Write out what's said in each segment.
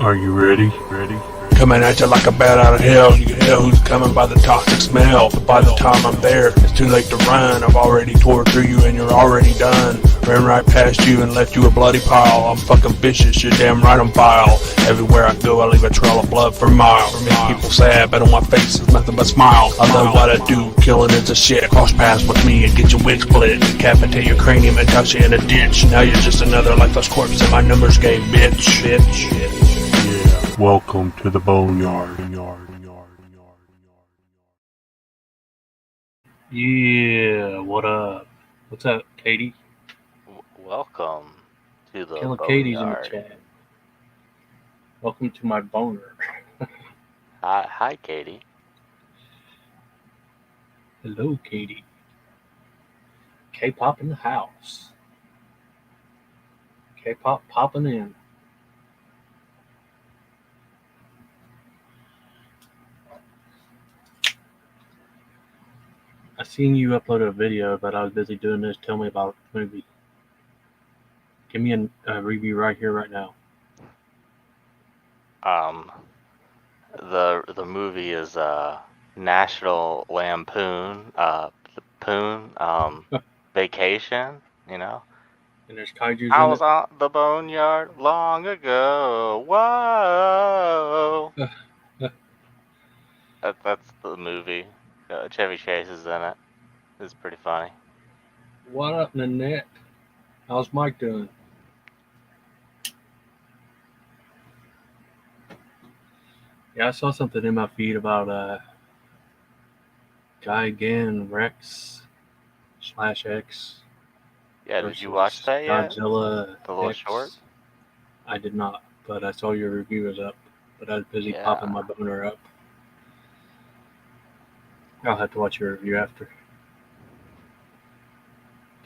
Are you ready? Coming at you like a bat out of hell. You can tell who's coming by the toxic smell. But by the time I'm there, it's too late to run. I've already tore through you and you're already done. Ran right past you and left you a bloody pile. I'm fucking vicious, you're damn right I'm vile. Everywhere I go I leave a trail of blood for miles. People sad, but on my face is nothing but smile. I love what I do, killing is a shit. Cross paths with me and get your wig split. Decapitate your cranium and toss you in a ditch. Now you're just another lifeless corpse in my numbers game, bitch. Welcome to the Boneyard. Yeah, what up? What's up, Katie? Welcome to the Killer Katie's in the Boneyard. chat. Welcome to my boner. Hi, Katie. Hello, Katie. K-pop in the house. K-pop popping in. I seen you upload a video, but I was busy doing this. Tell me about the movie. Give me a review right here, right now. The movie is National Lampoon Vacation. You know, And there's kaijus I in was on the Boneyard long ago. Whoa, that's the movie. Chevy Chase is in it. It's pretty funny. it. What up, Nanette? How's Mike doing? Yeah, I saw something in my feed about Guy again, Rex / X. Yeah, did you watch that yet? Godzilla The little X. short? I did not, but I saw your review was up. But I was busy popping my boner up. I'll have to watch your review after. Do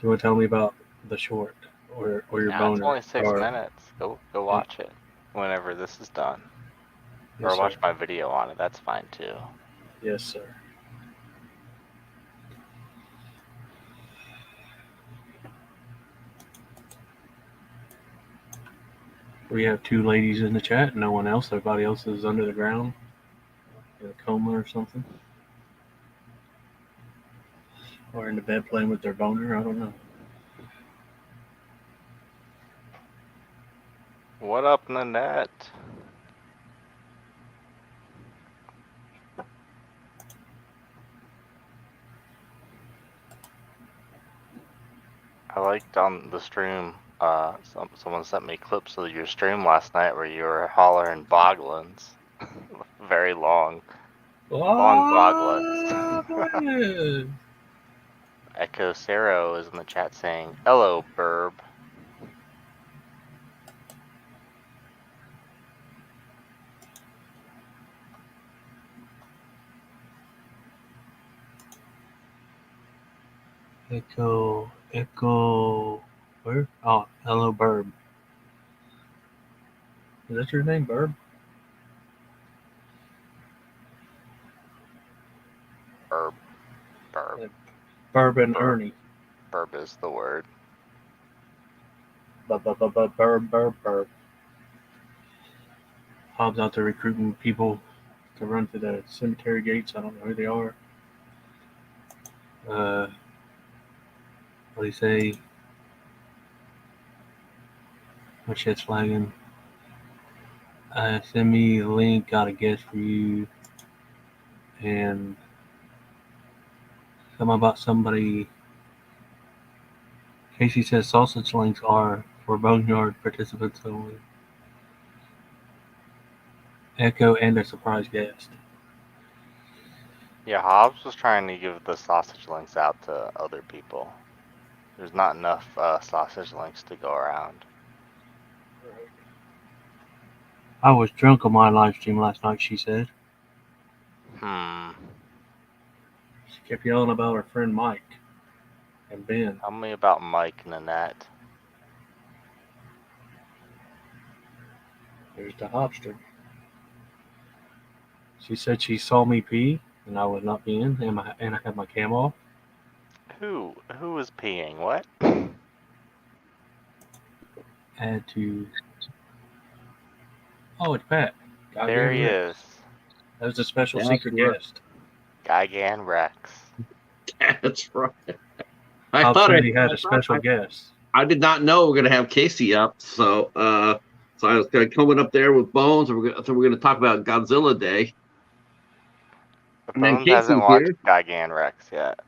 you want to tell me about the short or your boner? It's only 6 minutes. Go watch it whenever this is done. Yes, or watch sir. my video on it. That's fine too. Yes, sir. We have 2 ladies in the chat. No one else. Everybody else is under the ground in a coma or something. Or in the bed playing with their boner. I don't know. What up, Nanette? I liked on the stream, someone sent me clips of your stream last night where you were hollering boglins. Very long. Long boglins. Echo Cero is in the chat saying, "Hello, burb." Echo, where? Oh, hello, Burb. Is that your name, Burb? Burb. Burb and Ernie. Burb is the word. Burb. Hobbs out there recruiting people to run to the cemetery gates. I don't know who they are. What do you say? My shit's flagging. Send me the link. Got a guest for you. And something about somebody. Casey says sausage links are for Boneyard participants only. Echo and a surprise guest. Yeah, Hobbs was trying to give the sausage links out to other people. There's not enough sausage links to go around. I was drunk on my live stream last night, she said. She kept yelling about her friend Mike and Ben. Tell me about Mike and Nanette. There's the Hobster. She said she saw me pee, and I was not peeing, and I had my cam off. Who was peeing? What? I had to Oh, it's Pat. There he is. That was a special That's secret right. guest. Gigan Rex. That's right. Bob said he had a special guest. I did not know we're gonna have Casey up, so I was coming up there with Bones, and we're gonna talk about Godzilla Day. But And then Bones hasn't Casey's watched here. Gigan Rex yet.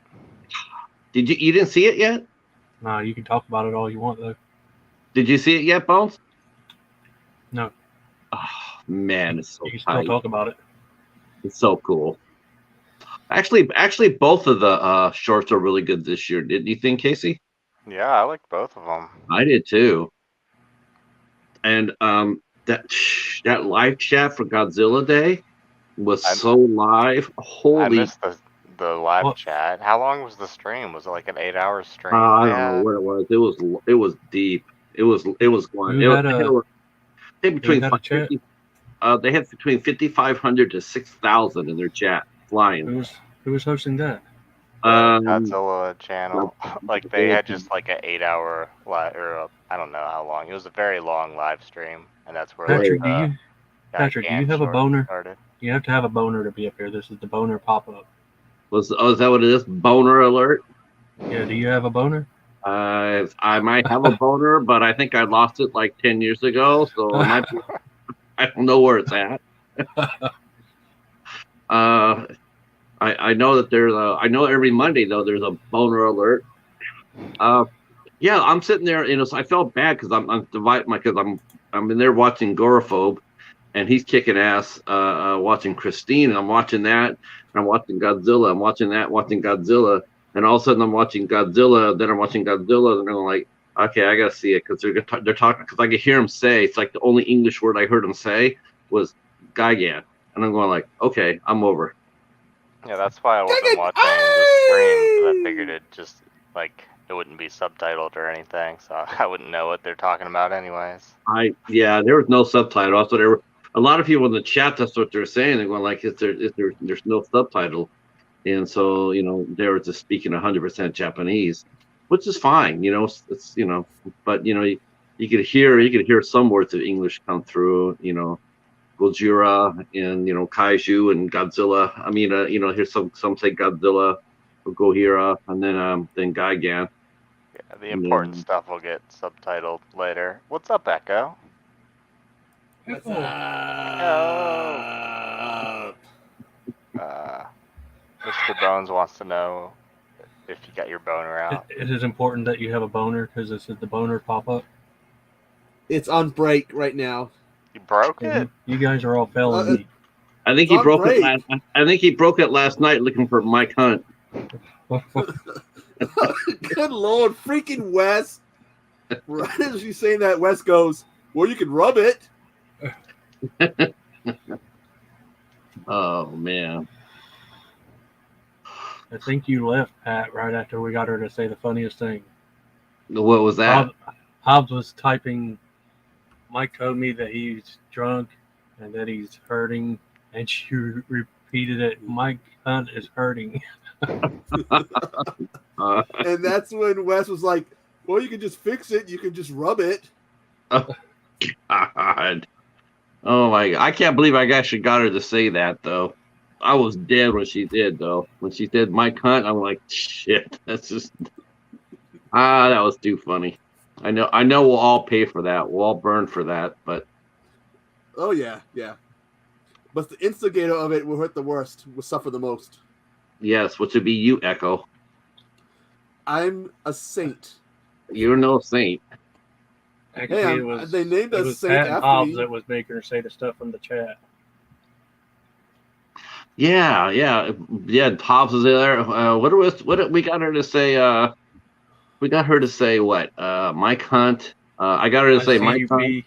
Did you didn't see it yet? No, you can talk about it all you want though. Did you see it yet, Bones? No. Oh man, it's so You can still tight. talk about it. It's so cool. Actually, both of the shorts are really good this year. Didn't you think, Casey? Yeah, I like both of them. I did too. And that live chat for Godzilla Day was so live. I Holy! missed the live What? chat. How long was the stream? Was it like an 8-hour stream? I don't know what it was. It was deep. It was going. Who It had a- was, they had between had a chat? 50, they had between 5,500 to 6,000 in their chat flying. Who was hosting that? Godzilla channel. Like they had just like an 8-hour live, or I don't know how long. It was a very long live stream, and that's where Patrick, like, do you have a short boner? started. You have to have a boner to be up here. This is the boner pop-up. Is that what it is? Boner alert. Yeah, do you have a boner? I might have a boner, but I think I lost it like 10 years ago, so it might be, I don't know where it's at. I know that there's I know every Monday though there's a boner alert. Yeah, I'm sitting there, I felt bad because I'm divided because I'm in there watching Gorophobe, and he's kicking ass watching Christine, and I'm watching that, and I'm watching Godzilla, I'm watching that, watching Godzilla, and all of a sudden I'm watching Godzilla, then I'm watching Godzilla, and I'm like, okay, I gotta see it because they're talking, because I could hear him say, it's like the only English word I heard him say was Gigan, and I'm going like, okay, I'm over. Yeah, that's why I wasn't watching the stream, because I figured it just like it wouldn't be subtitled or anything, so I wouldn't know what they're talking about anyways. There was no subtitle. So there were a lot of people in the chat. That's what they're saying. They're going like, there's no subtitle, and so they were just speaking 100% Japanese, which is fine. It's but you could hear some words of English come through. Gojira and Kaiju and Godzilla. I mean, here's some say Godzilla, or Gojira, and then Gigan. Yeah, the important stuff will get subtitled later. What's up, Echo? What's Echo. Mr. Bones wants to know if you got your boner out. It is important that you have a boner because this is the boner pop-up. It's on break right now. You broke it? You guys are all failing me. I think he broke it. I think he broke it last night looking for Mike Hunt. Good Lord, freaking Wes! Right as you saying that, Wes goes, "Well, you can rub it." Oh man! I think you left, Pat, right after we got her to say the funniest thing. What was that? Hobbs was typing. Mike told me that he's drunk and that he's hurting, and she repeated it. Mike Hunt is hurting. And that's when Wes was like, "Well, you can just fix it. You can just rub it." Oh God! Oh my God! I can't believe I actually got her to say that though. I was dead when she did though. When she said Mike Hunt, I'm like, shit. That's just that was too funny. I know we'll all pay for that. We'll all burn for that, but Oh yeah. But the instigator of it will hurt the worst, will suffer the most. yes, which would be you, Echo. I'm a saint. You're no saint. Actually, they named it us was Saint Pat after Hobbs me. that was making her say the stuff from the chat. Yeah. Hobbs is there. What we got her to say? We got her to say what? Mike Hunt. I got her to say Mike Hunt.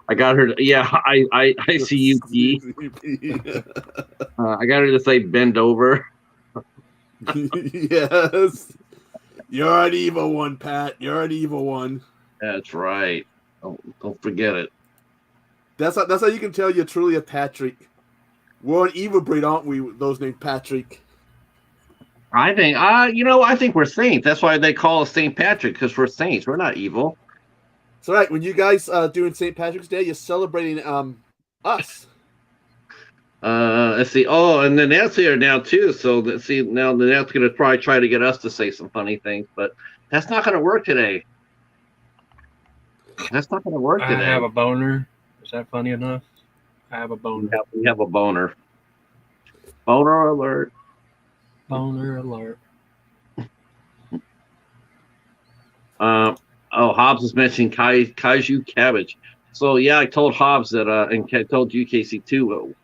I got her to, I see you, P. I got her to say bend over. Yes. You're an evil one, Pat. You're an evil one. That's right. Don't forget it. That's how you can tell you're truly a Patrick. We're an evil breed, aren't we? Those named Patrick. I think I think we're saints. That's why they call us Saint Patrick, because we're saints. We're not evil. That's right. When you guys doing St. Patrick's Day, you're celebrating Us. Let's see. Oh, and Nanette's here now too. So let's see. Now Nanette's going to probably try to get us to say some funny things, but that's not going to work today. That's not going to work I today. have a boner. Is that funny enough? I have a boner. We have a boner. Boner alert. Boner alert. Hobbs is mentioning Kaiju cabbage. So yeah, I told Hobbs that, and I told you, Casey, too.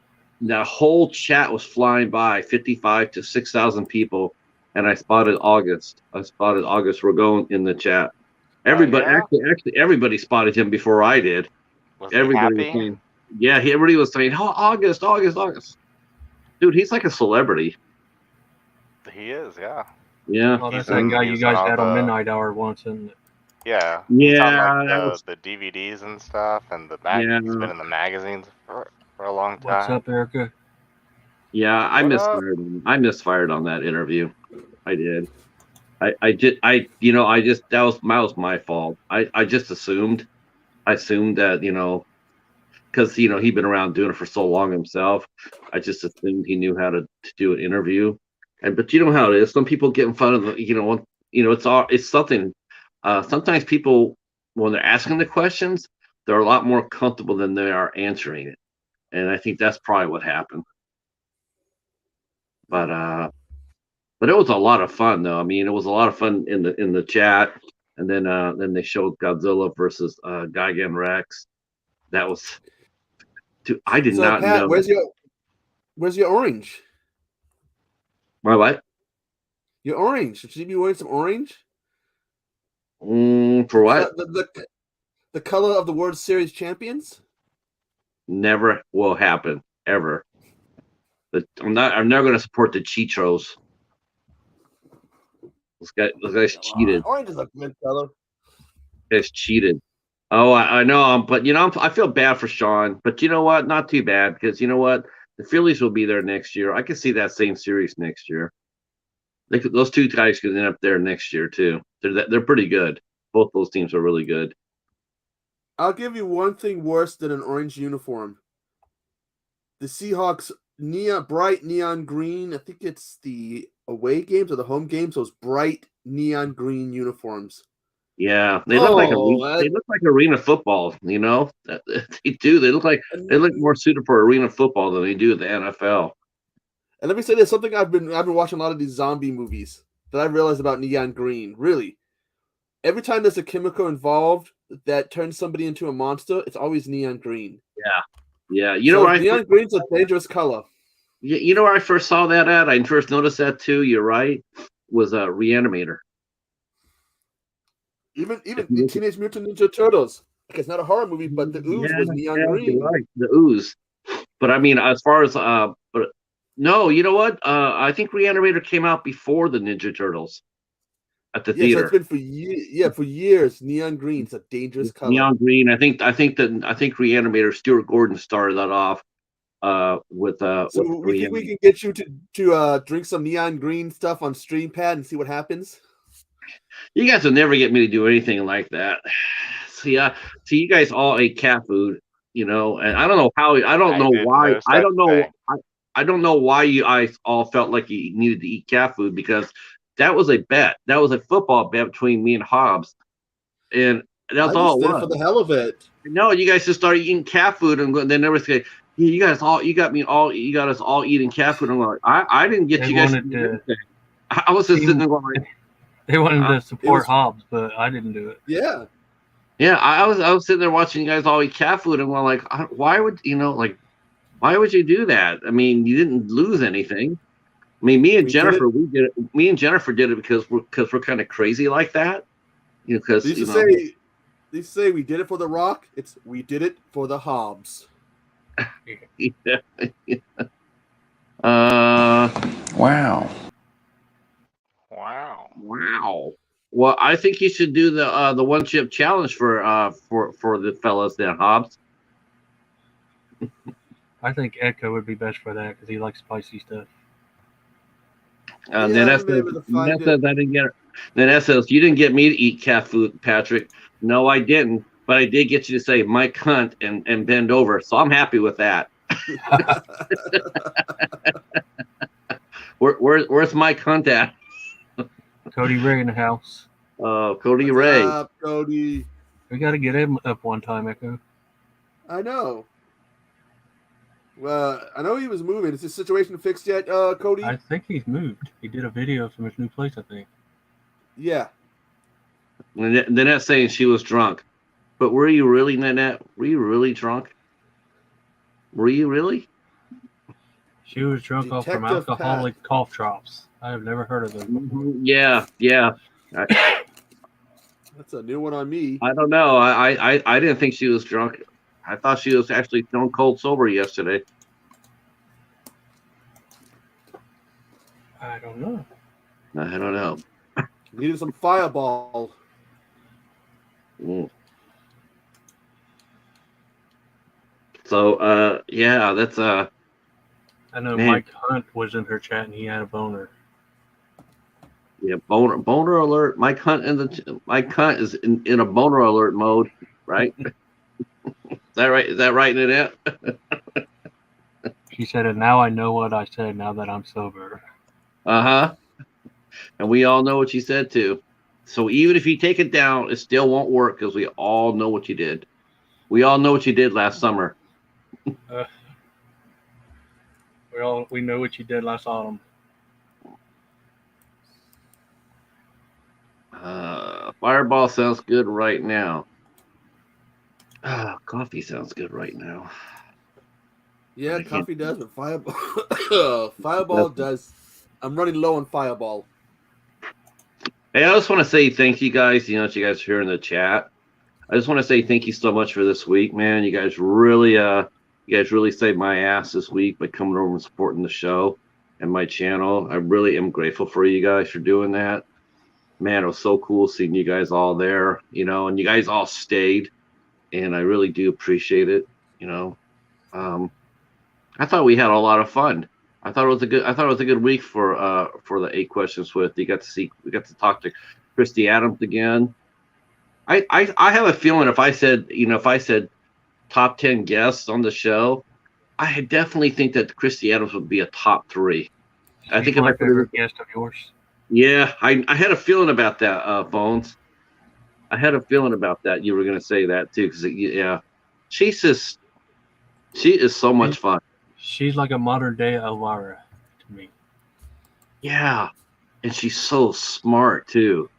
That whole chat was flying by, 55 to 6,000 people, and I spotted August. We're going in the chat. Everybody, yeah? actually, everybody spotted him before I did. Was Everybody he was happy? saying, yeah, everybody was saying, "Oh, August." Dude, he's like a celebrity. He is, yeah. Yeah. Oh, that's He's that in- guy you he's guys on had on the- Midnight Hour once, isn't it? Yeah. He's on Yeah, that like was- the DVDs and stuff, and he's Yeah. been in the magazines for a long time. What's up, Erica? Yeah, I What up? misfired on that interview. I did. That was my fault. I just assumed. I assumed that, because he'd been around doing it for so long himself. I just assumed he knew how to do an interview. But you know how it is. Some people get in front of it's something. Sometimes people, when they're asking the questions, they're a lot more comfortable than they are answering it. And I think that's probably what happened. But it was a lot of fun, though. I mean, it was a lot of fun in the chat, and then they showed Godzilla versus Gigan Rex. That was, dude, I did not Pat, know. where's your orange? My what? Your orange. Should you be wearing some orange? For what? The color of the World Series champions? Never will happen ever. I'm never going to support the Chichos. Those guys cheated. Orange is a good color. Guys cheated. Oh, I know. But I feel bad for Sean. But you know what? Not too bad, because you know what? The Phillies will be there next year. I can see that same series next year. Those two guys could end up there next year too. They're pretty good. Both those teams are really good. I'll give you one thing worse than an orange uniform. The Seahawks bright neon green. I think it's the away games or the home games. Those bright neon green uniforms. Yeah, they look like arena football. They do. They look more suited for arena football than they do the NFL. And let me say this: something I've been watching a lot of these zombie movies that I realized about neon green. Really, every time there's a chemical involved that turns somebody into a monster, it's always neon green. Yeah. Neon green's a dangerous color. You know where I first saw that at? I first noticed that too. You're right. Was a Reanimator. Even Teenage Mutant Ninja Turtles. Like, it's not a horror movie, but the ooze was neon green. You're right. The ooze. But I mean, as far as but no, you know what? I think Reanimator came out before the Ninja Turtles at the theater. So it's been for years. Neon green. It's a dangerous color. Neon green. I think Reanimator, Stuart Gordon started that off with So with we can get you to drink some neon green stuff on StreamPad and see what happens. You guys will never get me to do anything like that. See, you guys all ate cat food, and I don't know how. I don't know why. I don't know. I don't know why you guys all felt like you needed to eat cat food, because that was a bet. That was a football bet between me and Hobbs, and that's all it was. For the hell of it. No, you guys just started eating cat food, and then never say, "You got us all eating cat food." And I'm like, I didn't get you guys to do anything. I was just sitting there going. They wanted to support Hobbs, but I didn't do it. Yeah. Yeah, I was sitting there watching you guys all eat cat food, and we're like, why would why would you do that? I mean, you didn't lose anything. I mean, me and Jennifer did it because we're kind of crazy like that. Because they say we did it for the Rock. We did it for the Hobbs. Yeah. Wow. Wow. Well, I think you should do the one chip challenge for the fellas there, Hobbs. I think Echo would be best for that because he likes spicy stuff. Then that says I didn't get it. Then that says you didn't get me to eat cat food, Patrick. No, I didn't. but I did get you to say Mike Hunt and bend over, so I'm happy with that. Where's Mike Hunt at? Cody Ray in the house. Cody What's Ray. up, Cody? We got to get him up one time, Echo. I know. Well, I know he was moving. Is his situation fixed yet, Cody? I think he's moved. He did a video from his new place, I think. Yeah. Nanette saying she was drunk. But were you really, Nanette? Were you really drunk? Were you really? She was drunk off from Detective alcoholic cough drops. I have never heard of them before. Yeah. That's a new one on me. I don't know. I didn't think she was drunk. I thought she was actually stone cold sober yesterday. I don't know. I don't know. Needed some Fireball. Mm. So, yeah, that's I know Man. Mike Hunt was in her chat and he had a boner. yeah, boner alert. Mike Hunt is in a boner alert mode, right? Is that right? Is that right, Nanette? She said, and now I know what I said now that I'm sober. Uh-huh. And we all know what you said too. So even if you take it down, it still won't work because we all know what you did. We all know what you did last summer. We know what you did last autumn. Fireball sounds good right now. Coffee sounds good right now. Yeah, coffee does, but Fireball does. I'm running low on Fireball. Hey, I just want to say thank you guys. You know what you guys are here in the chat. I just want to say thank you so much for this week, man. You guys really saved my ass this week by coming over and supporting the show and my channel. I really am grateful for you guys for doing that. Man, it was so cool seeing you guys all there, you know, and you guys all stayed, and I really do appreciate it. You know, I thought we had a lot of fun. I thought it was a good week for the 8 Questions with. We got to talk to Christy Adams again. I have a feeling if I said top 10 guests on the show, I definitely think that Christy Adams would be a top 3. I think my favorite guest of yours. Yeah, I had a feeling about that, Bones. I had a feeling about that. You were going to say that too, because yeah, she is so much fun. She's like a modern day Elvira to me. Yeah, and she's so smart too.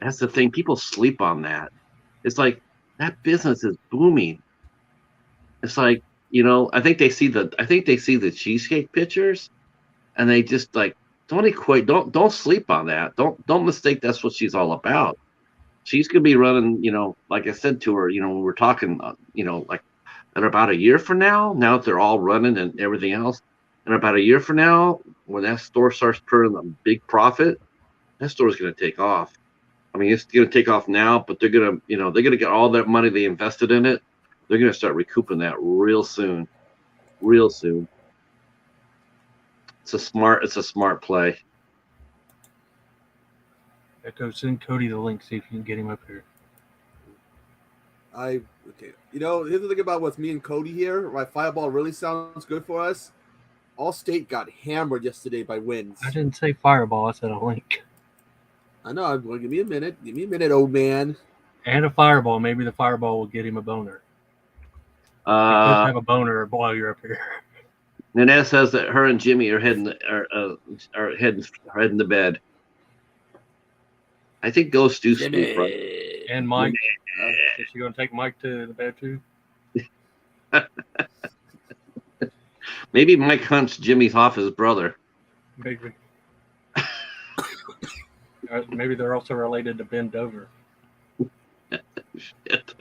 That's the thing. People sleep on that. It's like that business is booming. It's like, you know, I think they see the cheesecake pictures, and they just like don't sleep on that. Don't mistake that's what she's all about. She's gonna be running, you know, like I said to her, you know, when we're talking, you know, like in about a year from now that they're all running and everything else, and about a year from now, when that store starts turning a big profit, that store's gonna take off. I mean, it's gonna take off now, but they're gonna get all that money they invested in it. They're gonna start recouping that real soon. Real soon. It's a smart play. Echo, send Cody the link, see if you can get him up here. Okay. You know, here's the thing about what's me and Cody here. Why Fireball really sounds good for us. Allstate got hammered yesterday by wins. I didn't say Fireball, I said a link. I know. I'm going. Give me a minute. Give me a minute, old man. And a Fireball. Maybe the Fireball will get him a boner. You're supposed to have a boner while you're up here. Nanette says that her and Jimmy are heading to bed. I think ghosts do sleep, right? And Mike. Is she going to take Mike to the bed too? Maybe Mike Hunt's Jimmy's off his brother. Maybe. Maybe they're also related to Ben Dover. Shit.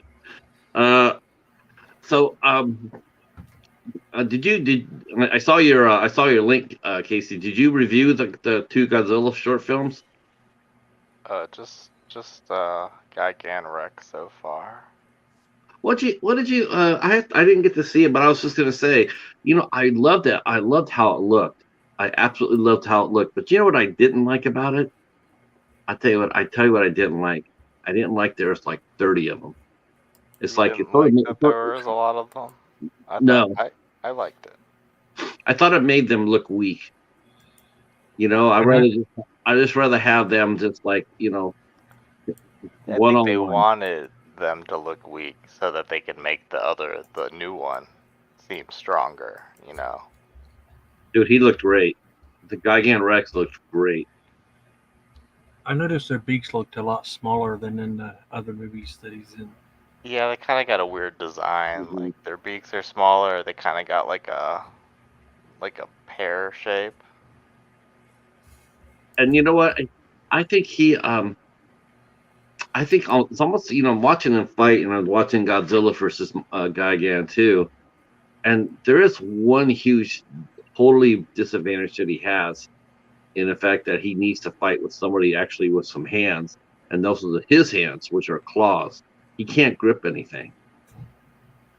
So I saw your link, Casey. Did you review the 2 Godzilla short films? Just Giganwreck so far. What did you? I didn't get to see it, but I was just gonna say, you know, I loved it. I loved how it looked. I absolutely loved how it looked. But you know what I didn't like about it? I tell you what I didn't like. I didn't like there's like 30 of them. It's You like didn't like that there was a lot of them. No. I liked it. I thought it made them look weak. I just rather have them just like I one think on they one. wanted them to look weak so that they could make the new one seem stronger. Dude, he looked great. The Gigan Rex looked great. I noticed their beaks looked a lot smaller than in the other movies that he's in. Yeah, they kind of got a weird design. Mhm. Like their beaks are smaller. They kind of got like a pear shape. And you know what? I think it's almost I'm watching him fight, and I'm watching Godzilla versus Gigan too. And there is one huge, totally disadvantage that he has in the fact that he needs to fight with somebody actually with some hands, and those are his hands, which are claws. He can't grip anything.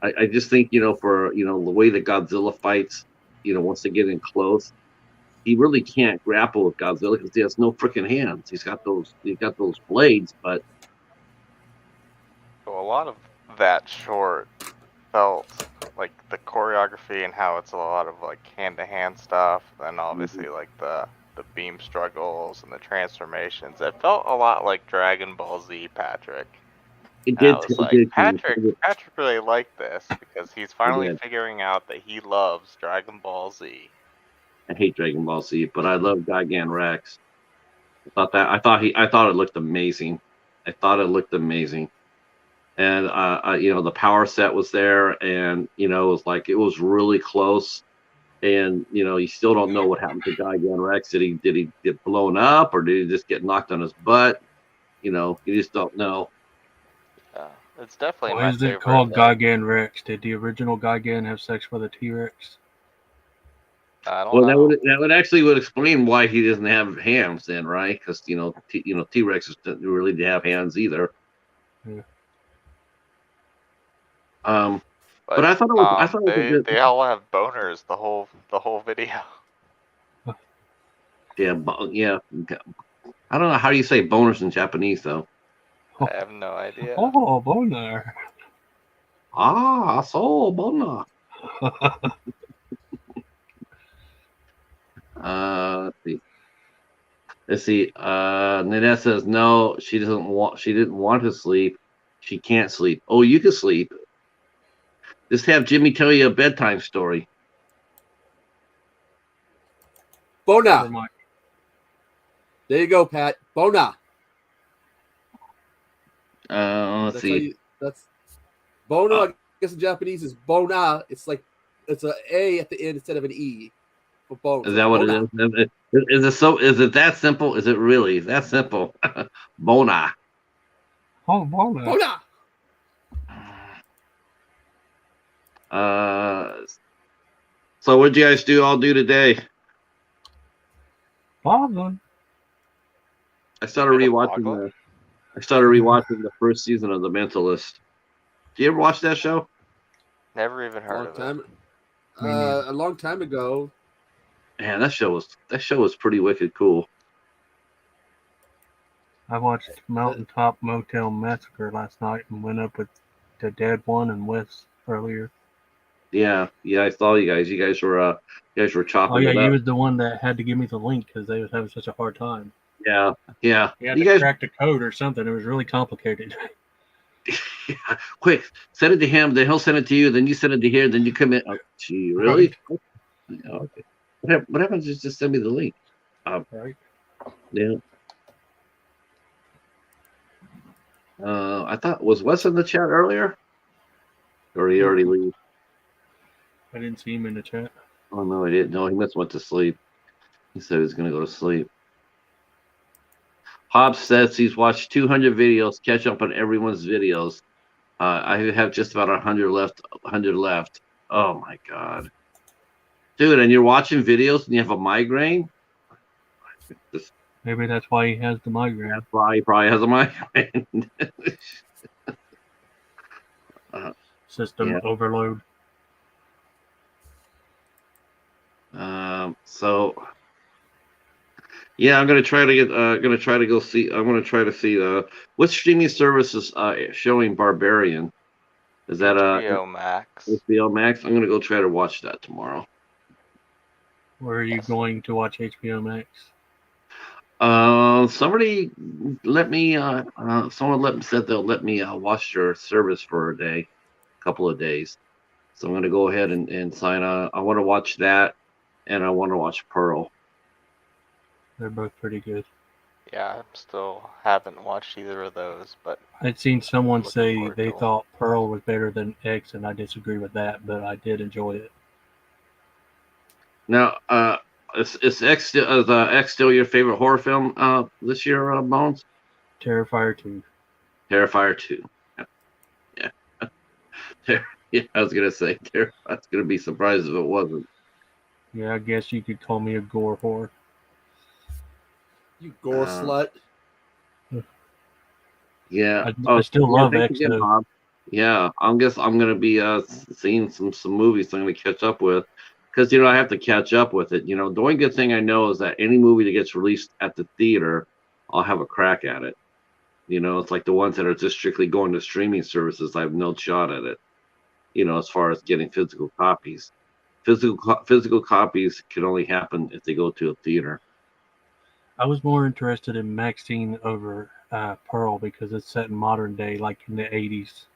I just think for the way that Godzilla fights, once they get in close, he really can't grapple with Godzilla because he has no freaking hands. He's got those blades, but So a lot of that short felt like the choreography and how it's a lot of like hand-to-hand stuff, and obviously like the beam struggles and the transformations. It felt a lot like Dragon Ball Z, Patrick. it And I did. was It like, did. Patrick really liked this because he's finally did. figuring out that he loves Dragon Ball Z. I hate Dragon Ball Z, but I love Gigan Rex. I thought it looked amazing. I thought it looked amazing. And the power set was there, and it was really close. And you still don't know what happened to Gigan Rex. Did he get blown up, or did he just get knocked on his butt? You just don't know. It's definitely Why my is it favorite. called Gigan Rex? Did the original Gigan have sex with a T-Rex? I don't Well, know. that would actually explain why he doesn't have hands then, right? Because T-Rexes don't really have hands either. Yeah. But I thought it was a good. They all have boners the whole video. Yeah, yeah. I don't know how do you say boners in Japanese though. I have no idea. Oh, BoNER. Ah, so boner. Let's see. Nanette says no. She doesn't want. She didn't want to sleep. She can't sleep. Oh, you can sleep. Just have Jimmy tell you a bedtime story. BoNER. There you go, Pat. BoNER. Let's see. That's BoNER. I guess in Japanese is BoNER. It's like it's a A at the end instead of an E for bone. Is that what BoNER. it is? Is it so? Is it that simple? Is it really that simple? BoNER. Oh, BoNER. BoNER. So what did you guys all do today? Boglin. I started rewatching the first season of The Mentalist. Did you ever watch that show? Never even heard of it. A long time ago. Man, that show was pretty wicked cool. I watched Mountaintop Motel Massacre last night and went up with the dead one and Wes earlier. Yeah, I saw you guys. You guys were chopping. Oh yeah, it up. you was the one that had to give me the link because they was having such a hard time. Yeah. You had to crack the code or something. It was really complicated. Yeah, quick, send it to him. Then he'll send it to you. Then you send it to here. Then you come in. Oh, gee, really? Okay. What happens is just send me the link. Right. Yeah. I thought was Wes in the chat earlier, or he already leave? I didn't see him in the chat. Oh no, he didn't. No, he must have went to sleep. He said he was going to go to sleep. Hobbs says he's watched 200 videos, catch up on everyone's videos. I have just about 100 left. 100 left. Oh my god, dude! And you're watching videos and you have a migraine. Maybe that's why he has the migraine. That's why he probably has a migraine. System overload. So yeah, I'm gonna try to get. Gonna try to go see. I'm gonna try to see. What streaming service is showing Barbarian? Is that HBO Max. HBO Max? I'm gonna go try to watch that tomorrow. Where are you going to watch HBO Max? Somebody let me. Someone said they'll let me watch their service for a couple of days. So I'm gonna go ahead and sign on. I want to watch that, and I want to watch Pearl. They're both pretty good. Yeah, I still haven't watched either of those, but I'd seen someone Looking say forward they to 'em. thought Pearl was better than X, and I disagree with that, but I did enjoy it. Now, is X still your favorite horror film this year, Bones? Terrifier 2. Terrifier 2. Yeah. Yeah, I was gonna say I was gonna be surprised if it wasn't. Yeah, I guess you could call me a gore whore. You gore slut. Yeah. I still love thanks X again, though. Bob. Yeah, I'm gonna be seeing some movies I'm gonna catch up with, because I have to catch up with it. The only good thing I know is that any movie that gets released at the theater, I'll have a crack at it. It's like the ones that are just strictly going to streaming services. I have no shot at it. As far as getting physical copies. Physical copies can only happen if they go to a theater. I was more interested in Maxine over Pearl because it's set in modern day, like in the 80s.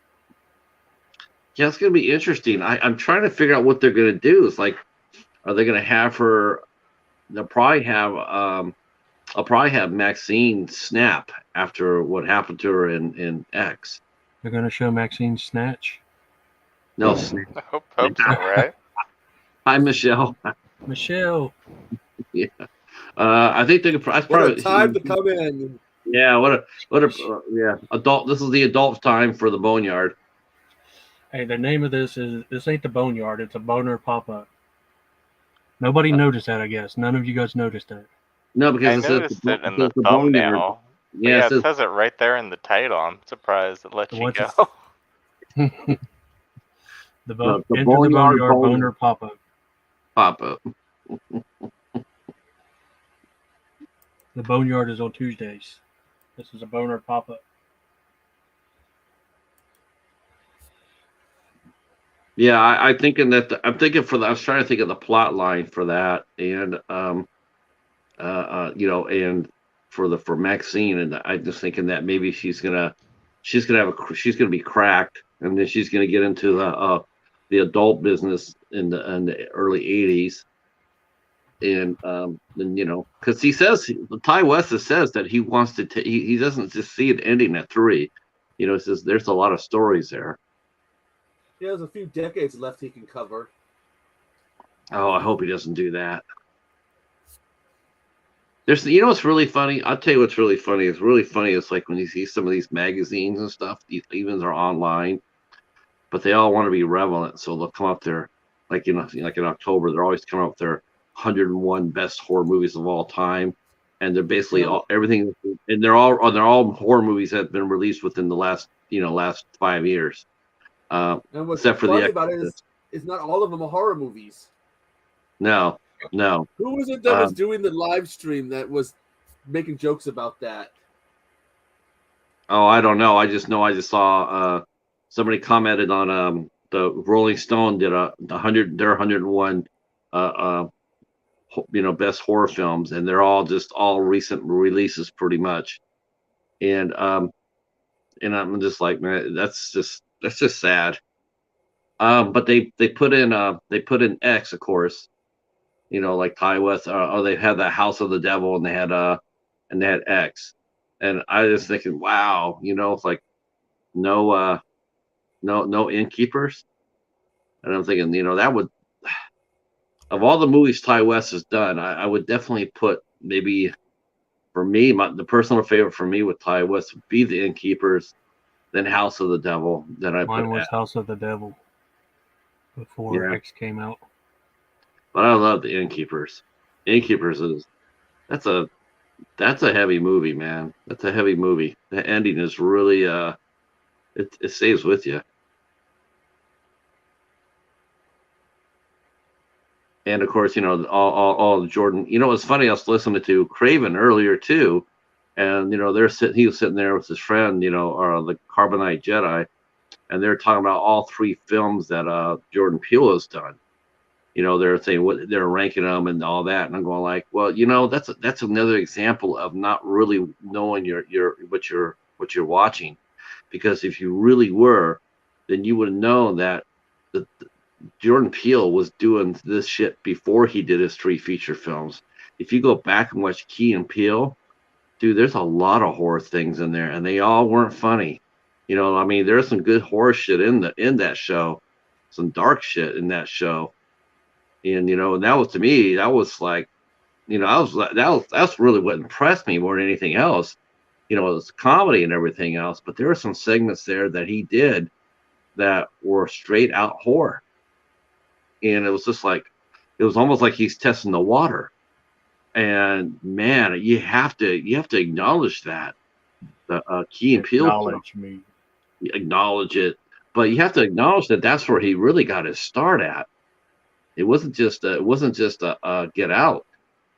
Yeah, it's gonna be interesting. I'm trying to figure out what they're gonna do. It's like, are they gonna have her? They'll probably have I'll probably have Maxine snap after what happened to her in X. They're going to show Maxine snatch. No, snap. I hope so, right? Hi, Michelle. Michelle. Yeah. I think they could. That's What probably a time to come in. Yeah. Yeah. Adult. This is the adult time for the Boneyard. Hey, the name of this ain't the Boneyard. It's a BoNer pop-up. Nobody noticed that, I guess. None of you guys noticed that. No, because I it says noticed it in says the Boneyard. thumbnail. Yeah, It says it right there in the title. I'm surprised it let you What's go. the the Enter the Boneyard Boneyard BoNer pop-up. Pop-up. The Boneyard is on Tuesdays. This is a BoNer pop-up. Yeah, I'm thinking I was trying to think of the plot line for that, and and for Maxine, and I'm just thinking that maybe she's gonna be cracked, and then she's gonna get into the adult business in the early '80s, and then because Ty West says that he wants to he doesn't just see it ending at 3, he says there's a lot of stories there. Yeah, there's a few decades left he can cover. Oh, I hope he doesn't do that. There's, what's really funny? I'll tell you what's really funny. It's really funny. It's like when you see some of these magazines and stuff, even they're online, but they all want to be relevant. So they'll come up there, like in October, they're always coming up with their 101 best horror movies of all time, and they're basically everything, and they're all horror movies that have been released within the last 5 years. And what's except for funny the about it is not all of them are horror movies. No. Who was it that was doing the live stream that was making jokes about that? Oh, I don't know. I just saw somebody commented on the Rolling Stone did their 101 best horror films, and they're all recent releases pretty much. And I'm just like, man, that's just sad. But they put in X, of course, like Ty West, or they had the House of the Devil, and they had X, and I was thinking, wow, it's like no innkeepers, and I'm thinking, that would, of all the movies Ty West has done, I would definitely put, maybe for me, the personal favorite for me with Ty West would be the Innkeepers, then House of the Devil. Mine was House of the Devil before X came out. But I love the Innkeepers. Innkeepers that's a heavy movie, man. That's a heavy movie. The ending is really it stays with you. And of course, all Jordan. It's funny. I was listening to Craven earlier too, and he was sitting there with his friend, or the Carbonite Jedi, and they're talking about all 3 films that Jordan Peele has done. They're saying what they're ranking them and all that, and I'm going like, well, that's another example of not really knowing what you're watching, because if you really were, then you would have known that the Jordan Peele was doing this shit before he did his 3 feature films. If you go back and watch Key and Peele, dude, there's a lot of horror things in there, and they all weren't funny. I mean, there's some good horror shit in that show, some dark shit in that show, and and that was, to me, that was like, that's really what impressed me more than anything else. It was comedy and everything else, but there were some segments there that he did that were straight out horror, and it was just like, it was almost like he's testing the water. And man, you have to acknowledge that the Key and Peele film, Acknowledge me. acknowledge it, but you have to acknowledge that that's where he really got his start at. It wasn't just a Get Out.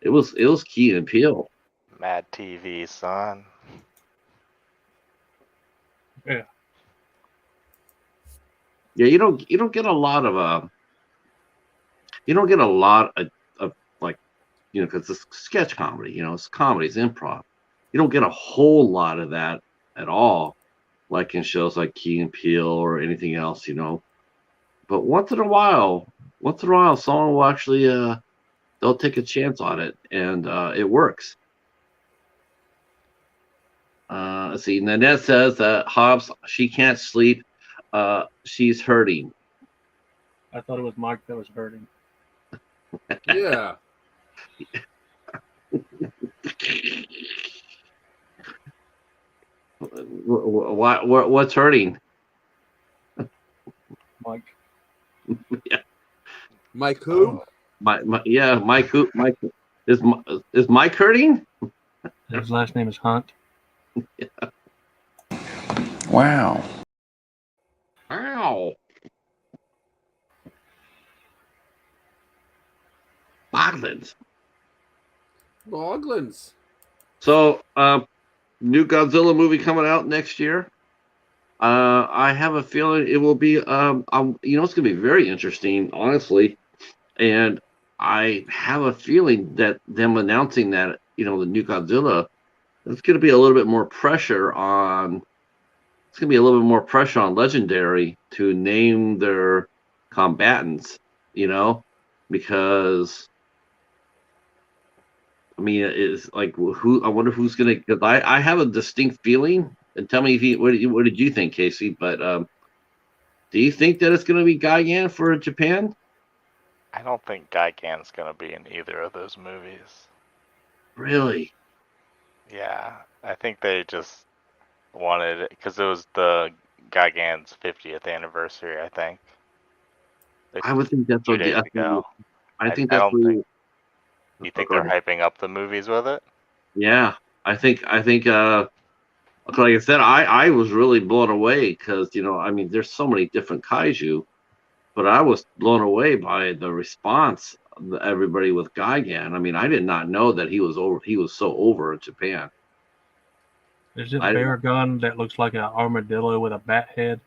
It was Key and Peele. Mad TV, son. Yeah. Yeah, you don't get a lot of like, because it's sketch comedy. It's comedy, it's improv. You don't get a whole lot of that at all, like in shows like Key and Peele or anything else. But once in a while, someone will actually they'll take a chance on it, and it works. Let's see. Nanette says that Hobbs, she can't sleep. She's hurting. I thought it was Mike that was hurting. Yeah. What's hurting? Mike. Yeah. Mike who? Mike who? Mike is Mike hurting? His last name is Hunt. Wow. Ow. Boglins. Boglins. So, new Godzilla movie coming out next year. I have a feeling it will be, it's going to be very interesting, honestly. And I have a feeling that them announcing that, the new Godzilla, there's going to be a little bit more pressure on. It's going to be a little bit more pressure on Legendary to name their combatants, because I mean, it's like, who? I wonder who's going to. Because I have a distinct feeling, and tell me if what did you think, Casey? But do you think that it's going to be Gigan for Japan? I don't think Gigan's gonna be in either of those movies. Really? Yeah, I think they just wanted it because it was the Gigan's 50th anniversary. I think. I would think that's 2 what. days ago. I think I that's don't what. think. You think they're hyping up the movies with it? Yeah, I think. Like I said, I was really blown away because I mean, there's so many different kaiju, but I was blown away by the response of everybody with Gigan. I mean, I did not know that he was over. He was so over in Japan. Is it Baragon that looks like an armadillo with a bat head?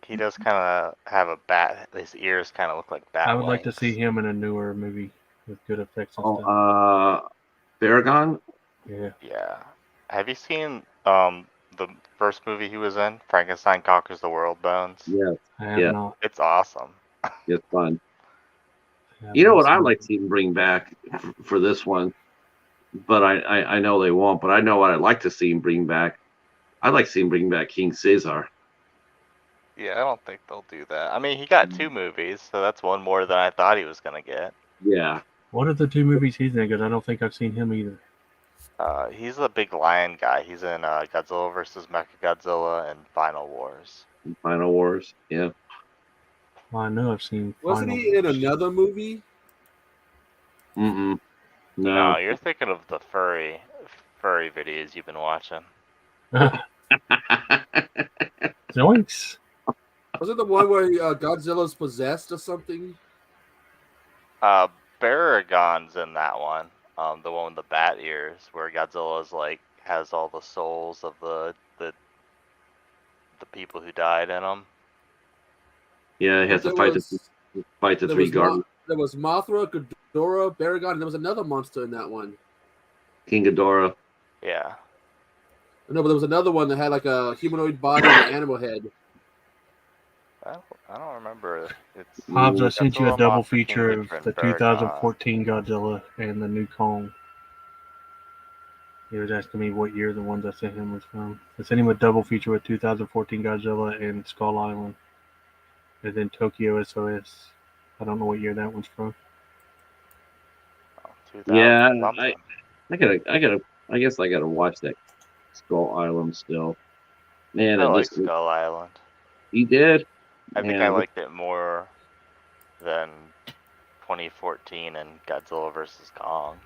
He does kind of have a bat. His ears kind of look like bat. I would like to wings. see him in a newer movie with good effects and stuff. Baragon? Yeah. Yeah. Have you seen the first movie he was in, Frankenstein Conquers the World, Bones? Yes. I have not. It's awesome. It's fun. I You know what haven't I'd seen like it. to see him bring back for this one, but I know they won't. But I know what I'd like to see him bring back. I'd like to see him bring back King Caesar. Yeah, I don't think they'll do that. I mean, he got 2 movies, so that's one more than I thought he was gonna get. Yeah. What are the 2 movies he's in? Because I don't think I've seen him either. He's a big lion guy. He's in Godzilla vs. Mechagodzilla and Final Wars. Final Wars. Yeah. Well, I know I've seen. Wasn't Final he in Wars. another movie? No. No, you're thinking of the furry videos you've been watching. Zoinks! Was it the one where Godzilla's possessed or something? Baragon's in that one. The one with the bat ears, where Godzilla's like has all the souls of the the people who died in them. Yeah, he has to fight the three guardians. There was Mothra, Ghidorah, Baragon, and there was another monster in that one. King Ghidorah. Yeah. No, but there was another one that had like a humanoid body and an animal head. I don't remember. It's Hobbs, I sent you a Godzilla, double Mothra, feature King of Ghidorah, the and Baragon. 2014 Godzilla and the new Kong. He was asking me what year the ones I sent him was from. I sent him a double feature with 2014 Godzilla and Skull Island. And then Tokyo SOS. I don't know what year that one's from. Oh, 2000 Yeah, something. I guess I gotta watch that Skull Island still. Man, I it like just Skull Island. he did. I think Man, I liked it more than 2014 and Godzilla vs. Kong.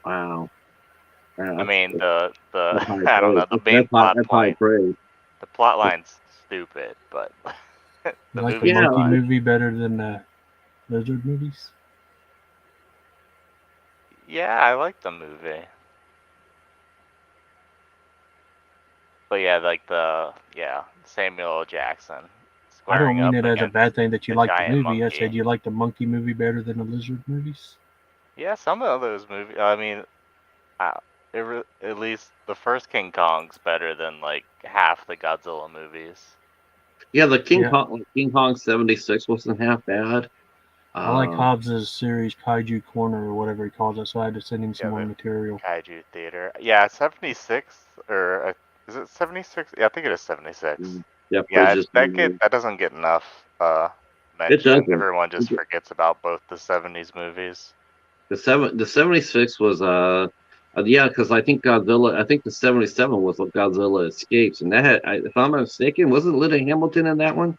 wow. I mean, the That's high I don't know, praise. the main plot That's high point, praise. the plot line's stupid, but You the like the movie's monkey fine. movie better than the lizard movies? Yeah, I like the movie. But yeah, like Samuel L. Jackson I don't squaring mean up it as a against bad thing that you a like the giant movie. I monkey. said you like the monkey movie better than the lizard movies. Yeah, some of those movies. I mean, at least the first King Kong's better than like half the Godzilla movies. Yeah, the King Yeah. Kong 76 wasn't half bad. I like Hobbs's series Kaiju Corner or whatever he calls it, so I had to send him some more the material. Kaiju Theater. Yeah, 76 or is it 76? Yeah, I think it is 76. Yeah, Yeah, that doesn't get enough mention. It doesn't. Everyone just forgets about both the 70s movies. The 76 was yeah, because I think the 77 was what Godzilla Escapes, and that had, if I'm not mistaken, wasn't Linda Hamilton in that one?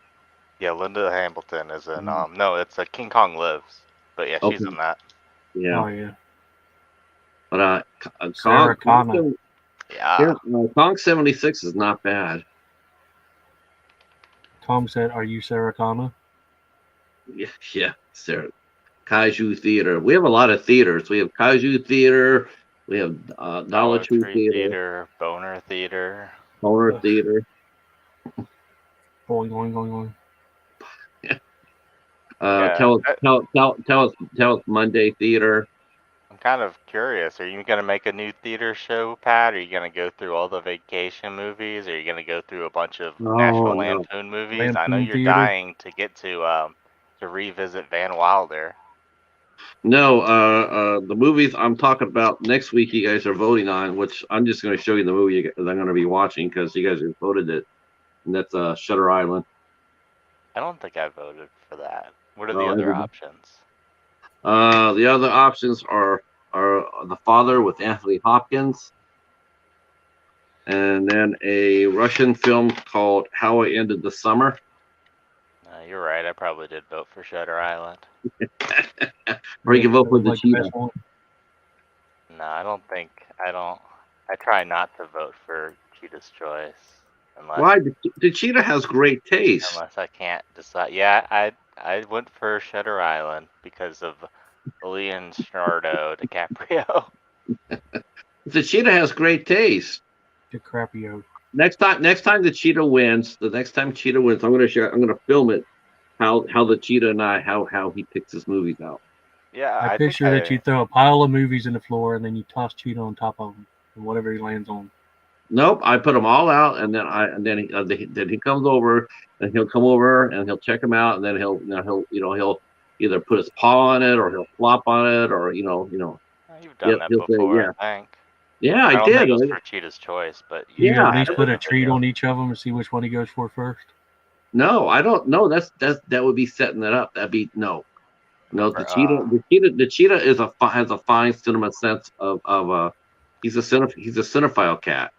Yeah, Linda Hamilton is in no, it's a King Kong Lives. But yeah, she's Okay. in that. Yeah. Oh yeah. But Sarah Connor. Yeah. Kong 76 is not bad. Tom said, "Are you Sarah Connor?" Yeah, Sarah. Kaiju Theater. We have a lot of theaters. We have Kaiju Theater. We have Dollar Tree Theater. BoNer Theater. BoNer Theater. Going. Tell us Monday Theater. I'm kind of curious. Are you going to make a new theater show, Pat? Are you going to go through all the vacation movies? Are you going to go through a bunch of National Lampoon movies? I know Lampoon you're Theater. dying to get to revisit Van Wilder. No, the movies I'm talking about next week, you guys are voting on, which I'm just going to show you the movie that I'm going to be watching because you guys have voted it, and that's Shutter Island. I don't think I voted for that. What are the other options? The other options are The Father with Anthony Hopkins, and then a Russian film called How I Ended the Summer. You're right. I probably did vote for Shutter Island. Or you can vote for the Cheetah. No, I don't think. I try not to vote for Cheetah's Choice. Why? The Cheetah has great taste. Unless I can't decide. Yeah, I went for Shutter Island because of Leonardo DiCaprio. The Cheetah has great taste. DiCaprio. Next time the Cheetah wins, I'm gonna film it. How the Cheetah and how he picks his movies out. Yeah, I picture that you throw a pile of movies in the floor and then you toss Cheetah on top of them and whatever he lands on. Nope, I put them all out, and then he comes over, and he'll come over and he'll check them out, and then he'll either put his paw on it or he'll flop on it, or you've done that before, I think. Yeah, I don't did. Think it was for Cheetah's Choice, but you at least put a treat on each of them and see which one he goes for first. No, I don't know. That would be setting it up. That'd be no. The Cheetah has a fine cinema sense of he's a cinephile cat.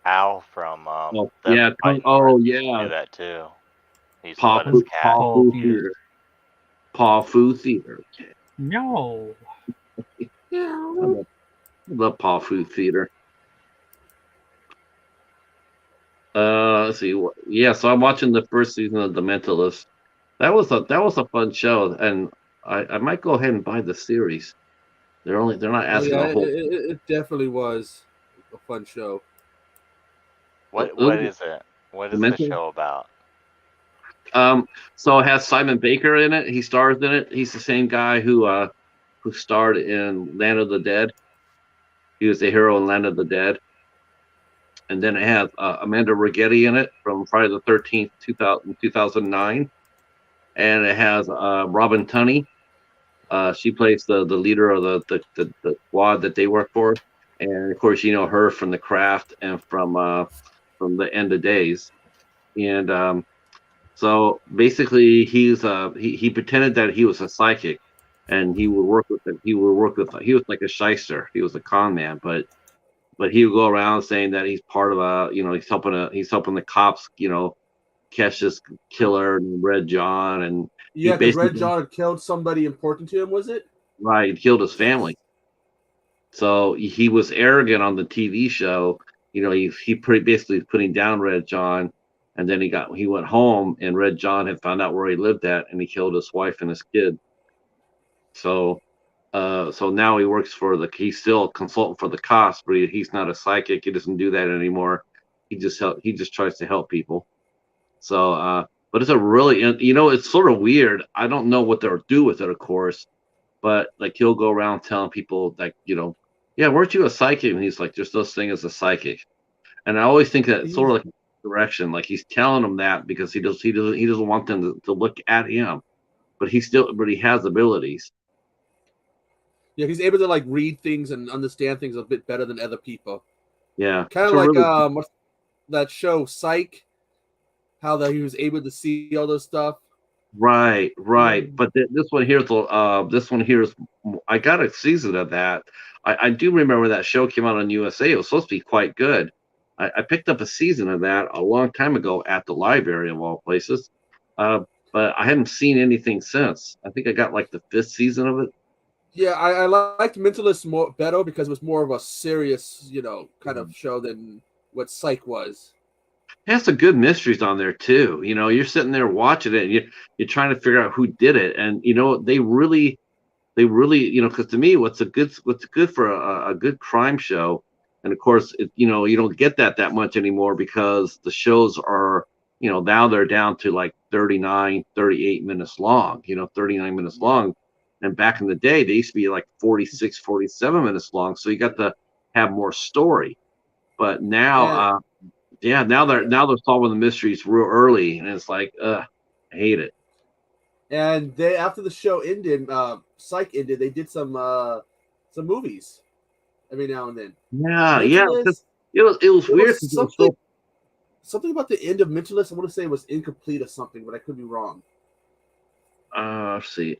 Al from do that too. He's PoPuP Theater. PoPuP Theater. No. I love PoPuP Theater. Let's see. Yeah, so I'm watching the first season of The Mentalist. That was a fun show, and I might go ahead and buy the series. They're not asking a whole. It definitely was a fun show. What is it? What is the Demented? show about? So it has Simon Baker in it. He stars in it. He's the same guy who starred in Land of the Dead. He was the hero in Land of the Dead. And then it has Amanda Rigetti in it from Friday the 13th, 2009. And it has Robin Tunney. She plays the leader of the squad that they work for. And of course, you know her from The Craft and from The End of Days. And so basically, he pretended that he was a psychic, and he would work with he was like a shyster. He was a con man, but he would go around saying that he's part of he's helping the cops catch this killer named Red John, and he Yeah, because Red basically John had killed somebody important to him, was it? right, he killed his family. So he was arrogant on the TV show. He pretty basically putting down Red John, and then he went home, and Red John had found out where he lived at, and he killed his wife and his kid. So so now he's still a consultant for the cops, but he's not a psychic. He doesn't do that anymore. He just tries to help people. So but it's a really it's sort of weird. I don't know what they'll do with it, of course, but like he'll go around telling people like, yeah, weren't you a psychic? And he's like, there's no thing as a psychic. And I always think that it's sort of like direction, like he's telling them that because he doesn't want them to look at him, but he has abilities. Yeah, he's able to like read things and understand things a bit better than other people. Yeah, Kind of like what's that show Psych, how that he was able to see all those stuff. Right. But this one here's I got a season of that. I do remember that show came out on USA. It was supposed to be quite good. I picked up a season of that a long time ago at the library of all places, but I haven't seen anything since. I think I got like the 5th season of it. Yeah, I liked Mentalist more better because it was more of a serious, kind of show than what Psych was. It has some good mysteries on there too. You're sitting there watching it, and you're trying to figure out who did it, and they really, because to me, what's good for a good crime show, and of course, you don't get that much anymore because the shows are, now they're down to like 39, 38 minutes long, 39 minutes long. And back in the day, they used to be like 46, 47 minutes long. So you got to have more story. But now, now they're solving the mysteries real early, and it's like, I hate it. And they after the show ended, Psych ended, they did some movies every now and then. Mentalist, It was weird. Something about the end of Mentalist. I want to say it was incomplete or something, but I could be wrong. Let's see.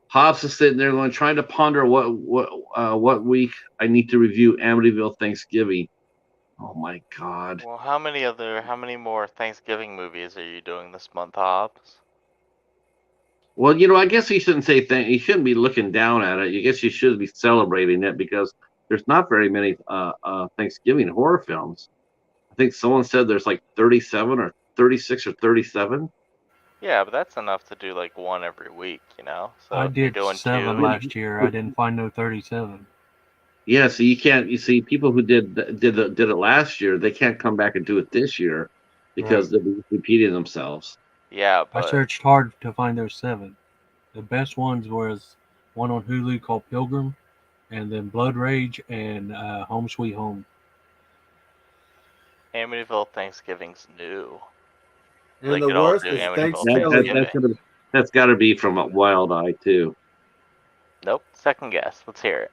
Hobbs is sitting there trying to ponder what week I need to review Amityville Thanksgiving. Oh my God. Well, how many more Thanksgiving movies are you doing this month, Hobbs? Well, I guess he shouldn't say he shouldn't be looking down at it. I guess you should be celebrating it because there's not very many Thanksgiving horror films. I think someone said there's like 37 or 36 or 37. Yeah, but that's enough to do like one every week, So I did 7 last year. I didn't find no 37. Yeah, so you can't. You see, people who did it last year, they can't come back and do it this year because they'll be repeating themselves. Yeah, but I searched hard to find those 7. The best ones was one on Hulu called Pilgrim, and then Blood Rage and Home Sweet Home. Amityville Thanksgiving's new. And the worst is Thanksgiving. That's got to be from a Wild Eye too. Nope, second guess. Let's hear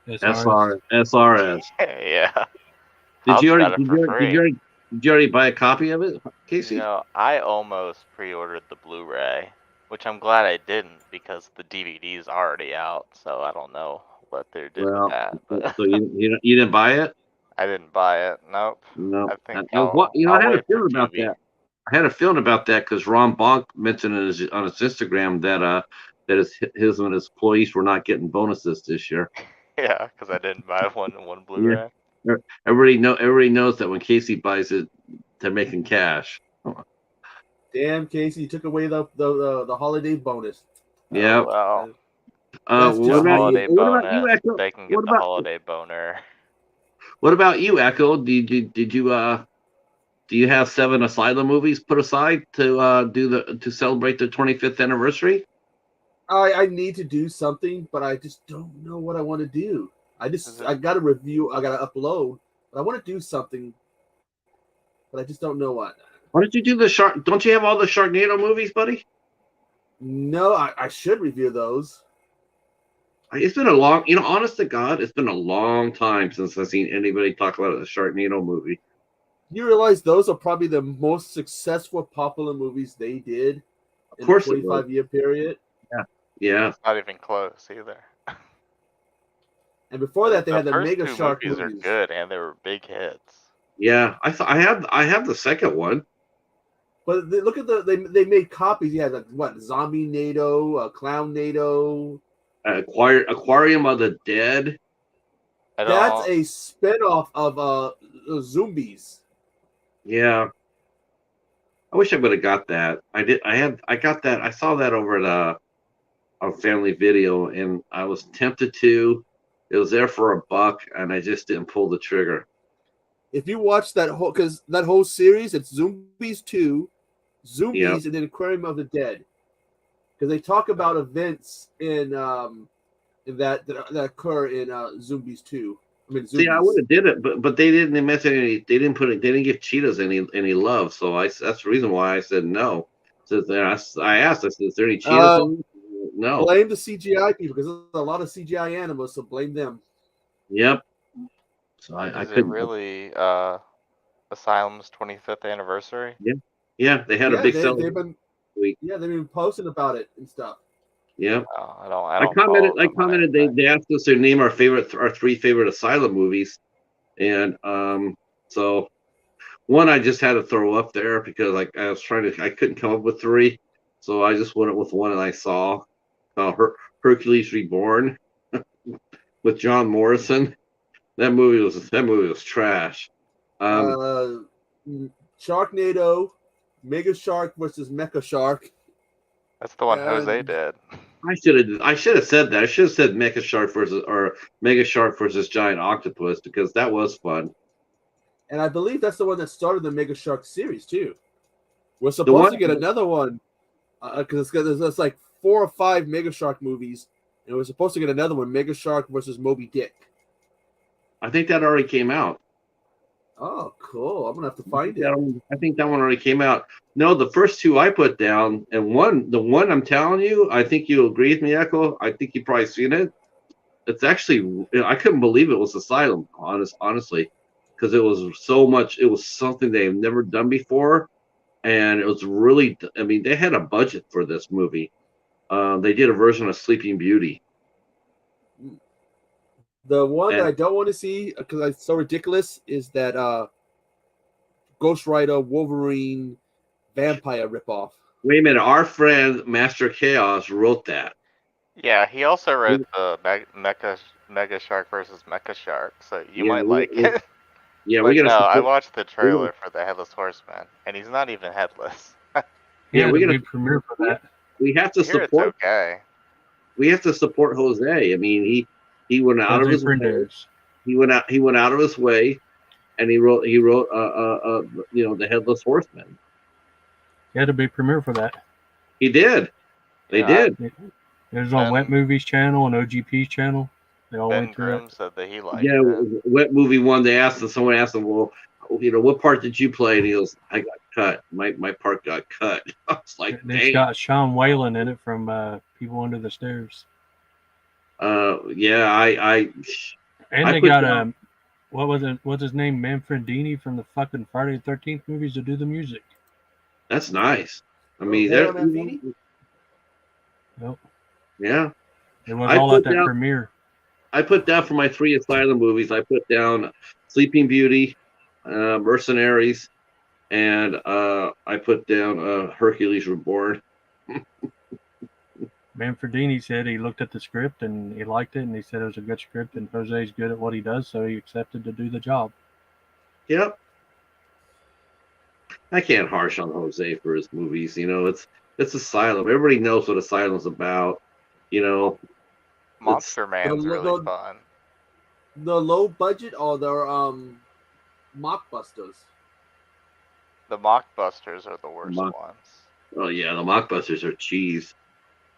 it. SRS. Yeah. Did you already buy a copy of it, Casey? No, I almost pre-ordered the Blu-ray, which I'm glad I didn't because the DVD's already out. So I don't know what they're doing with that. But so you didn't buy it? I didn't buy it. Nope. No. I think I had a feeling about that. I had a feeling about that because Ron Bonk mentioned on his Instagram that his and his employees were not getting bonuses this year. Yeah, because I didn't buy one Blu-ray. Yeah. Everybody knows that when Casey buys it, they're making cash. Damn, Casey, you took away the holiday bonus. Yeah. Well, what about holiday bonus? you? They can get the holiday boner. What about you, Echo? Did you do you have 7 Asylum movies put aside to to celebrate the 25th anniversary? I need to do something, but I just don't know what I want to do. Is it I got to review, I got to upload, but I want to do something, but I just don't know what. Why don't you do the shark? Don't you have all the Sharknado movies, buddy? No, I should review those. It's been a long, honest to God, it's been a long time since I've seen anybody talk about a Sharknado movie. You realize those are probably the most successful popular movies they did Of in a course it was. 25-year period. Yeah. not even close either. And before that, they The had the first Mega two Shark movies are movies. good and they were big hits. Yeah. I have the second one. But look at they made copies. You had like what Zombie NATO, Clown NATO. Aquarium of the Dead. I That's don't. a spinoff of Zombies. Yeah. I wish I would have got that. I got that. I saw that over at a family video and I was tempted to. It was there for $1 and I just didn't pull the trigger. If you watch that whole series, it's Zombies 2, Yeah. Zombies, and then Aquarium of the Dead. Because they talk about events in that occur in Zombies 2. I mean, See, I Zombies. would have did it, but they didn't mention any. They didn't give cheetahs any love. So that's the reason why I said no. So then I asked. I said, "Is there any cheetahs in it?" No. Blame the CGI people because there's a lot of CGI animals, so blame them. Yep. So I Is it couldn't. really Asylum's 25th anniversary? Yeah, they had a Yeah, big they've celebration been week. they've been posting about it and stuff. Yeah. Oh, I don't follow I them on commented. anything. They asked us to name our 3 favorite Asylum movies, and so one I just had to throw up there because like I couldn't come up with 3, so I just went with one that I saw, Hercules Reborn with John Morrison. That movie was trash. Sharknado, Mega Shark versus Mecha Shark. That's the one Jose And did. I should have said that. I should have said Mega Shark versus Giant Octopus because that was fun. I believe that's the one that started the Mega Shark series too. We're The supposed one to get another one because there's like 4 or 5 Mega Shark movies, and we're supposed to get another one, Mega Shark versus Moby Dick. I think that already came out. Oh, cool! I'm gonna have to find it. I think that one already came out. No, the first 2 I put down, and the one I'm telling you, I think you'll agree with me, Echo. I think you've probably seen it. It's actually, I couldn't believe it was Asylum, honestly, because it was so much. It was something they've never done before, and it was really. I mean, they had a budget for this movie. They did a version of Sleeping Beauty. The one that And I don't want to see because it's so ridiculous is that Ghost Rider Wolverine vampire ripoff. wait a minute, our friend Master Chaos wrote that. Yeah, he also wrote the Mega Shark versus Mecha Shark, so you Yeah, might like it. Yeah, But we gotta no, I support. watched the trailer for the Headless Horseman, and he's not even headless. Yeah, Yeah, we the gotta. big premiere for that. We have to I hear it's support. okay. We have to support Jose. I mean, he went out of Jose his way. Frienders. He went out of his way, and he wrote the Headless Horseman. He had a big premiere for that. He did. They Yeah, did. It was on Ben- Wet Movies channel and OGP's channel. They all Ben went through Grimm it. said that he liked Yeah, it. Wet Movie One. Someone asked him, well, what part did you play? And he goes, I got cut. My part got cut. I was like, It's dang. got Sean Whalen in it from People Under the Stairs. Yeah, And I they put got down- what's his name, Manfredini from the fucking Friday the 13th movies to do the music. that's nice. I mean, Pedro Manfini? Nope. yeah. It was I all put at that down- premiere. I put down for my 3 Asylum movies. I put down Sleeping Beauty, Mercenaries, and I put down Hercules Reborn. Manfredini said he looked at the script and he liked it, and he said it was a good script, and Jose's good at what he does, so he accepted to do the job. Yep. I can't harsh on Jose for his movies. It's Asylum. Everybody knows what Asylum's about. Monster Man's the- really the- fun. The low budget or the mockbusters? The mockbusters are the worst Mock- ones. Oh yeah, the mockbusters are cheese.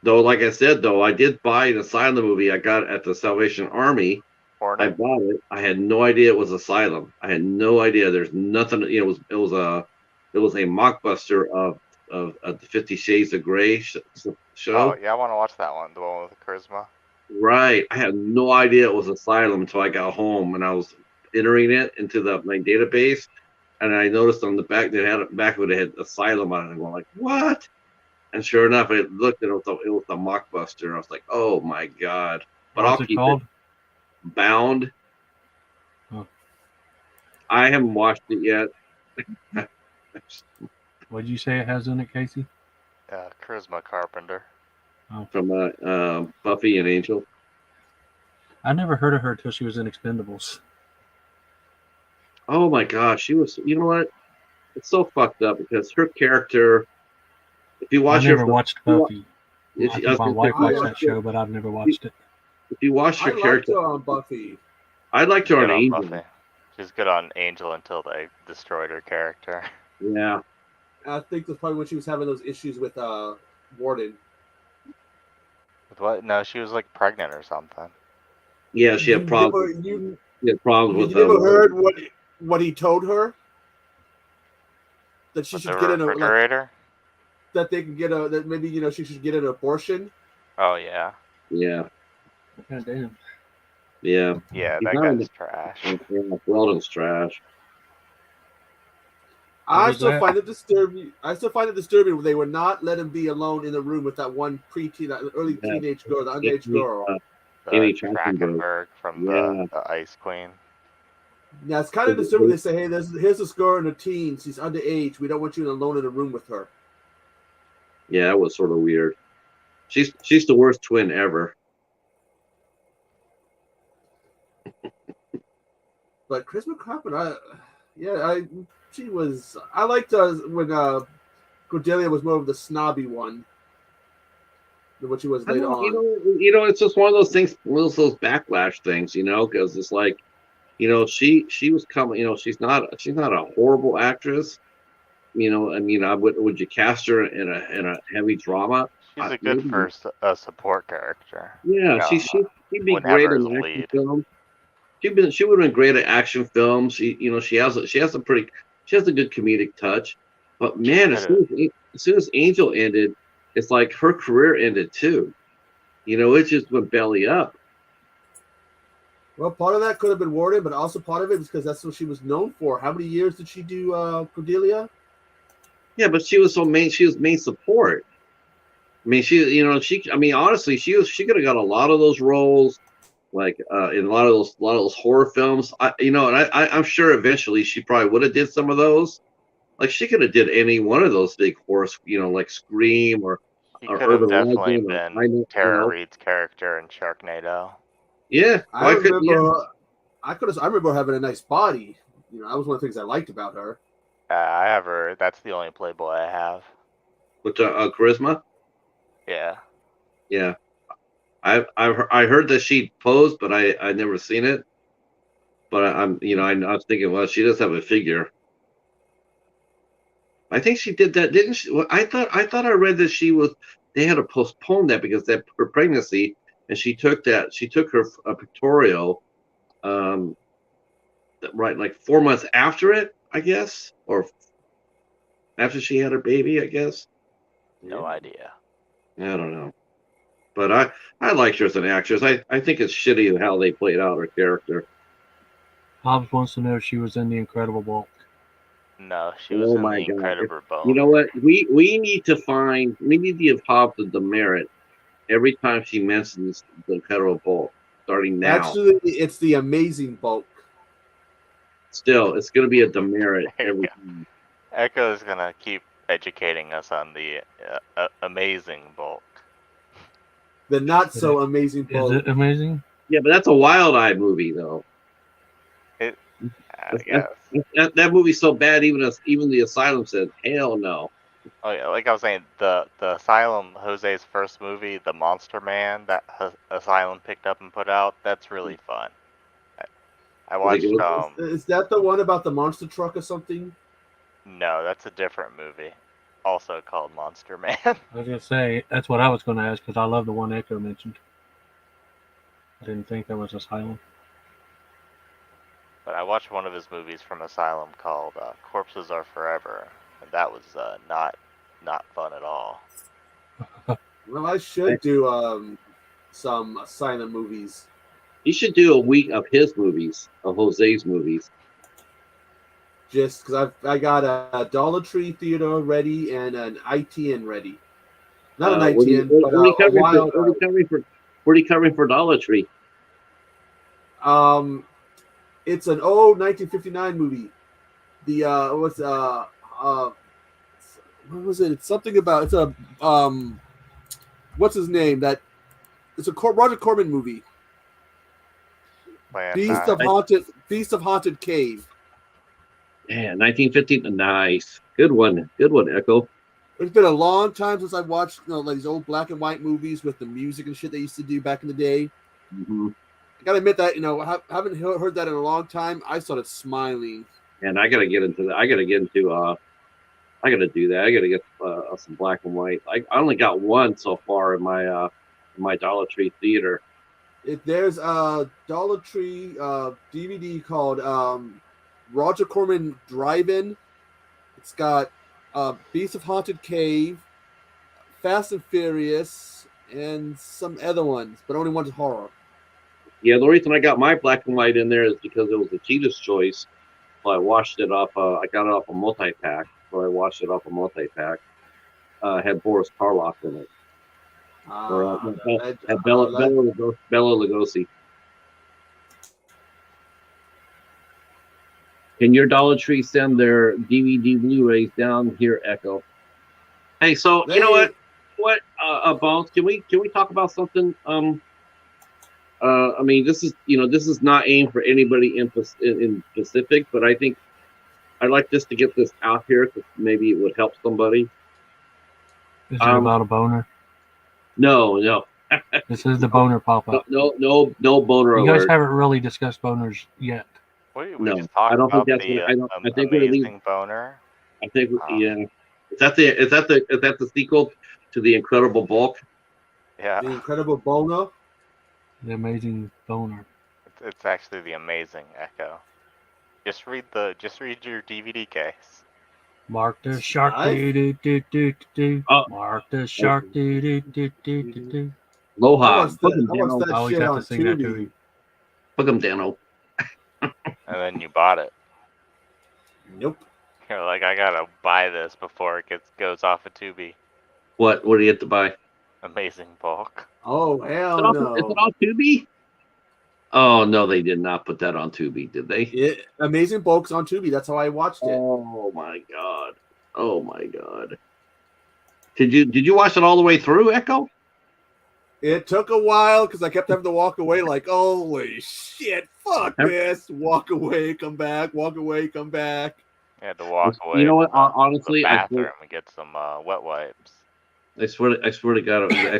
Though, like I said, though I did buy an Asylum movie. I got it at the Salvation Army. I Hornet. bought it. I had no idea it was Asylum. I had no idea. There's nothing. It was a mockbuster of the 50 Shades of Grey Oh show. yeah, I want to watch that one. The one with the charisma. Right. I had no idea it was Asylum until I got home and I was entering it into my database, and I noticed on the back back of it had Asylum on it. And I'm like, what? And sure enough, I looked and it was a mockbuster. I was like, oh my god! But I'll What's it keep called? it. Bound. Oh. I haven't watched it yet. What did you say it has in it, Casey? Charisma Carpenter. From Buffy and Angel. I never heard of her till she was in Expendables. Oh my gosh, she was. You know what? It's so fucked up because her character. If you watch I never watched Buffy. I I think was my gonna wife say, watched that show, but I've never watched it. if you watch I her liked character, her on Buffy. I liked She's her good on on Angel. Buffy. She's good on Angel until they destroyed her character. Yeah, I think that's probably when she was having those issues with Warden. With what? No, she was like pregnant or something. yeah, she had problems. You She had problems with never them. heard what he told her? That she With the should get in refrigerator? that they could get that maybe she should get an abortion. Oh yeah. Yeah, God damn. yeah. Yeah, He's that not in guy's trash. Yeah, Weldon's trash. I was still that? find it disturbing. I still find it disturbing when they would not let him be alone in the room with that one early Yeah. teenage girl, the underage girl. Amy Trachtenberg from Yeah. the Ice Queen. Yeah, it's kind of disturbing. They say, "Hey, here's this girl in her teens. She's underage. We don't want you alone in a room with her." Yeah, that was sort of weird. She's the worst twin ever. But Chris McCracken, she was. I liked when Cordelia was more of the snobby one than what she was later on. It's just one of those things, one of those backlash things, because it's like, she was coming, she's not a horrible actress, would you cast her in a heavy drama? She's a good first support character. Yeah, she'd be great in action films. She would have been great at action films. She has a good comedic touch. But man, as soon as Angel ended, it's like her career ended too. It just went belly up. Well, part of that could have been Warden, but also part of it was because that's what she was known for. How many years did she do Cordelia? Yeah, but she was main support. I mean, honestly, she could have got a lot of those roles, like in a lot of those horror films. I'm sure eventually she probably would have did some of those. Like she could have did any one of those big horror, like Scream or could Urban have definitely Legend. been Tara Reid's character in Sharknado. Yeah, I remember her having a nice body. That was one of the things I liked about her. I have her. That's the only Playboy I have. With charisma. Yeah. Yeah, I heard that she posed, but I never seen it. But I was thinking, well, she does have a figure. I think she did that, didn't she? Well, I thought I read that they had to postpone that because of her pregnancy, and she took her pictorial, right, like 4 months after it, I guess, or after she had her baby, I guess. No idea. I don't know, but I liked her as an actress. I think it's shitty how they played out her character. Hobbs wants to know if she was in The Incredible Bulk. No, she was in The Incredible Bones. You know what? We need to give Hobbs the demerit every time she mentions the Incredible Bulk, starting now. Actually, it's The Amazing Bulk. Still, it's going to be a demerit every time. Echo is going to keep educating us on the Amazing Bulk. The not so amazing Bulk. Is it amazing? Yeah, but that's a Wild Eye movie, though. I guess. That movie's so bad, even the Asylum said, hell no. Oh yeah, like I was saying, the Asylum, Jose's first movie, The Monster Man, that Asylum picked up and put out, that's really fun. I watched. Is that the one about the monster truck or something? No, that's a different movie, also called Monster Man. I was gonna say that's what I was gonna ask because I love the one Echo mentioned. I didn't think that was Asylum. But I watched one of his movies from Asylum called Corpses Are Forever, and that was not fun at all. Well, I should do some silent movies. You should do a week of his movies, of Jose's movies. Just because I got a Dollar Tree theater ready and an ITN ready. Not an ITN, but a wild. What are you covering for Dollar Tree? It's an old 1959 movie. The what was it? It's something about it's a what's his name? It's a Roger Corman movie. Beast of Haunted Cave. Yeah, 1950. Nice, good one, Echo. It's been a long time since I watched like these old black and white movies with the music and shit they used to do back in the day. Mm-hmm. I gotta admit that haven't heard that in a long time. I started smiling. And I gotta get into that. I gotta do that. I gotta get some black and white. I only got one so far in my Dollar Tree theater. There's a Dollar Tree DVD called Roger Corman Drive-In. It's got Beast of Haunted Cave, Fast and Furious, and some other ones, but only one's horror. Yeah, the reason I got my black and white in there is because it was the cheapest choice. So I washed it off. I got it off a multi-pack. So I washed it off a multi-pack. Had Boris Karloff in it. Had Bela Lugosi. Can your Dollar Tree send their DVD Blu-rays down here, Echo? Hey, so you know what? Bones, can we talk about something? I mean, this is not aimed for anybody in specific, but I think I'd like just to get this out here because maybe it would help somebody. Is it about a boner? No. This is the boner pop-up. No boner alert. You guys haven't really discussed boners yet. We no, just talked I don't about think that's. I think amazing boner. I think yeah. Is that the sequel to The Incredible Bulk? Yeah. The Incredible Boner. The Amazing Boner. It's actually The Amazing Echo. Just read your DVD case. Mark the shark. Mark the shark. Aloha. I watched that shit on Tubi. Fuck him, Dano. And then you bought it. Nope. You're like, I gotta buy this before it goes off of Tubi. What do you have to buy? Amazing Bulk. Oh, hell no. Is it on Tubi? Oh, no, they did not put that on Tubi, did they? Amazing Bulk's on Tubi. That's how I watched it. Oh, my God. Did you watch it all the way through, Echo? It took a while because I kept having to walk away like, holy shit, fuck this. Walk away, come back, walk away, come back. You had to walk away. You know what? Honestly, the bathroom and get some wet wipes. I swear to God, I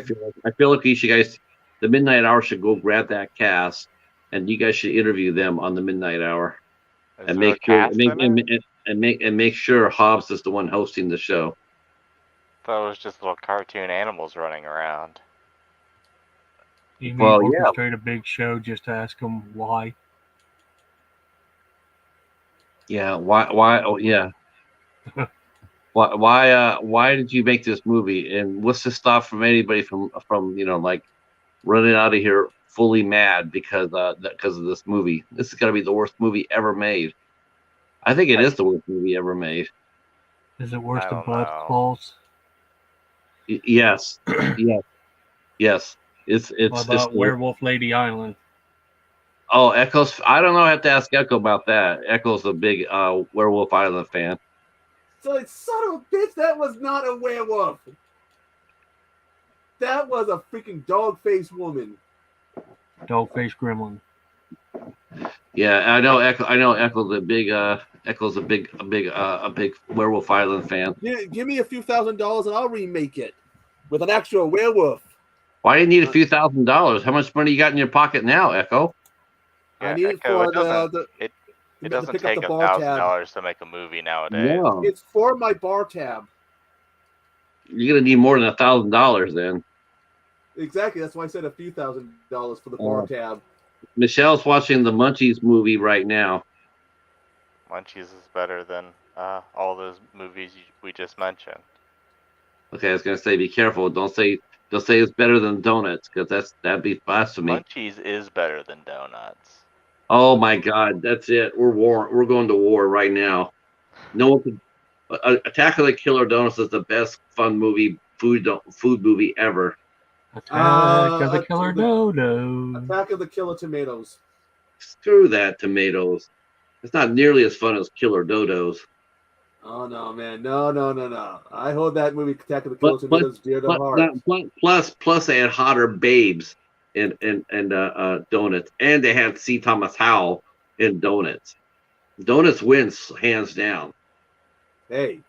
feel like you guys, the Midnight Hour should go grab that cast, and you guys should interview them on the Midnight Hour, and make sure Hobbs is the one hosting the show. I thought it was just little cartoon animals running around. You mean orchestrate a big show just to ask them why? Yeah, why? Oh, yeah. Why did you make this movie? And what's to stop from anybody from like running out of here fully mad because of this movie? This is gonna be the worst movie ever made. I think it is the worst movie ever made. Is it worse than Blood Balls? Yes. Yes. It's what about Werewolf Lady Island? Oh, Echo's. I don't know. I have to ask Echo about that. Echo's a big Werewolf Island fan. So, son of a bitch, that was not a werewolf. That was a freaking dog-faced woman. Dog-faced gremlin. Yeah, I know. Echo's a big. Echo's a big Werewolf Island fan. Yeah, give me a few $1,000s and I'll remake it with an actual werewolf. Why do you need a few $1,000s? How much money you got in your pocket now, Echo? I need it Echo, for it doesn't. the It to doesn't pick up take the bar tab. $1,000 to make a movie nowadays. No, It's for my bar tab. you're gonna need more than $1,000 then. Exactly. That's why I said a few $1,000 for the bar tab. Michelle's watching the Munchies movie right now. Munchies is better than all those movies we just mentioned. Okay, I was gonna say, be careful. Don't say it's better than donuts, because that'd be blasphemy. Munchies is better than donuts. Oh my God, that's it. We're going to war right now. No one could. Attack of the Killer Donuts is the best fun food movie ever. Attack of the Killer Dodo. Attack of the Killer Tomatoes. Screw that, tomatoes. It's not nearly as fun as Killer Dodos. Oh no, man, no! I hold that movie Attack of the Killer Tomatoes dear to heart. Plus, they had hotter babes in donuts, and they had C. Thomas Howell in donuts. Donuts wins hands down. Hey,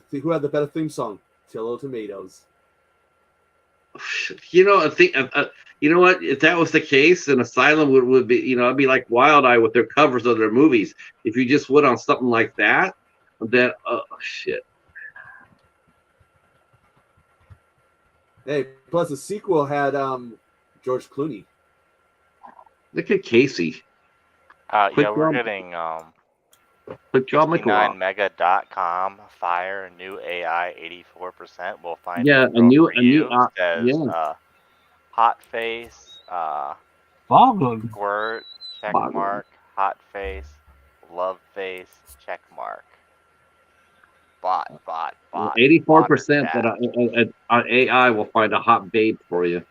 who had the better theme song? Killer Tomatoes. You know, I think you know what? If that was the case, then Asylum would be, you know, it'd be like Wild Eye with their covers of their movies. If you just went on something like that, then shit. Hey, plus the sequel had George Clooney. Look at Casey. Yeah, we're getting But John McLaughlin. 69mega.com fire new AI 84%. We'll find Yeah, a new says yeah. hot face, Boglin. squirt, check Boglin. mark, hot face, love face, check mark. Bot. 84% that AI will find a hot babe for you.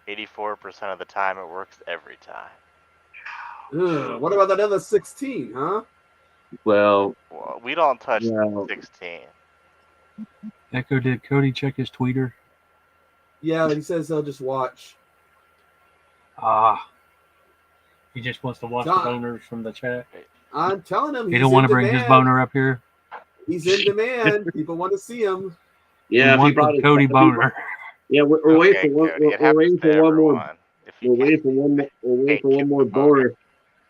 84% of the time, it works every time. What about that other 16, huh? Well, we don't touch 16. Echo, did Cody check his tweeter? Yeah, but he says he'll just watch. He just wants to watch the boners from the chat. I'm telling him he don't want to bring his boner up here. He's in demand. People want to see him. Yeah, he brought Cody boner. Yeah, we're waiting for one. We're waiting for one more. We're waiting for one more. We're waiting for one more boner.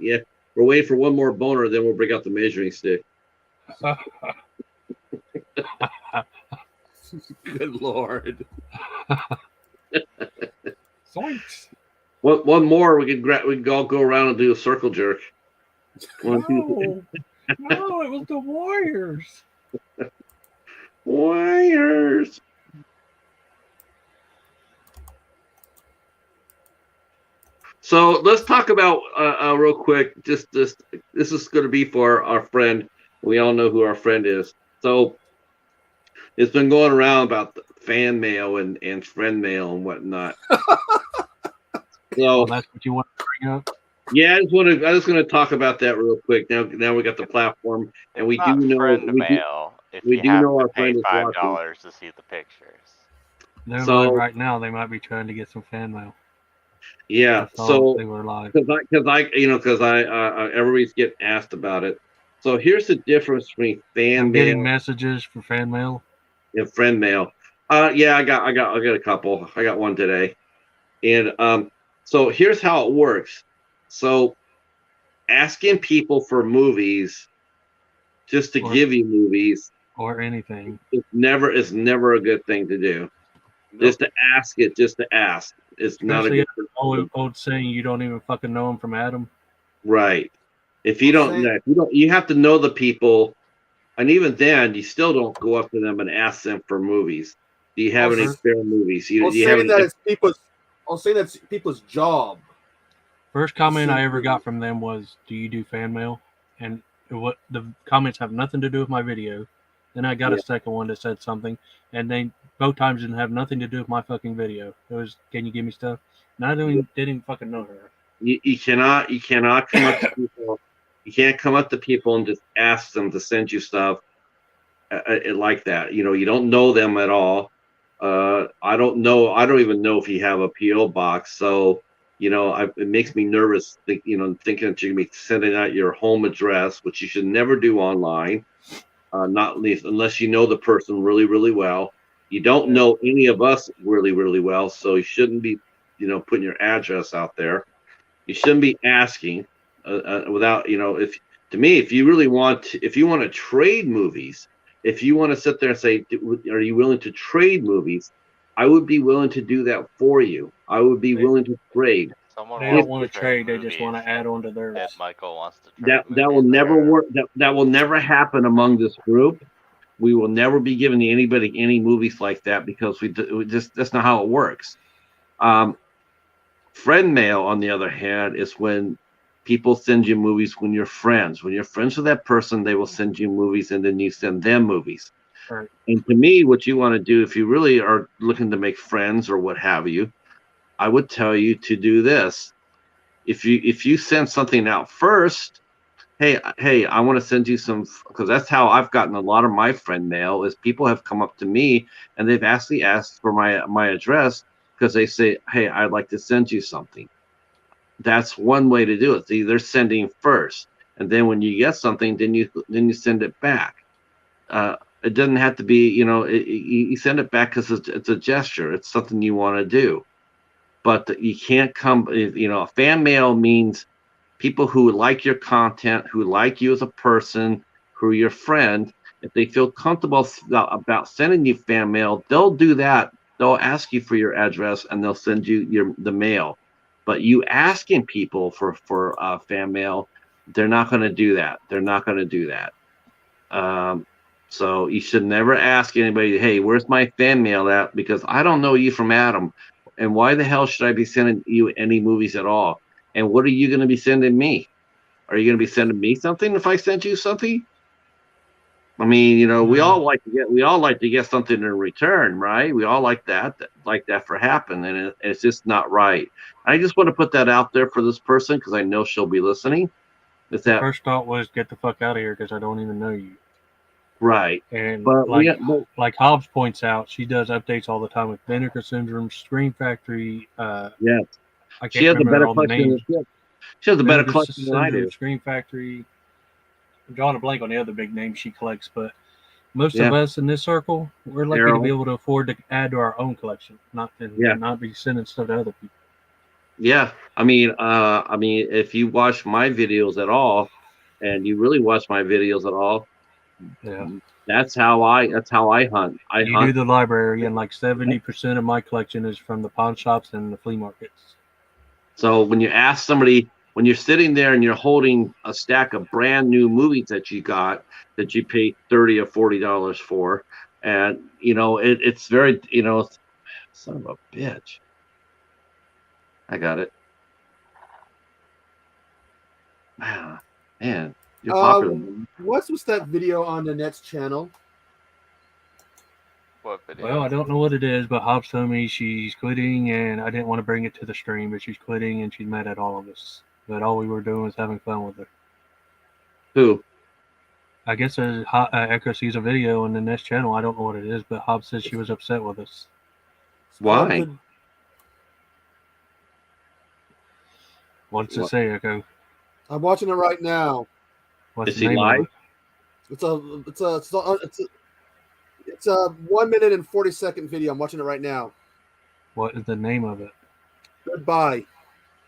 Yeah, we're waiting for one more boner. Then we'll bring out the measuring stick. Good Lord. Zoinks. One more. We can all go around and do a circle jerk. No, it was the Warriors. Warriors. So let's talk about real quick. Just this is going to be for our friend. We all know who our friend is. So it's been going around about the fan mail and friend mail and whatnot. So that's what you want to bring up. Yeah, I just want to talk about that real quick. Now we got the platform, and we do know our friend is watching. $5 to see the pictures. So right now they might be trying to get some fan mail. Yeah, so they were live because everybody's getting asked about it. So here's the difference between fan mail. Getting messages for fan mail. And friend mail. Yeah, I got a couple. I got one today, and so here's how it works. So asking people for movies just to give you movies or anything is never a good thing to do. Nope. Just to ask it, just to ask. It's especially not a good old saying you don't even fucking know them from Adam. Right. If you you have to know the people, and even then you still don't go up to them and ask them for movies. Do you have any spare movies? I'll say that's people's job. First comment I ever got from them was, "Do you do fan mail?" And what the comments have nothing to do with my video. Then I got a second one that said something, and they both times didn't have nothing to do with my fucking video. It was, "Can you give me stuff?" And I didn't fucking know her. You cannot come up to people. You can't come up to people and just ask them to send you stuff like that. You don't know them at all. I don't even know if you have a PO box. So. It makes me nervous, thinking that you're going to be sending out your home address, which you should never do online, not least unless you know the person really, really well. You don't know any of us really, really well, so you shouldn't be, putting your address out there. You shouldn't be asking without, if to me, if you really if you want to trade movies, if you want to sit there and say, are you willing to trade movies? I would be willing to do that for you. I would be willing to trade. If someone They wants don't want to trade. They just want to add on to theirs. Ed Michael wants to trade That will movies never there. work. That will never happen among this group. We will never be giving anybody any movies like that because we just that's not how it works. Friend mail, on the other hand, is when people send you movies when you're friends. When you're friends with that person, they will send you movies and then you send them movies. Right. And to me, what you want to do, if you really are looking to make friends or what have you, I would tell you to do this. If you send something out first, hey, I want to send you some, because that's how I've gotten a lot of my friend mail. Is people have come up to me and they've actually asked for my address because they say, hey, I'd like to send you something. That's one way to do it. See, they're sending first, and then when you get something, then you send it back. It doesn't have to be, you send it back because it's a gesture. It's something you want to do, but you can't come. Fan mail means people who like your content, who like you as a person, who are your friend. If they feel comfortable about sending you fan mail, they'll do that. They'll ask you for your address and they'll send you the mail. But you asking people for fan mail, they're not going to do that. They're not going to do that. So you should never ask anybody, hey, where's my fan mail at? Because I don't know you from Adam. And why the hell should I be sending you any movies at all? And what are you going to be sending me? Are you going to be sending me something if I send you something? I mean, we all like to get something in return, right? We all like that for happen, and it's just not right. I just want to put that out there for this person because I know she'll be listening. The first thought was get the fuck out of here because I don't even know you. Right. And but like Hobbs points out, she does updates all the time with Vinegar Syndrome, Scream Factory. Yes. I can't remember all the names. She has a better collection than I do. Scream Factory. I'm drawing a blank on the other big names she collects, but most of us in this circle, we're lucky to be able to afford to add to our own collection, not be sending stuff to other people. Yeah, I mean, if you watch my videos at all, and you really watch my videos at all, that's how I hunt. You do the library, and like 70% of my collection is from the pawn shops and the flea markets. So when you ask somebody, when you're sitting there and you're holding a stack of brand new movies that you got that you paid $30 or $40 for, and it's very, son of a bitch. I got it. Wow, man, you're popular. What was that video on the Nets channel? What video? Well, I don't know what it is, but Hobbs told me she's quitting, and I didn't want to bring it to the stream, but she's quitting, and she's mad at all of us. But all we were doing was having fun with her. Who? I guess Echo sees a video on the Nets channel. I don't know what it is, but Hobbs says she was upset with us. Why? What's it say, Echo? I'm watching it right now. What's the name of it? It's a 1 minute and 40-second video. I'm watching it right now. What is the name of it? Goodbye.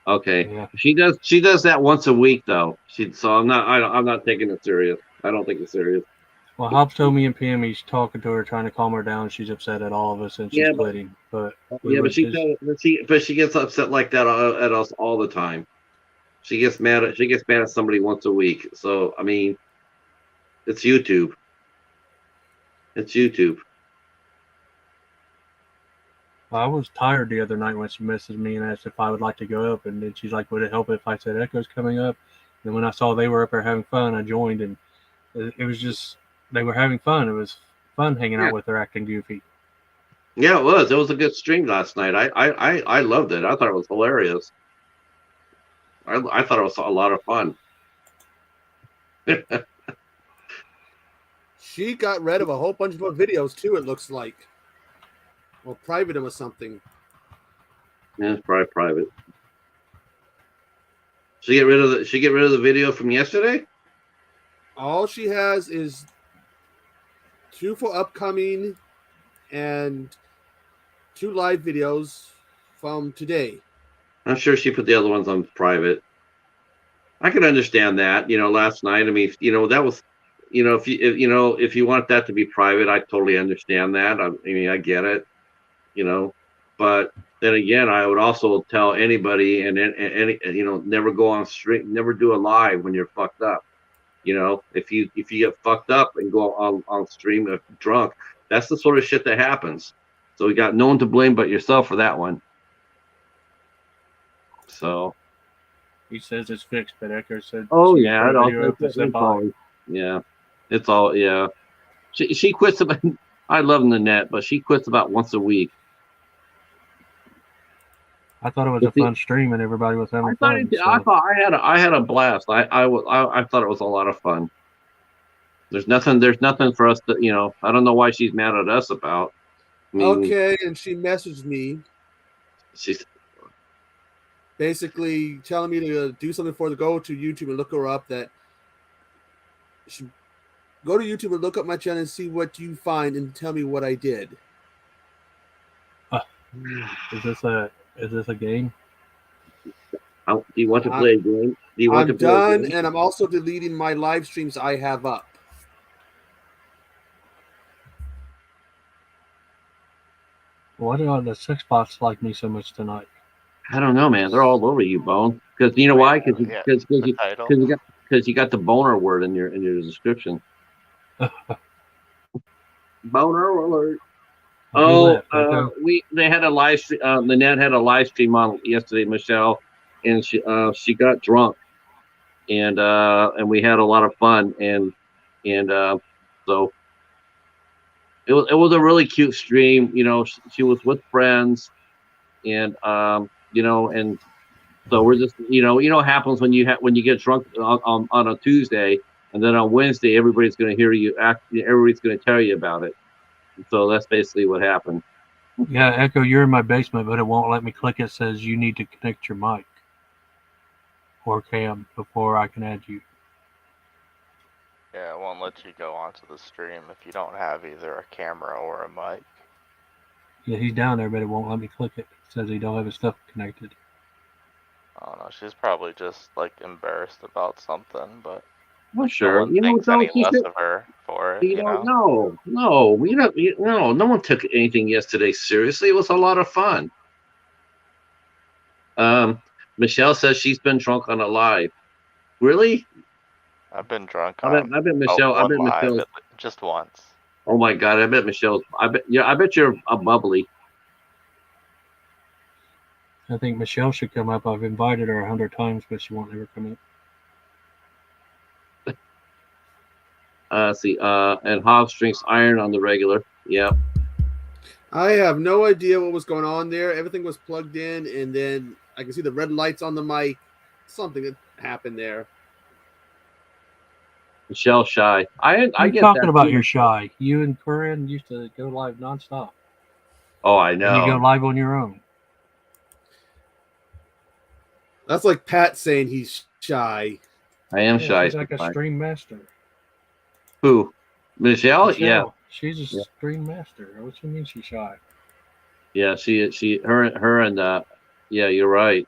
Okay. Yeah. She does that once a week though. I'm not taking it serious. I don't think it's serious. Well, Hobbs told me and Pam he's talking to her, trying to calm her down. She's upset at all of us, and she's quitting. But she gets upset like that at us all the time. She gets mad at somebody once a week. So I mean, it's YouTube. It's YouTube. Well, I was tired the other night when she messaged me and asked if I would like to go up, and then she's like, "Would it help if I said Echo's coming up?" And when I saw they were up there having fun, I joined, and it was just they were having fun. It was fun hanging out with her, acting goofy. Yeah, it was. It was a good stream last night. I loved it. I thought it was hilarious. I thought it was a lot of fun. She got rid of a whole bunch more videos too, it looks like. Or private them or something. Yeah, it's probably private. She get rid of the video from yesterday? All she has is 2 for upcoming and 2 live videos from today. I'm sure she put the other ones on private. I can understand that. Last night. I mean, that was, if you want that to be private, I totally understand that. I mean, I get it. But then again, I would also tell anybody and any, never go on stream, never do a live when you're fucked up. If you get fucked up and go on stream drunk, that's the sort of shit that happens. So we got no one to blame but yourself for that one. So. He says it's fixed, but Echo said Oh she yeah, put it a all, video up that said bye. yeah, it's all yeah. She quits about. I love Nanette, but she quits about once a week. I thought it was a fun stream and everybody was having fun. So. I thought I had a blast. I thought it was a lot of fun. There's nothing for us to I don't know why she's mad at us about. I mean, okay, and she messaged me. She's basically telling me to do something for her to go to YouTube and look her up. That she go to YouTube and look up my channel and see what you find and tell me what I did. Is this a game? Do you want to play a game? Do you want to play done, and I'm also deleting my live streams I have up. Why do all the sex bots like me so much tonight? I don't know, man. They're all over you, Bone. Because you know why? Because you got the boner word in your description. Boner alert. Oh, they had a live stream. Nanette had a live stream on yesterday, Michelle, and she got drunk, and we had a lot of fun, and so it was a really cute stream. She was with friends, and and so we're just what happens when you get drunk on a Tuesday, and then on Wednesday everybody's going to hear you act. Everybody's going to tell you about it. So that's basically what happened. Yeah, Echo, you're in my basement, but it won't let me click. It says you need to connect your mic or cam before I can add you. Yeah, it won't let you go onto the stream if you don't have either a camera or a mic. Yeah, he's down there, but it won't let me click it. It says he don't have his stuff connected. I don't know. She's probably just like embarrassed about something, but well, sure. No one thinks any less of her for it. No one took anything yesterday seriously. It was a lot of fun. Michelle says she's been drunk on a live. Really? I've been drunk I bet Michelle. I bet Michelle just once. Oh my god! I bet Michelle. I bet you're a bubbly. I think Michelle should come up. I've invited her 100 times, but she won't ever come up. See, and Hobbs drinks iron on the regular. Yeah. I have no idea what was going on there. Everything was plugged in, and then I can see the red lights on the mic. Something that happened there. Michelle shy. I get talking about your shy. You and Corinne used to go live nonstop. Oh, I know. And you go live on your own. That's like Pat saying he's shy. I am shy. She's like a stream master. Who? Michelle? Yeah. She's a stream master. What do you mean she's shy? Yeah, her and yeah, you're right.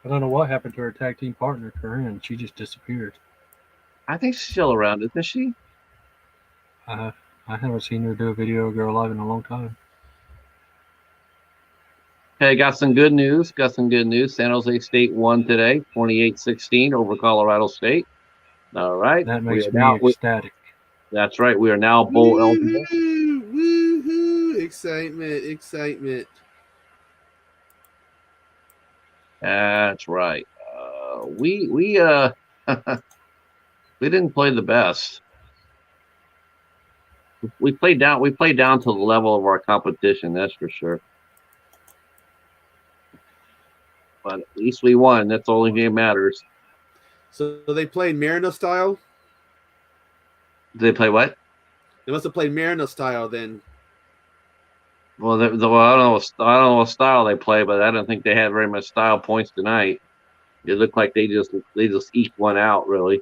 I don't know what happened to her tag team partner, Corinne. She just disappeared. I think she's still around, isn't she? I haven't seen her do a video Girl Live in a long time. Hey, got some good news. San Jose State won today, 28-16 over Colorado State. All right. That makes me ecstatic. That's right. We are now bowl eligible. Woo-hoo, excitement. That's right. We we didn't play the best. We played down to the level of our competition, that's for sure. But at least we won. That's the only thing that matters. So they played Marino style? Did they play what? They must have played Marino style then. Well, I don't know what style they play, but I don't think they had very much style points tonight. It looked like they just eked one out, really.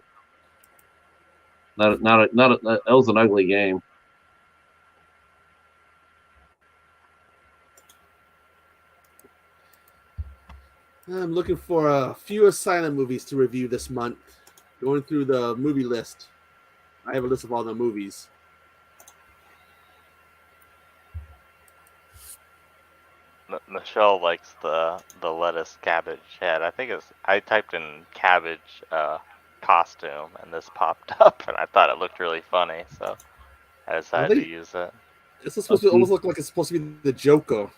That was an ugly game. I'm looking for a few asylum movies to review this month. Going through the movie list. I have a list of all the movies. Michelle likes the lettuce cabbage head. I typed in cabbage costume and this popped up, and I thought it looked really funny, so I decided to use it. It's supposed to almost look like it's supposed to be the Joker.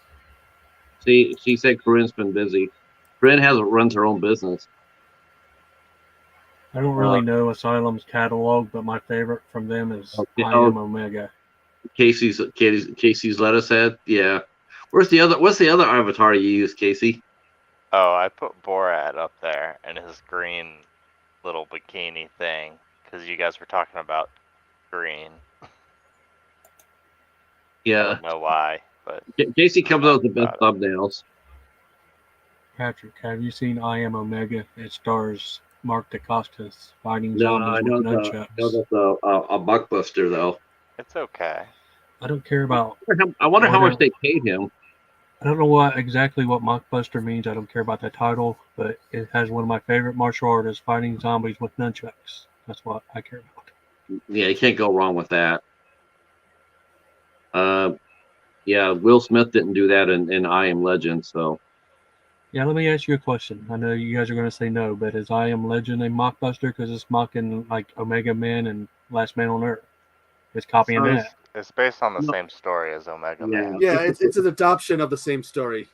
See, she said Corinne's been busy. Corinne runs her own business. I don't really know Asylum's catalog, but my favorite from them is I Am Omega. Casey's lettuce head. Yeah. What's the other avatar you use, Casey? Oh, I put Borat up there and his green little bikini thing because you guys were talking about green. Yeah. I don't know why, but Casey comes out with the best thumbnails. Patrick, have you seen I Am Omega? It stars Mark Dacascos fighting zombies with nunchucks. No, that's a blockbuster though. It's okay. I don't care about. I wonder how much they paid him. I don't know exactly what mockbuster means. I don't care about that title, but it has one of my favorite martial artists fighting zombies with nunchucks. That's what I care about. Yeah, you can't go wrong with that. Yeah, Will Smith didn't do that in I Am Legend, so. Yeah, let me ask you a question. I know you guys are going to say no, but is I Am Legend a mockbuster because it's mocking like Omega Man and Last Man on Earth? It's copying that. It's based on the same story as Omega Man. Yeah, it's an adoption of the same story.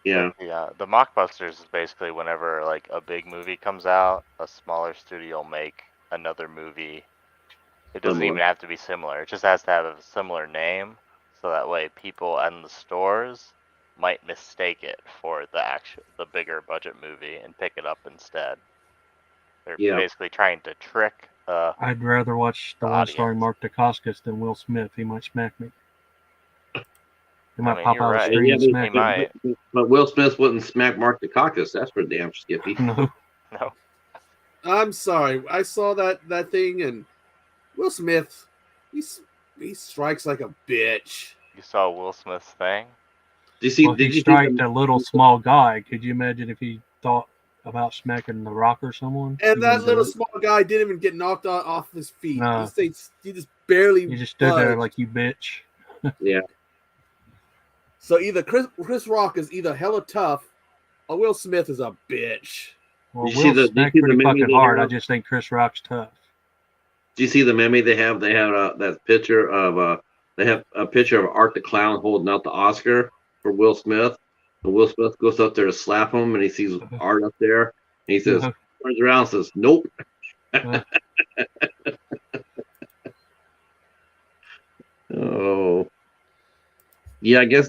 Yeah. Yeah, the mockbusters is basically whenever like a big movie comes out, a smaller studio will make another movie. It doesn't even have to be similar. It just has to have a similar name, so that way people in the stores might mistake it for the bigger budget movie and pick it up instead. They're basically trying to trick. I'd rather watch the one starring Mark Dacascos than Will Smith. He might smack me. He might pop out of the screen and smack me. But Will Smith wouldn't smack Mark Dacascos. That's for damn skippy. No. I'm sorry. I saw that thing, and Will Smith, he strikes like a bitch. You saw Will Smith's thing? Did you strike a little small guy? Could you imagine if he thought about smacking The Rock or someone? And that little small guy didn't even get knocked off his feet. No. He just barely. He just stood there like you bitch. Yeah. So either Chris Rock is either hella tough, or Will Smith is a bitch. Well, Will smacked pretty fucking hard. I just think Chris Rock's tough. Do you see the meme they have? They have that picture of they have a picture of Art the Clown holding out the Oscar for Will Smith. And Will Smith goes up there to slap him, and he sees Art up there, and he says, turns around and says, "Nope." Oh, yeah. I guess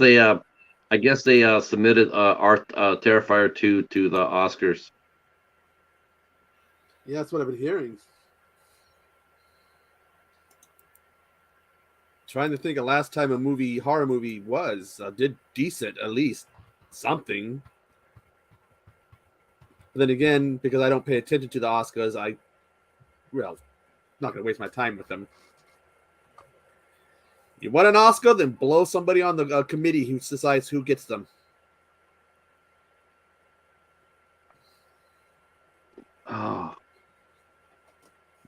they submitted Art Terrifier 2 to the Oscars. Yeah, that's what I've been hearing. Trying to think of last time a horror movie did decent, at least something. But then again, because I don't pay attention to the Oscars, I'm not going to waste my time with them. You want an Oscar, then blow somebody on the committee who decides who gets them. Oh,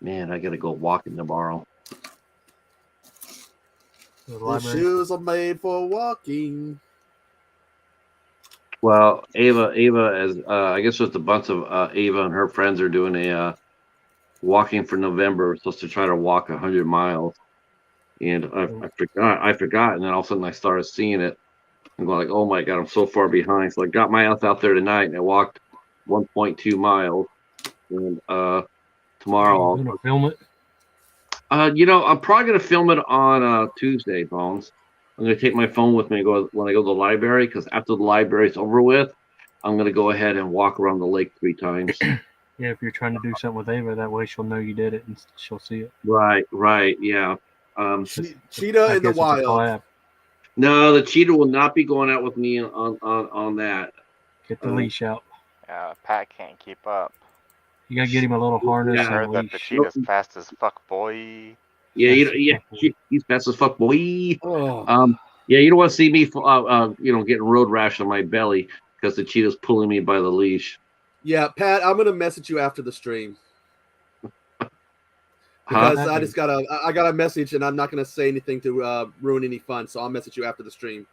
man, I got to go walking tomorrow. The shoes are made for walking. Well, Ava, as I guess just a bunch of Ava and her friends are doing a walking for November. We're supposed to try to walk 100 miles, and I forgot, and then all of a sudden I started seeing it. I'm going like, oh my god, I'm so far behind. So I got my ass out there tonight, and I walked 1.2 miles. And tomorrow, I'm gonna film it. I'm probably gonna film it on Tuesday, Bones. I'm gonna take my phone with me when I go to the library, because after the library's over with, I'm gonna go ahead and walk around the lake 3 times. Yeah, if you're trying to do something with Ava, that way she'll know you did it and she'll see it. Right, yeah. Cheetah in the wild. No, the cheetah will not be going out with me on that. Get the leash out. Yeah, Pat can't keep up. You gotta get him a little harness. I heard that the cheetah's fast as fuck, boy. Yeah, he's fast as fuck, boy. Oh. Yeah, you don't want to see me, getting road rash on my belly, because the cheetah's pulling me by the leash. Yeah, Pat, I'm gonna message you after the stream because I got a message and I'm not gonna say anything to ruin any fun, so I'll message you after the stream.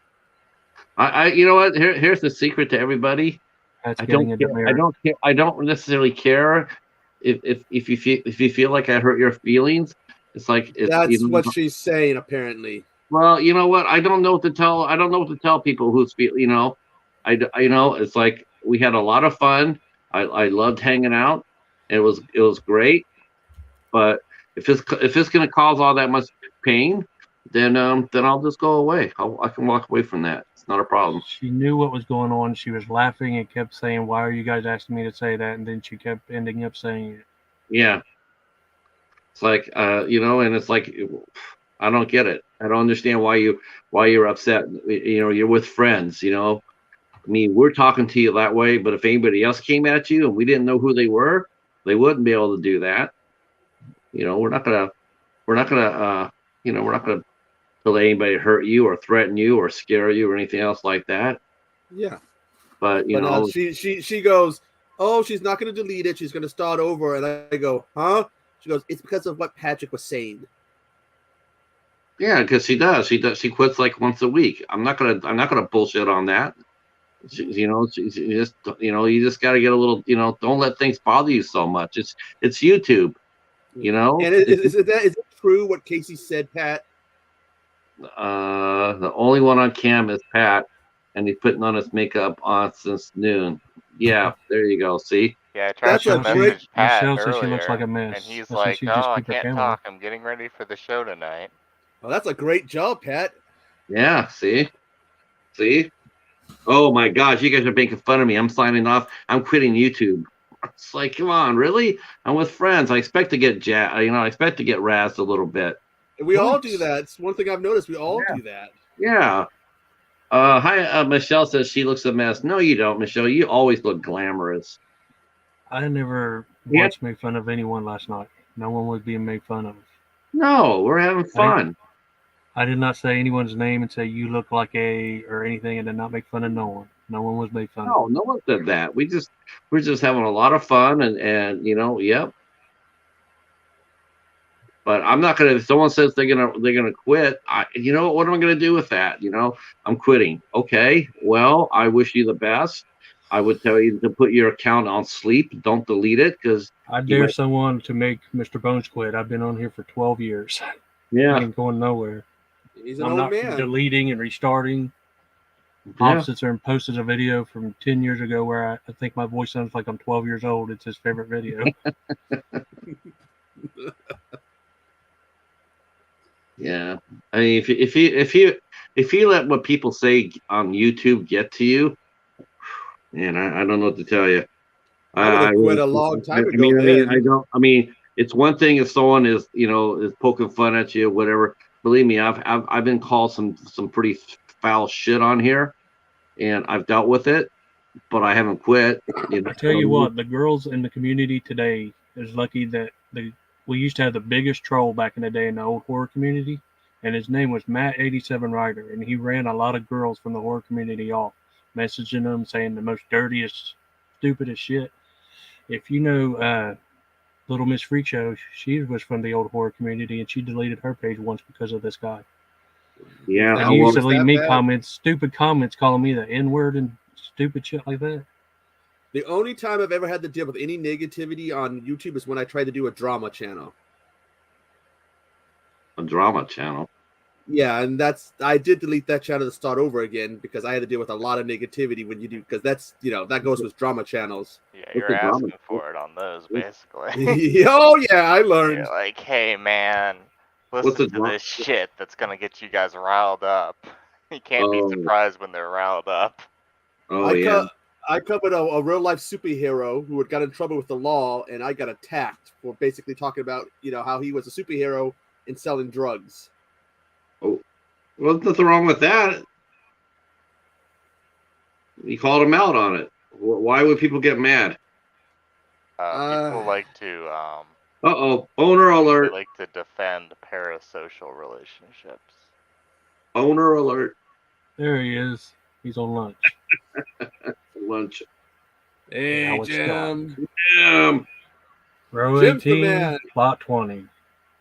You know what? Here's the secret to everybody. That's I getting don't into care. I marriage. don't care. I don't necessarily care if you feel like I hurt your feelings. It's like That's what she's saying, apparently. Well, you know what? I don't know what to tell. I don't know what to tell people who's feel. It's like we had a lot of fun. I loved hanging out. It was great. But if it's going to cause all that much pain, then I'll just go away. I can walk away from that. It's not a problem. She knew what was going on. She was laughing and kept saying, "Why are you guys asking me to say that?" And then she kept ending up saying it. Yeah. It's like and it's like I don't get it. I don't understand why you're upset. You're with friends. I mean, we're talking to you that way, but if anybody else came at you and we didn't know who they were, they wouldn't be able to do that. We're not gonna let anybody hurt you or threaten you or scare you or anything else like that. Yeah. But she goes, "Oh, she's not going to delete it. She's going to start over." And I go, "Huh?" She goes, "It's because of what Patrick was saying." Yeah, because she does. She quits like once a week. I'm not gonna bullshit on that. She just you just got to get a little. Don't let things bother you so much. It's YouTube. And is it true what Casey said, Pat? The only one on cam is Pat, and he's putting on his makeup on since noon. Yeah, there you go. See? Yeah, I tried That's to a great. message Pat Michelle says she earlier, looks like a mess. and he's That's why like, she "Oh, just I keep her can't camera talk. I'm getting ready for the show tonight." Well, that's a great job, Pat. Yeah. See? Oh my gosh, you guys are making fun of me. I'm signing off. I'm quitting YouTube. It's like, come on, really? I'm with friends. I expect to get I expect to get razzed a little bit. We all do that. It's one thing I've noticed. We all do that. Yeah. Hi, Michelle says she looks a mess. No, you don't, Michelle. You always look glamorous. I never once made fun of anyone last night. No one was being made fun of. No, we're having fun. I did not say anyone's name and say you look like or anything, and did not make fun of no one. No one was made fun of. No one said that. We're just having a lot of fun, and yep. But I'm not gonna. If someone says they're gonna quit, what am I gonna do with that? I'm quitting. Okay, well, I wish you the best. I would tell you to put your account on sleep. Don't delete it because I dare someone to make Mr.Bones quit. I've been on here for 12 years. Yeah, I ain't going nowhere. He's an I'm old not man. deleting and restarting. Opposites are posted a video from 10 years ago where I think my voice sounds like I'm 12 years old. It's his favorite video. Yeah, I mean, if you let what people say on YouTube get to you, man, I don't know what to tell you. I would have quit a long time ago. I mean, it's one thing if someone is poking fun at you, whatever. Believe me, I've been called some pretty foul shit on here, and I've dealt with it, but I haven't quit. I tell you what, the girls in the community today is lucky that we used to have the biggest troll back in the day in the old horror community, and his name was Matt87 Ryder, and he ran a lot of girls from the horror community off, messaging them saying the most dirtiest, stupidest shit. If you know Little Miss Freak Show, she was from the old horror community, and she deleted her page once because of this guy. Yeah, and he used to leave me stupid comments, calling me the N-word and stupid shit like that. The only time I've ever had to deal with any negativity on YouTube is when I tried to do a drama channel. A drama channel? Yeah, and I did delete that channel to start over again because I had to deal with a lot of negativity when you do, because that's, that goes with drama channels. Yeah, you're asking for it on those, basically. Oh, yeah, I learned. You're like, hey, man, listen to this shit that's going to get you guys riled up. You can't be surprised when they're riled up. Oh, yeah. I covered a real-life superhero who had got in trouble with the law, and I got attacked for basically talking about, how he was a superhero and selling drugs. Oh, well, there's nothing wrong with that. You called him out on it. Why would people get mad? People like to. BoNer alert. They like to defend parasocial relationships. BoNer alert. There he is. He's on lunch. Lunch. Hey, Now it's Jim. Row Jim's the 18, man. plot 20.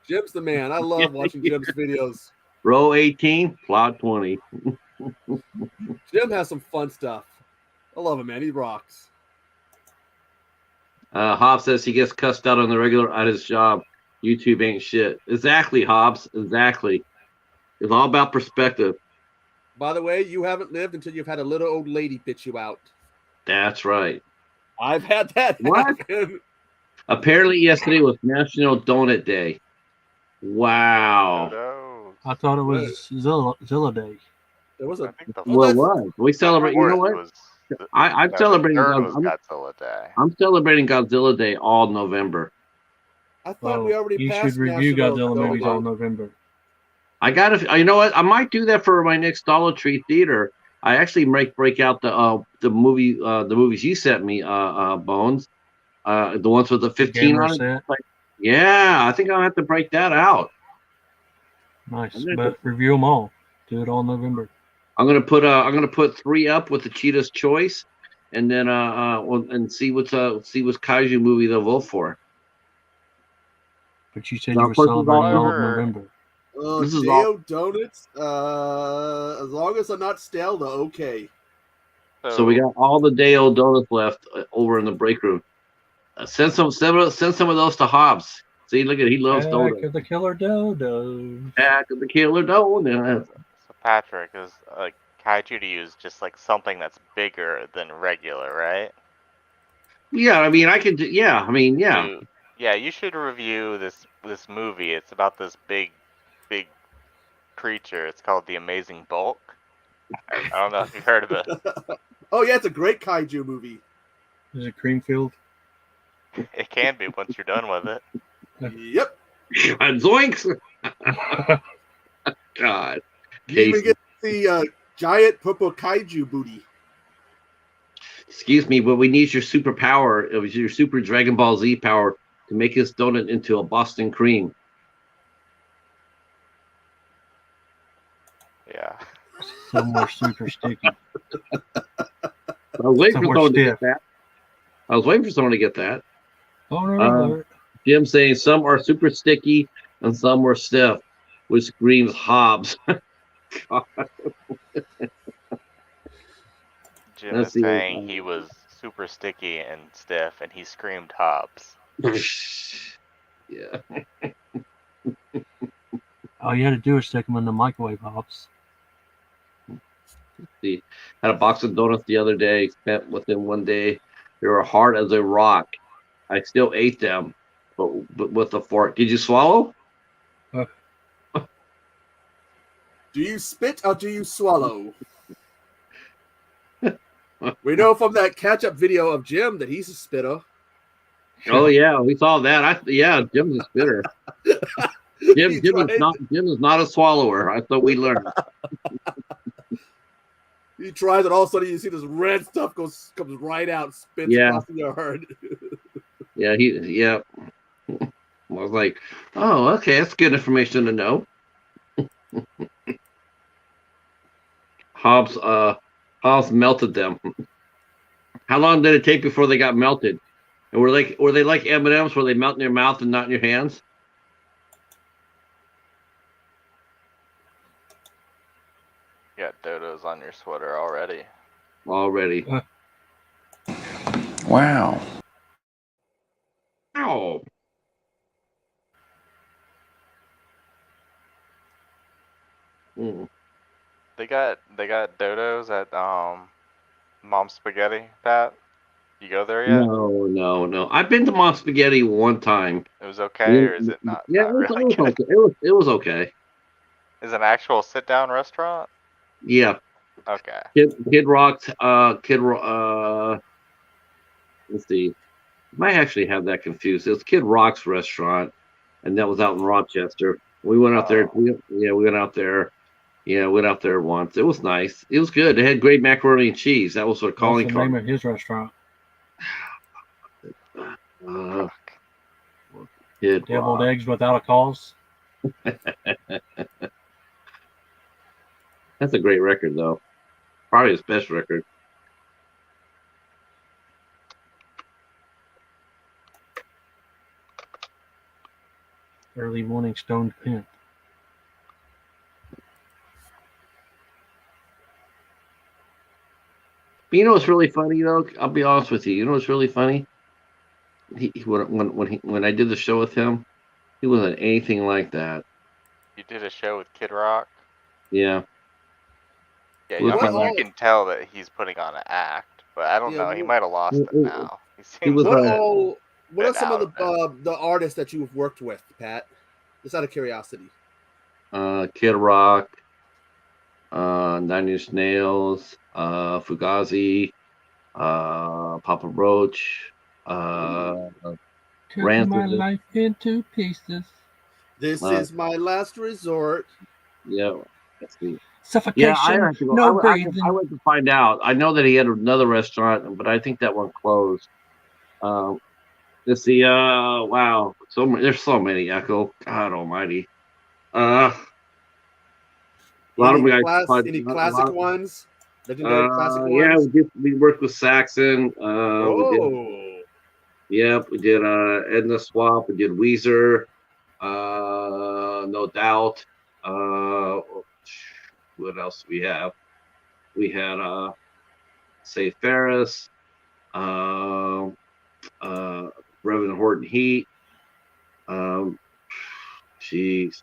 Jim's the man. I love watching Jim's videos. Row 18, plot 20. Jim has some fun stuff. I love him, man. He rocks. Hobbs says he gets cussed out on the regular at his job. YouTube ain't shit. Exactly, Hobbs. Exactly. It's all about perspective. By the way, you haven't lived until you've had a little old lady bitch you out. That's right. I've had that What? happen. Apparently, yesterday was National Donut Day. Wow. Dodos. I thought it was Zilla Day. There was I a think the Well, what? We celebrate. You know fourth what? was I'm no, celebrating. the third was I'm, Godzilla Day. I'm celebrating Godzilla Day all November. I thought we already You passed should review National Godzilla Donut movies Day. all November. I got to. You know what? I might do that for my next Dollar Tree theater. I actually might break out the movies you sent me, Bones. The ones with the 15 Gamer on it. set. Yeah, I think I'll have to break that out. Nice, but review them all. Do it all November. I'm gonna put 3 up with the Cheetah's Choice, and then and see what's kaiju movie they'll vote for. But you said Now, you were of course, it's celebrating all of However- November. This is J.O. Donuts, as long as they're not stale, they're okay. So we got all the day old donuts left over in the break room. Send some of those to Hobbs. See, look at he loves Back donuts. of the killer dodos. Back of the killer donut. So Patrick is like kaiju to you is just like something that's bigger than regular, right? Yeah, I mean, I could. Yeah, I mean, yeah. So, yeah, you should review this movie. It's about this big creature. It's called the Amazing Bulk. I don't know if you've heard of it. Oh yeah, it's a great kaiju movie. Is it Creamfield? It can be once you're done with it. Yep. Zoinks! God. You even get the giant purple kaiju booty. Excuse me, but we need your superpower. It was your super Dragon Ball Z power to make this donut into a Boston cream. Yeah. Somewhere super sticky. I was waiting for Somewhere someone to stiff. get that. I was waiting for someone to get that. BoNer alert. Jim saying some are super sticky and some were stiff, which screams Hobbs. Jim Let's is see. saying he was super sticky and stiff, and he screamed Hobbs. Yeah. All you had to do is stick them in the microwave, Hobbs. See, had a box of donuts the other day. Spent within one day. They were hard as a rock. I still ate them, but with a fork. Did you swallow? Do you spit or do you swallow? We know from that catch-up video of Jim that he's a spitter. Oh yeah, we saw that. Jim's a spitter. Jim is not a swallower. I thought we learned. He tries it, all of a sudden you see this red stuff comes right out, spits across the yard. Yeah. I was like, oh, okay, that's good information to know. Hobbs melted them. How long did it take before they got melted? And were they like M&Ms where they melt in your mouth and not in your hands? You got dodos on your sweater already. Already. Wow. Ow. Mm. They got dodos at Mom's Spaghetti, Pat. You go there yet? No. I've been to Mom's Spaghetti one time. It was okay, or is it not? Yeah, not it was really good? okay. It was okay. Is it an actual sit-down restaurant? Yeah. Okay. Kid Rock's let's see. Might actually have that confused. It was Kid Rock's restaurant, and that was out in Rochester. We went out there. We went out there. Yeah, we went out there once. It was nice. It was good. They had great macaroni and cheese. That was what calling What's the name of his restaurant? Kid Deviled Rock. eggs without a cause. That's a great record, though. probably his best record. Early morning stoned pimp. But you know what's really funny though? I'll be honest with you. You know what's really funny? When I did the show with him, he wasn't anything like that. You did a show with Kid Rock. Yeah. Yeah, It was I What mean, like, you can tell that he's putting on an act, but I don't Yeah, know. He might have lost it now. He seems was what like- all? What are been some of out of the artists that you've worked with, Pat? Just out of curiosity. Kid Rock, Nine Inch Nails, Fugazi, Papa Roach, Cutting my Rancid. life into pieces. This Uh, is my last resort. Yeah. Let's see. Suffocation. Yeah, I have to go. No I breathing. went to find out. I know that he had another restaurant, but I think that one closed. Let's see. Wow. So many, there's so many. Echo. God Almighty. A lot of them guys. Any classic ones? Legendary classic Yeah, ones? we worked with Saxon. We did. Oh. Yep, we did. Edna Swap. We did Weezer. No Doubt. What else do we have? We had Say Ferris, Reverend Horton Heat. Jeez.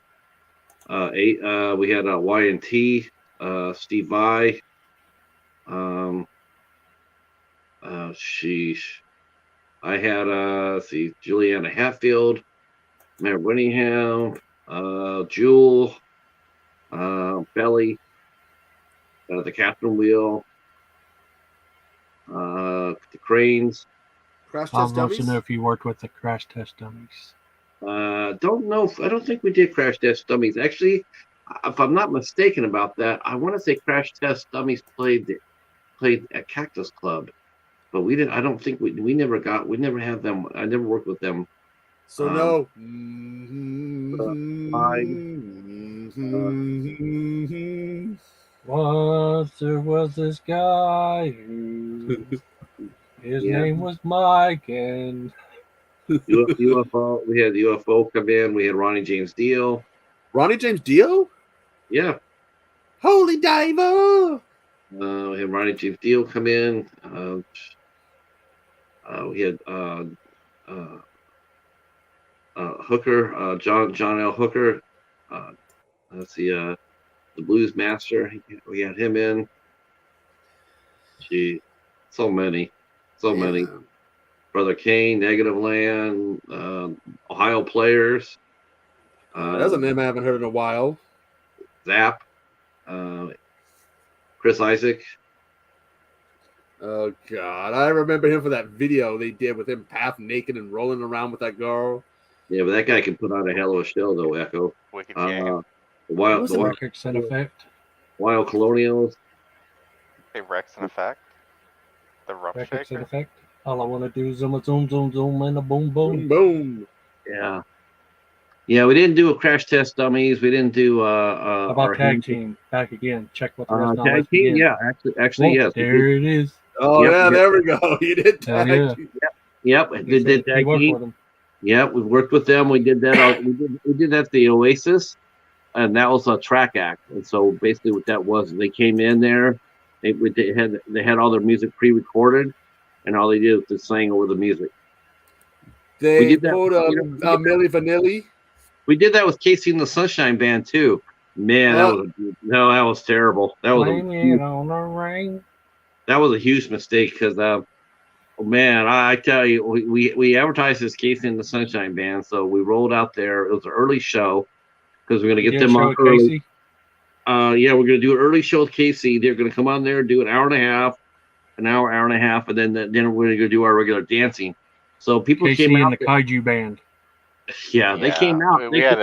We had Y&T, Steve Vai. Sheesh. I had see Juliana Hatfield, Matt Winningham, Jewel, Belly, the Catherine Wheel, the Cranes. Crash Bob Test wants to Dummies? know if you worked with the crash test dummies. Don't know. I don't think we did Crash Test Dummies. Actually, if I'm not mistaken about that, I want to say Crash Test Dummies played at Cactus Club, but we didn't. I don't think we never had them. I never worked with them. So no. Once there was this guy who his Yeah. name was Mike, and UFO. We had UFO come in. We had Ronnie James Dio. Ronnie James Dio? Yeah. Holy diver! We had Ronnie James Dio come in. We had Hooker, John L. Hooker. Let's see, the Blues Master. We had him in. Gee, so many. Brother Kane, Negative Land, Ohio Players. That's a name I haven't heard in a while. Zap. Chris Isaac. Oh God, I remember him for that video they did with him half naked and rolling around with that girl. Yeah, but that guy can put on a hell of a show, though. Echo. Wicked game. The Wild Records in effect. Wild Colonials. Hey, Rex in effect. The Rough Records in Shaker. effect. All I want to do is zoom, zoom, zoom, zoom, and a boom, Boom, boom. boom. Yeah. Yeah, we didn't do a Crash Test Dummies. We didn't do How about tag team? Back again. Check what the rest on tag list team. again. Yeah, actually, yes. There it is. Oh Yep, yeah, yep. there we go. You did Hell tag. yeah. Yep, we did He tag worked team. with them. Yep, we worked with them. We did that. We did that at the Oasis, and that was a track act. And so basically, what that was, they came in there. They had all their music pre-recorded, and all they did was just sang over the music. We They did that. pulled Milli Vanilli. We did that with Casey and the Sunshine Band too. Man, that was terrible. That was Blame it on the rain. a huge mistake because man, I tell you, we advertised as Casey and the Sunshine Band, so we rolled out there. It was an early show because we're gonna get them on early. Casey? Yeah, we're gonna do an early show with Casey. They're gonna come on there, do an hour and a half, and then we're gonna do our regular dancing. So people Casey came out and the Kaiju Band. Yeah, they came out. We had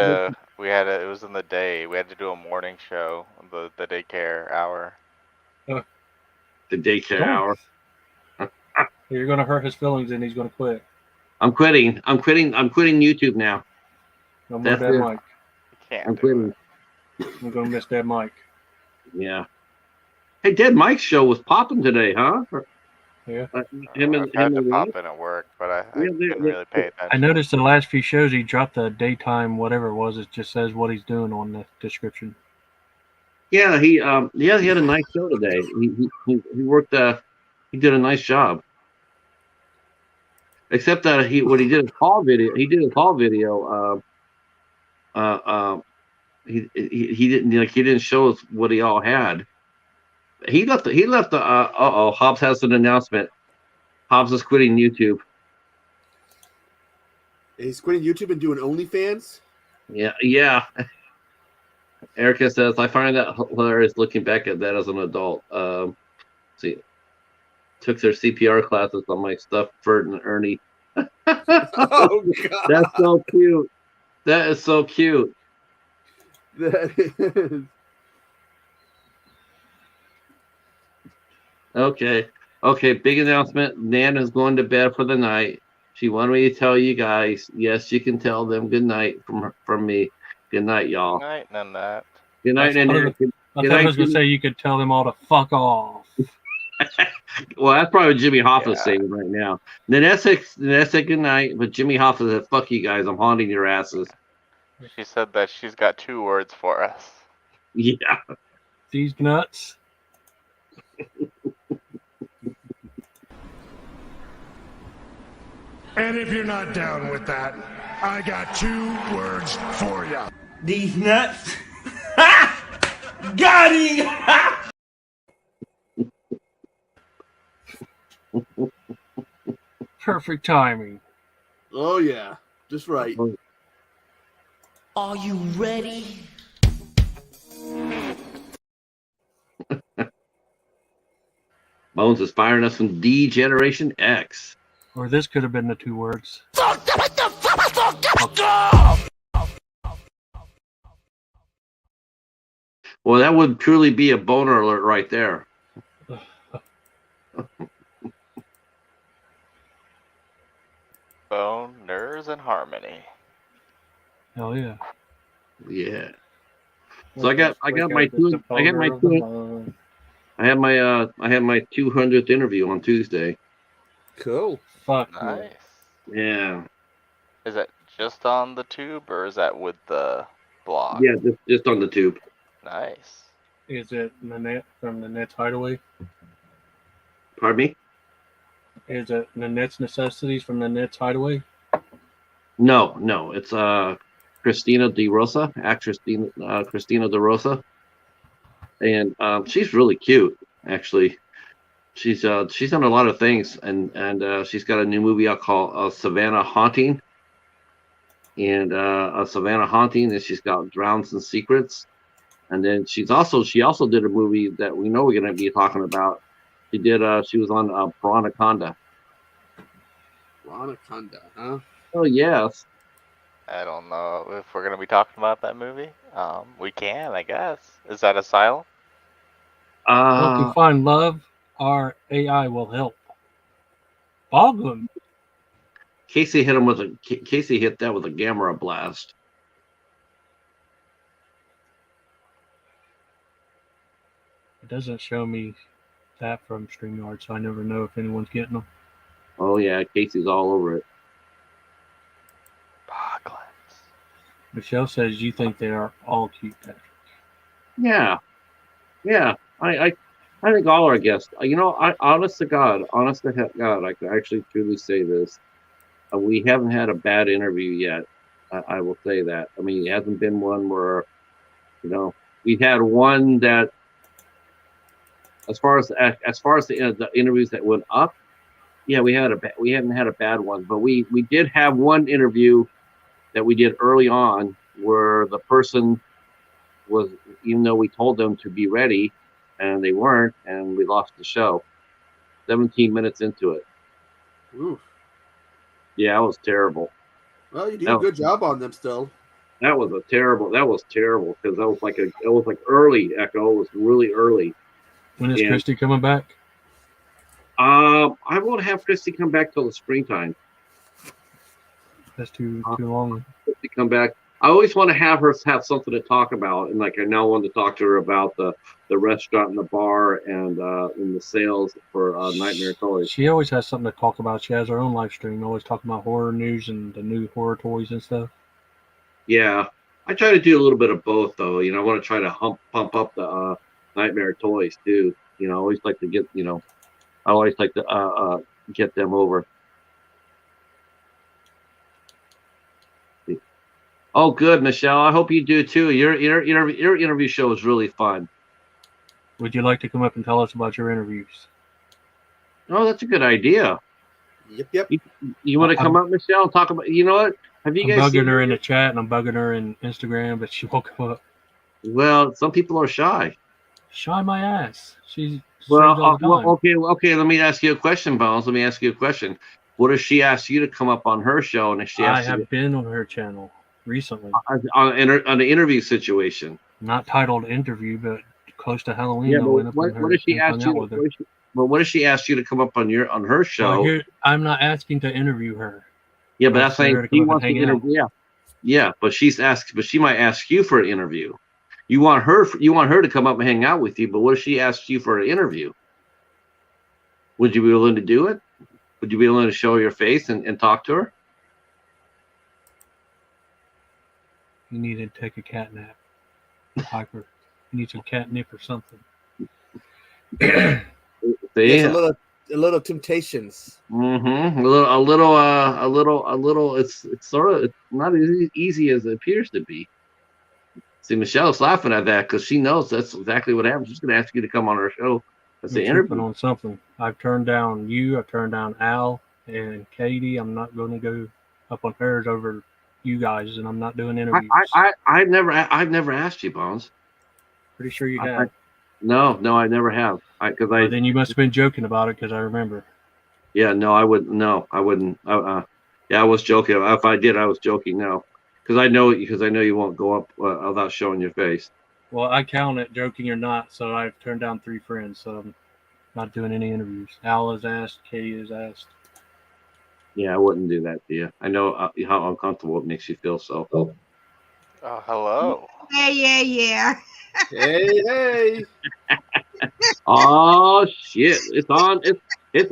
it was in the day. We had to do a morning show, the daycare hour. The daycare hour. You're gonna hurt his feelings, and he's gonna quit. I'm quitting YouTube now. No more that mic. You can't I'm do quitting. it. I'm gonna miss that mic. Yeah. Hey, Dead Mike's show was popping today, huh? Yeah. Him I've had to and pop in at work, but I couldn't really pay attention. I noticed the last few shows he dropped the daytime whatever it was. It just says what he's doing on the description. Yeah, he had a nice show today. He worked he did a nice job. Except that he did his haul video. He did his haul video. He didn't show us what he all had. He left the Hobbs has an announcement. Hobbs is quitting YouTube. He's quitting YouTube and doing OnlyFans. Yeah. Erica says, I find that hilarious looking back at that as an adult. See, took their CPR classes on my stuffed Ferd and Ernie. Oh God, That's so cute. That is so cute. that is. Okay. Big announcement. Nan is going to bed for the night. She wanted me to tell you guys. Yes, you can tell them good night from me. Good night, y'all. Good night, Nanette. Good night, and I thought I was going to say you could tell them all to fuck off. Well, that's probably Jimmy Hoffa Yeah. saying right now. Nanette said good night, but Jimmy Hoffa said, fuck you guys. I'm haunting your asses. She said that she's got 2 words for us. Yeah. These nuts. And if you're not down with that, I got 2 words for you. These nuts. Got him! Perfect timing. Oh yeah, just right. Are you ready? Bones is firing us from D Generation X. Or this could have been the 2 words. Well, that would truly be a boner alert right there. BoNers in harmony. Hell yeah. Yeah. So I had my 200th interview on Tuesday. Cool. Fuck Nice. Yeah. Is that just on the tube or is that with the blog? Yeah, just on the tube. Nice. Is it Nanette from Nanette's Hideaway? Pardon me? Is it Nanette's Necessities from Nanette's Hideaway? No. It's Christina De Rosa, actress Christina De Rosa, and she's really cute. Actually, she's done a lot of things, and she's got a new movie out called Savannah Haunting, and Savannah Haunting, and she's got Drowns and Secrets, and then she also did a movie that we know we're going to be talking about. She was on Branaconda. Branaconda, huh? Oh yes. I don't know if we're gonna be talking about that movie. We can, I guess. Is that asylum? Help you find love, our AI will help. Boglin. Casey hit that with a Gamera blast. It doesn't show me that from StreamYard, so I never know if anyone's getting them. Oh yeah, Casey's all over it. Boglins. Michelle says you think they are all cute, Patrick. Yeah. I think all our guests. Honest to God, I can actually truly say this. We haven't had a bad interview yet. I will say that. I mean, it hasn't been one where, we had one that, as far as the interviews that went up, yeah, we haven't had a bad one, but we did have one interview that we did early on where the person was, even though we told them to be ready and they weren't, and we lost the show 17 minutes into it. Oof. Yeah, it was terrible. Well, you do a good job on them still. That was terrible because that was like early, Echo. It was really early. When is Christy coming back? I won't have Christy come back till the springtime. That's too long. Christy come back. I always want to have her have something to talk about, and like I now want to talk to her about the restaurant and the bar and the sales for Nightmare Toys. She always has something to talk about. She has her own live stream, always talking about horror news and the new horror toys and stuff. Yeah, I try to do a little bit of both, though. I want to try to pump up the Nightmare Toys too. I always like to get I always like to get them over. Oh, good, Michelle. I hope you do too. Your interview show is really fun. Would you like to come up and tell us about your interviews? Oh, that's a good idea. Yep. You want to come up, Michelle, and talk about? You know what? Have you I'm guys bugging seen her in the chat and I'm bugging her in Instagram, but she won't come up. Well, some people are shy. Shy my ass. She Well, sings all the time. okay. Let me ask you a question, Bones. Let me ask you a question. What if she asked you to come up on her show, and if she I asked have you been on her channel recently. on an interview situation? Not titled interview, but close to Halloween. Yeah, I but went up on her what if she and asked hung out you? with her. What if she asked you to come up on her show? Well, I'm not asking to interview her. Yeah, but that's saying she wants to hang out. interview. Yeah, but she might ask you for an interview. You want her to come up and hang out with you, but what if she asked you for an interview? Would you be willing to do it? Would you be willing to show your face and talk to her? You need to take a cat nap, Piper. You need some catnip or something. Yes, a little temptations. Mm-hmm. A little. It's not as easy as it appears to be. See, Michelle's laughing at that because she knows that's exactly what happens. She's going to ask you to come on her show. That's the interview. On something. I've turned down you. I've turned down Al and Katie. I'm not going to go up on hers over you guys, and I'm not doing interviews. I've never asked you, Bones. Pretty sure you have. No, I never have. Then you must have been joking about it because I remember. Yeah, no, I wouldn't. No, I wouldn't. Yeah, I was joking. If I did, I was joking. No, because I know you won't go up without showing your face. Well, I count it joking or not, so I've turned down 3 friends, so I'm not doing any interviews. Al has asked, Katie has asked. Yeah, I wouldn't do that to you. I know how uncomfortable it makes you feel. So. Oh, hello. Yeah. Hey. Oh shit! It's on. It's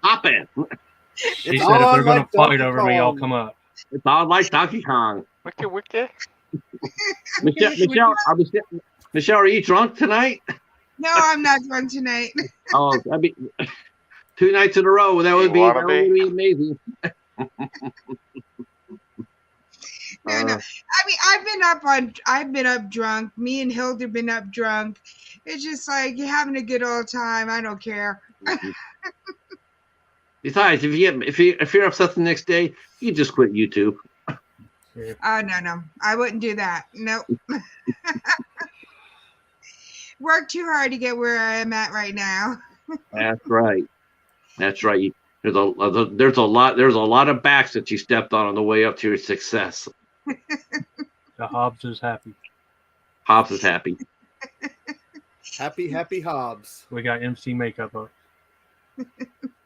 popping. She said if they're going to fight over me, I'll come up. It's on like Donkey Kong. Wiki. Michelle, are you drunk tonight? No, I'm not drunk tonight. Oh, that'd be 2 nights in a row. That would be amazing. No. I mean, I've been up drunk. Me and Hilda been up drunk. It's just like you're having a good old time. I don't care. Besides, if you're upset the next day, you just quit YouTube. Oh no, I wouldn't do that. Nope. Work too hard to get where I am at right now. That's right. There's a lot of backs that you stepped on the way up to your success. The Hobbs is happy. Hobbs is happy. Happy Hobbs. We got MC makeup up.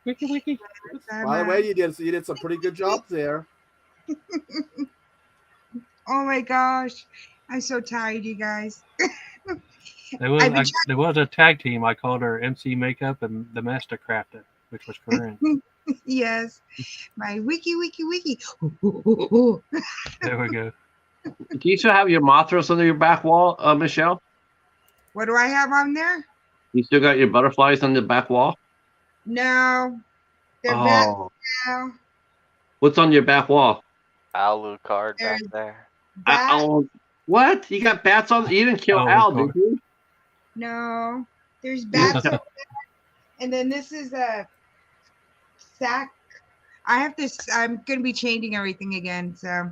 Wiki. By the way, you did some pretty good jobs there. Oh my gosh, I'm so tired, you guys. There was a tag team. I called her MC Makeup and the Master Crafter, which was Corinne. Yes, my wiki. There we go. Do you still have your Mothras under your back wall, Michelle? What do I have on there? You still got your butterflies on the back wall? No, they're back now. What's on your back wall? Alucard back there. What? You got bats on? You didn't kill Al, did you? No, there's bats over there. And then this is a sack. I'm going to be changing everything again. So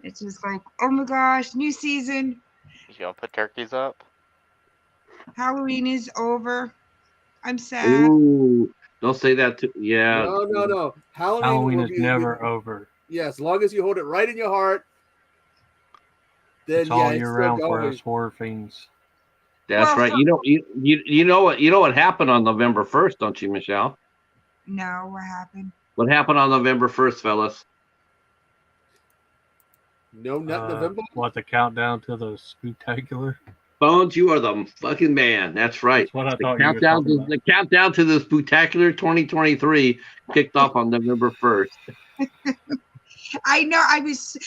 it's just like, oh my gosh, new season. You gonna put turkeys up? Halloween is over. I'm sad. Ooh, don't say that too. Yeah. No. Halloween is never over. Yeah, as long as you hold it right in your heart. Then it's all year round for us horror fiends. That's right. You know what happened on November 1st, don't you, Michelle? No, what happened? What happened on November 1st, fellas? No Nut November. What, the countdown to the spectacular? Bones, you are the fucking man. That's right. That's what I The thought you were countdown, talking about. the countdown to the spectacular 2023 kicked off on November 1st. I know. I was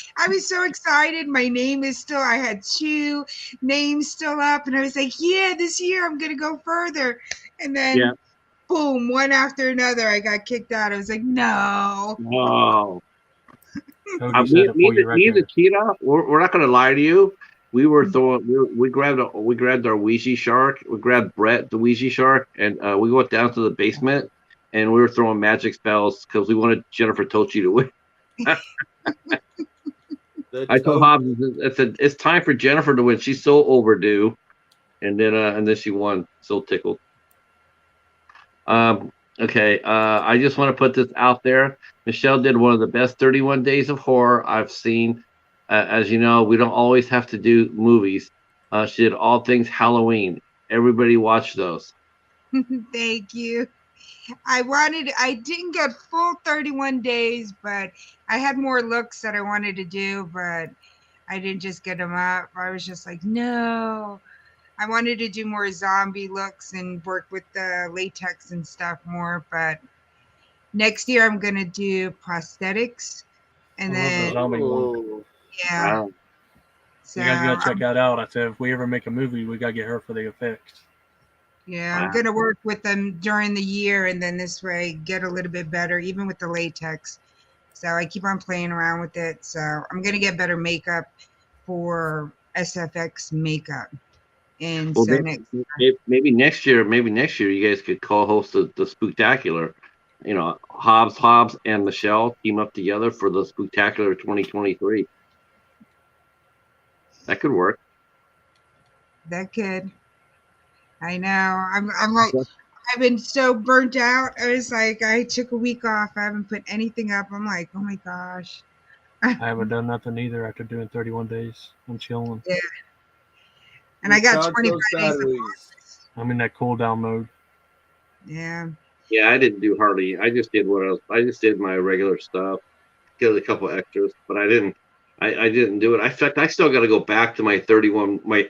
so excited. My name is still. I had 2 names still up, and I was like, "Yeah, this year I'm gonna go further." And then, Yeah. boom, one after another, I got kicked out. I was like, "No." Oh. Cody said it for you right Me and there. Nikita, we're not going to lie to you. We were throwing. We grabbed our Ouija shark. We grabbed Brett the Ouija shark, and we went down to the basement, and we were throwing magic spells because we wanted Jennifer Tochi to win. I told Hobbs, it's time for Jennifer to win. She's so overdue, and then she won. So tickled. Okay. I just want to put this out there. Michelle did one of the best 31 days of horror I've seen. As you know, we don't always have to do movies. She did all things Halloween. Everybody watch those. Thank you. I didn't get full 31 days, but I had more looks that I wanted to do, but I didn't just get them up. I was just like, no. I wanted to do more zombie looks and work with the latex and stuff more, but next year I'm gonna do prosthetics, and I love the then zombie one. Oh, yeah. Wow. So You guys gotta check that out. I said if we ever make a movie, we gotta get her for the effects. yeah, Wow. I'm gonna work with them during the year, and then this way get a little bit better, even with the latex. So I keep on playing around with it. So I'm gonna get better makeup for SFX makeup. And Well, so maybe next year, you guys could co-host the Spooktacular. You know, Hobbs and Michelle team up together for the Spooktacular 2023. That could work. that could. I know. I'm like I've been so burnt out. I was like I took a week off. I haven't put anything up. I'm like, oh my gosh. I haven't done nothing either after doing 31 days. I'm chilling. Yeah. And I got recharge 25 those days of batteries. I'm in that cool down mode. Yeah. Yeah, I didn't do hardly. I just did I just did my regular stuff, did a couple extras, but I didn't do it. In fact, I still got to go back to my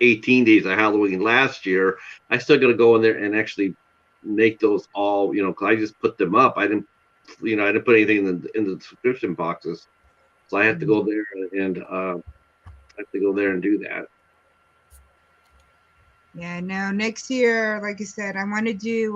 18 days of Halloween last year. I still got to go in there and actually make those all, because I just put them up. I didn't put anything in the subscription boxes, so I have to go there and do that. Yeah, no, next year, like I said, I want to do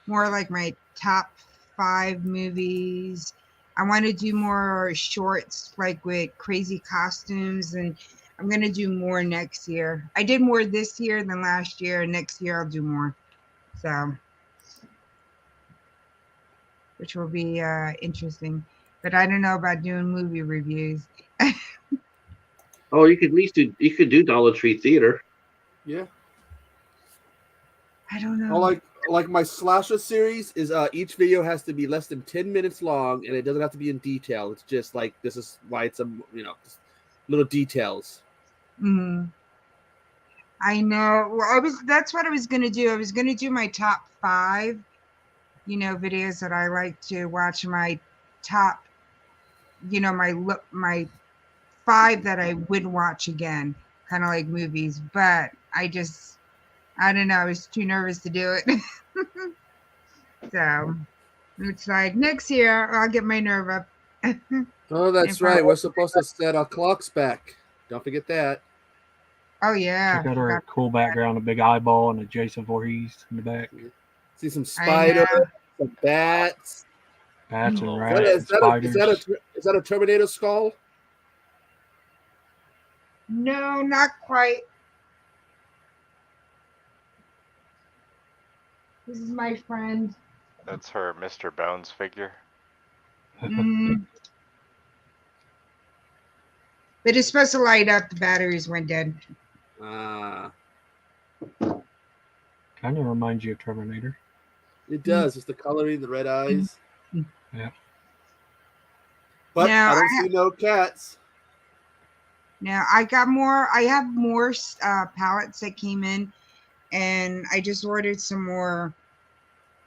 more like my top 5 movies. I want to do more shorts, like with crazy costumes, and I'm going to do more next year. I did more this year than last year, and next year I'll do more. So, which will be interesting. But I don't know about doing movie reviews. Oh, you could at least do Dollar Tree Theater. Yeah. I don't know. Like my slasher series is each video has to be less than 10 minutes long, and it doesn't have to be in detail. It's just like this is why it's just little details. I know. Well, that's what I was gonna do. I was gonna do my top 5, videos that I like to watch. My top, my 5 that I would watch again, kind of like movies. But I don't know. I was too nervous to do it. So it's like next year I'll get my nerve up. Oh, that's right. We're supposed to set our clocks back. Don't forget that. Oh yeah. Check out her cool background, a big eyeball and a Jason Voorhees in the back. See some spiders, some bats. Bats and rats, spiders. Is that a Terminator skull? No, not quite. This is my friend. That's her Mr.Bones figure. But it's supposed to light up. The batteries went dead. Kind of reminds you of Terminator. It does. It's the coloring, the red eyes. Yeah. But Now, I don't see no cats. Now I have more palettes that came in, and I just ordered some more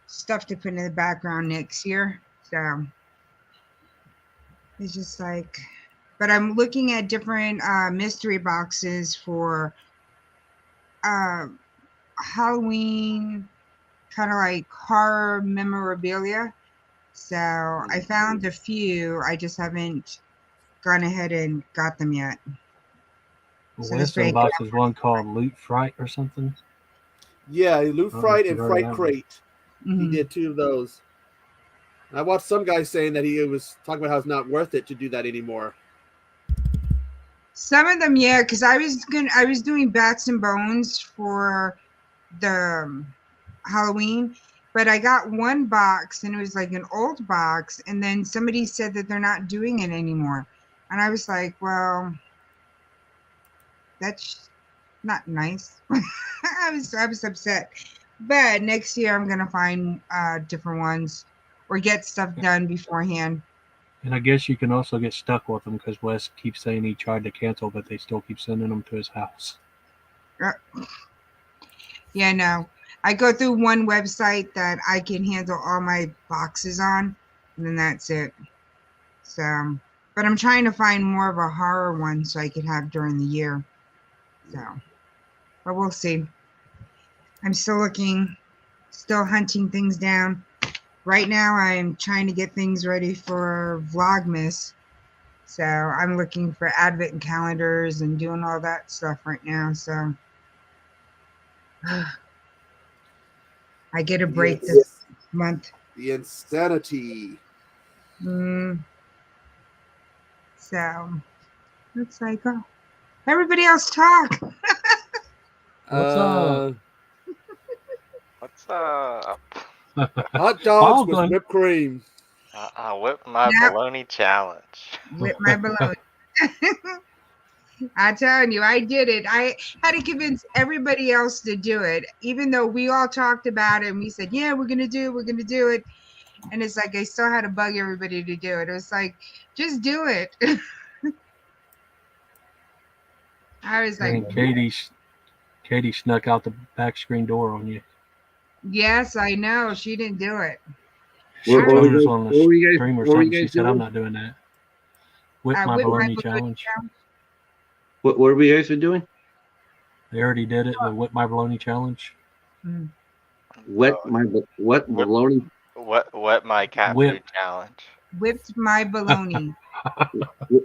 stuff to put in the background next year. So it's just like, but I'm looking at different mystery boxes for Halloween, kind of like horror memorabilia. So I found a few. I just haven't gone ahead and got them yet. So this West way I can unboxes one called Loot Fright or something. Yeah, Loot Oh, Fright you've and heard of Fright that one. Crate. He Mhm. did 2 of those. I watched some guy saying that he was talking about how it's not worth it to do that anymore. Some of them, yeah, because I was doing Bats and Bones for the Halloween, but I got one box and it was like an old box, and then somebody said that they're not doing it anymore, and I was like, well, that's not nice. I was upset, but next year I'm gonna find different ones or get stuff done beforehand. And I guess you can also get stuck with them because Wes keeps saying he tried to cancel, but they still keep sending them to his house. Yeah, no. I go through one website that I can handle all my boxes on, and then that's it. So, but I'm trying to find more of a horror one so I could have during the year. So, but we'll see. I'm still looking, still hunting things down. Right now, I'm trying to get things ready for Vlogmas. So I'm looking for advent calendars and doing all that stuff right now. So I get a break this month. The insanity. So it's like, oh, everybody else talk. What's up? What's up? Hot dogs with Baldwin. whipped cream. I whipped my Yep. bologna challenge. With my balloon. I'm telling you, I did it. I had to convince everybody else to do it, even though we all talked about it and we said, yeah, we're gonna do it. And it's like I still had to bug everybody to do it. It was like, just do it. I was like, And Katie snuck out the back screen door on you. yes, I know. She didn't do it. She What told were us you on guys- the what were you guys- stream or what were you something. She guys said, I'm doing? not doing that. Whip I my whipped my bologna balloon challenge. What were you guys doing? They already did it, the Whip My Bologna challenge. What Whip- baloney? Wet my cat Whip. food challenge. Whipped my baloney.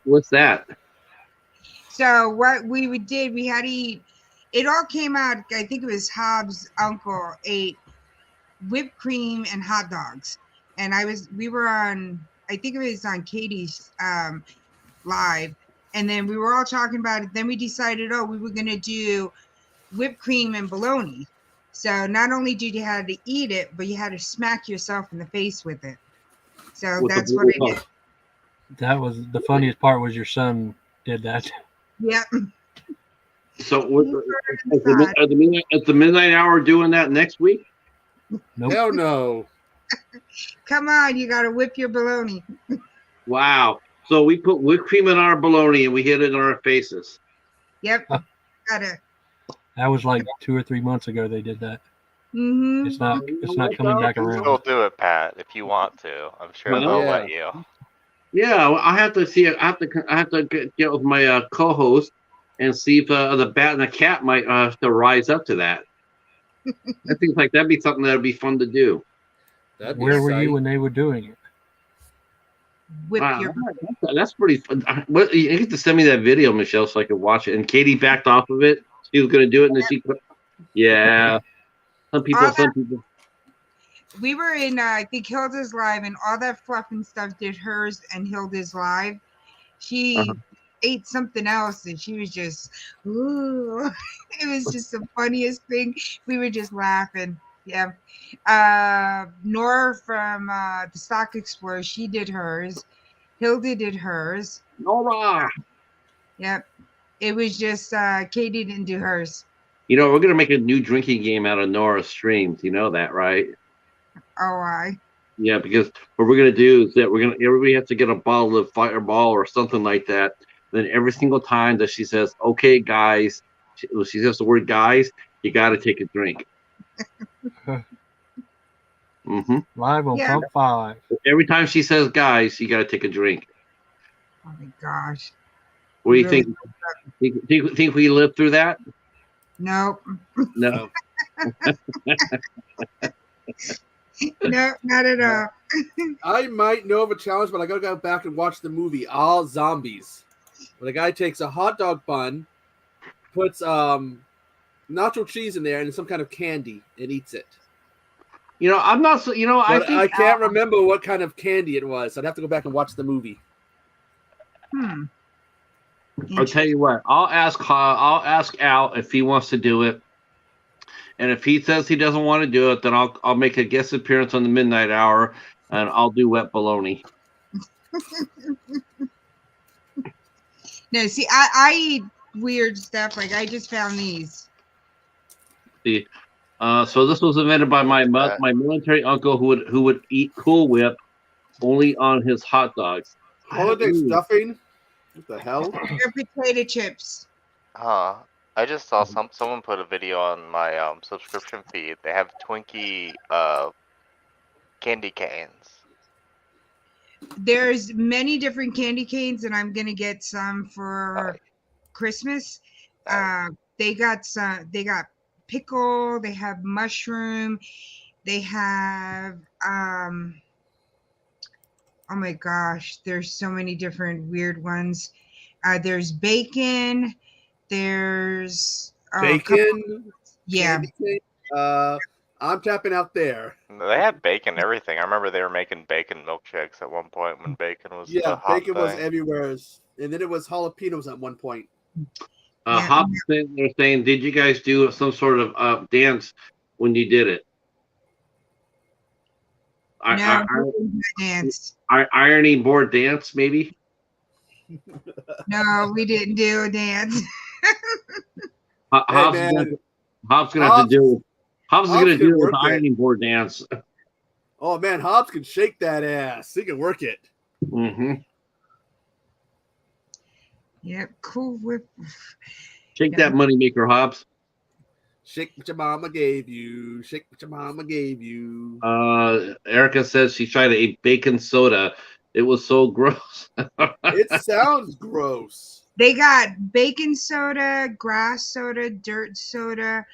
What's that? So what we did, we had to eat. It all came out. I think it was Hobbs' uncle ate whipped cream and hot dogs, and we were on. I think it was on Katie's live, and then we were all talking about it. Then we decided, oh, we were gonna do whipped cream and bologna. So not only did you have to eat it, but you had to smack yourself in the face with it. So With the that's what I blue- did. That was the funniest part. Was your son did that? Yep. So what, at the midnight hour doing that next week? Nope. Hell no. Come on, you gotta whip your bologna. Wow. So we put whipped cream in our bologna and we hit it in our faces. Yep. Gotta. That was like 2 or 3 months ago. They did that. Mm-hmm. It's not coming back You can around. still do it, Pat, if you want to. I'm sure Well, they'll yeah. let you. Yeah, well, I have to see it. I have to get with my co-host and see if the bat and the cat might have to rise up to that. I think like that'd be something that'd be fun to do. That'd be Where were you exciting. when they were doing it? Whip Wow, your. that's pretty fun. What, you have to send me that video, Michelle, so I can watch it. And Katie backed off of it. She was going to do it, and then she. Yeah. Some people. We were in, I think, Hilda's live, and all that fluff and stuff did hers and Hilda's live. She ate something else, and she was just, ooh. It was just the funniest thing. We were just laughing. Yeah. Nora from the Stock Explorer, she did hers. Hilda did hers. Nora. Yep. It was just Katie didn't do hers. You know, we're going to make a new drinking game out of Nora's streams. You know that, right? Oh, I. Yeah, because what we're gonna do is that everybody has to get a bottle of Fireball or something like that. Then every single time that she says, "Okay, guys," she says the word "guys," you got to take a drink. Live on Pump 5. Every time she says "guys," you got to take a drink. Oh my gosh. What do you Really? think we lived through that? Nope. No. No, not at all. I might know of a challenge, but I gotta go back and watch the movie All Zombies. Where the guy takes a hot dog bun, puts nacho cheese in there and some kind of candy and eats it. You know, I'm not so. You know, But I think can't remember what kind of candy it was. I'd have to go back and watch the movie. I'll tell you what. I'll ask Al if he wants to do it, and if he says he doesn't want to do it, then I'll make a guest appearance on the Midnight Hour, and I'll do wet bologna. No, see, I eat weird stuff. Like I just found these. See, so this was invented by my military uncle who would eat Cool Whip only on his hot dogs. Holiday stuffing? What the hell? They're potato chips. Huh. I just saw someone put a video on my subscription feed. They have Twinkie candy canes. There's many different candy canes, and I'm gonna get some for Christmas. They got some. They got pickle. They have mushroom. They have oh my gosh, there's so many different weird ones. There's bacon. There's bacon. Yeah. I'm tapping out there. They had bacon everything. I remember they were making bacon milkshakes at one point when bacon was the hot bacon thing. was everywhere, and then it was jalapenos at one point. Hops, they're saying, did you guys do some sort of dance when you did it? Dance. Ironing board dance, maybe? No, we didn't do a dance. Hops gonna have to do. Hobbs is gonna do the ironing board dance. Oh man, Hobbs can shake that ass. He can work it. Mm-hmm. Yep, Cool Whip. Shake that money maker, Hobbs. Shake what your mama gave you. Shake what your mama gave you. Erica says she tried a bacon soda. It was so gross. It sounds gross. They got bacon soda, grass soda, dirt soda.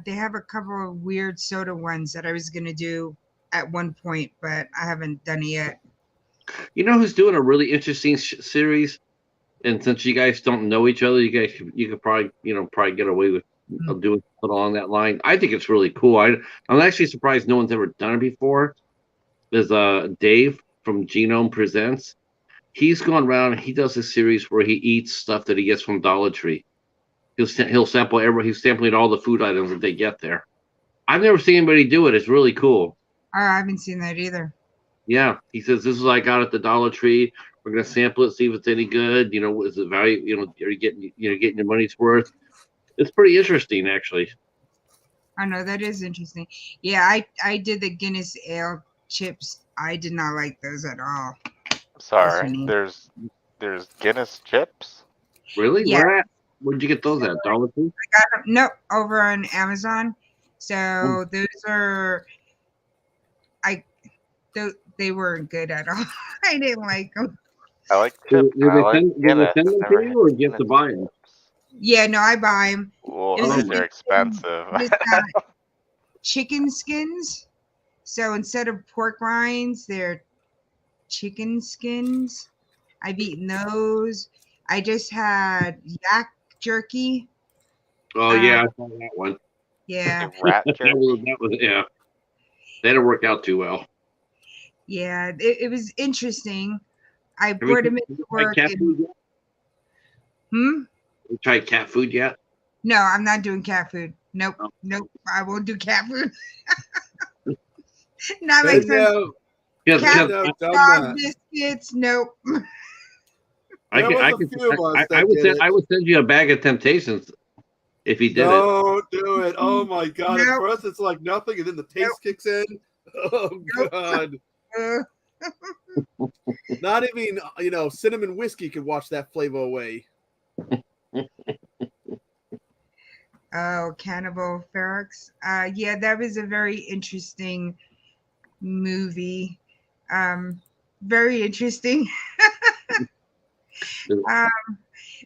They have a couple of weird soda ones that I was going to do at one point, but I haven't done it yet. You know who's doing a really interesting series? And since you guys don't know each other, you could probably get away with doing it along that line. I think it's really cool. I'm actually surprised no one's ever done it before. There's Dave from Genome Presents. He's gone around and he does a series where he eats stuff that he gets from Dollar Tree. He'll sample he's sampling all the food items that they get there. I've never seen anybody do it. It's really cool. Oh, I haven't seen that either. Yeah, he says this is what I got at the Dollar Tree. We're gonna sample it, see if it's any good. Is it value? Are you getting your money's worth? It's pretty interesting, actually. I know that is interesting. Yeah, I did the Guinness Ale chips. I did not like those at all. Sorry, there's Guinness chips. Really? Yeah. Where'd you get those at? Dollar Tree? I got them. Nope, over on Amazon. So those are they weren't good at all. I didn't like them. I like chips. Did they send them to you, or do you have to buy them? Yeah, no, I buy them. Well, those are expensive. Chicken skins. So instead of pork rinds, they're chicken skins. I've eaten those. I just had yak jerky. Oh yeah, I saw that one. Yeah. Rat jerky. that was yeah. That didn't work out too well. Yeah, it was interesting. I brought them into work. You tried cat food yet? No, I'm not doing cat food. Nope. Oh. Nope. I won't do cat food. Not like some cat biscuits. Nope. I would send you a bag of Temptations if he did it. Don't do it. Oh my god. Nope. At first it's like nothing and then the taste kicks in. Oh god. Not even cinnamon whiskey could wash that flavor away. Oh, Cannibal Ferox. Yeah, that was a very interesting movie. Very interesting.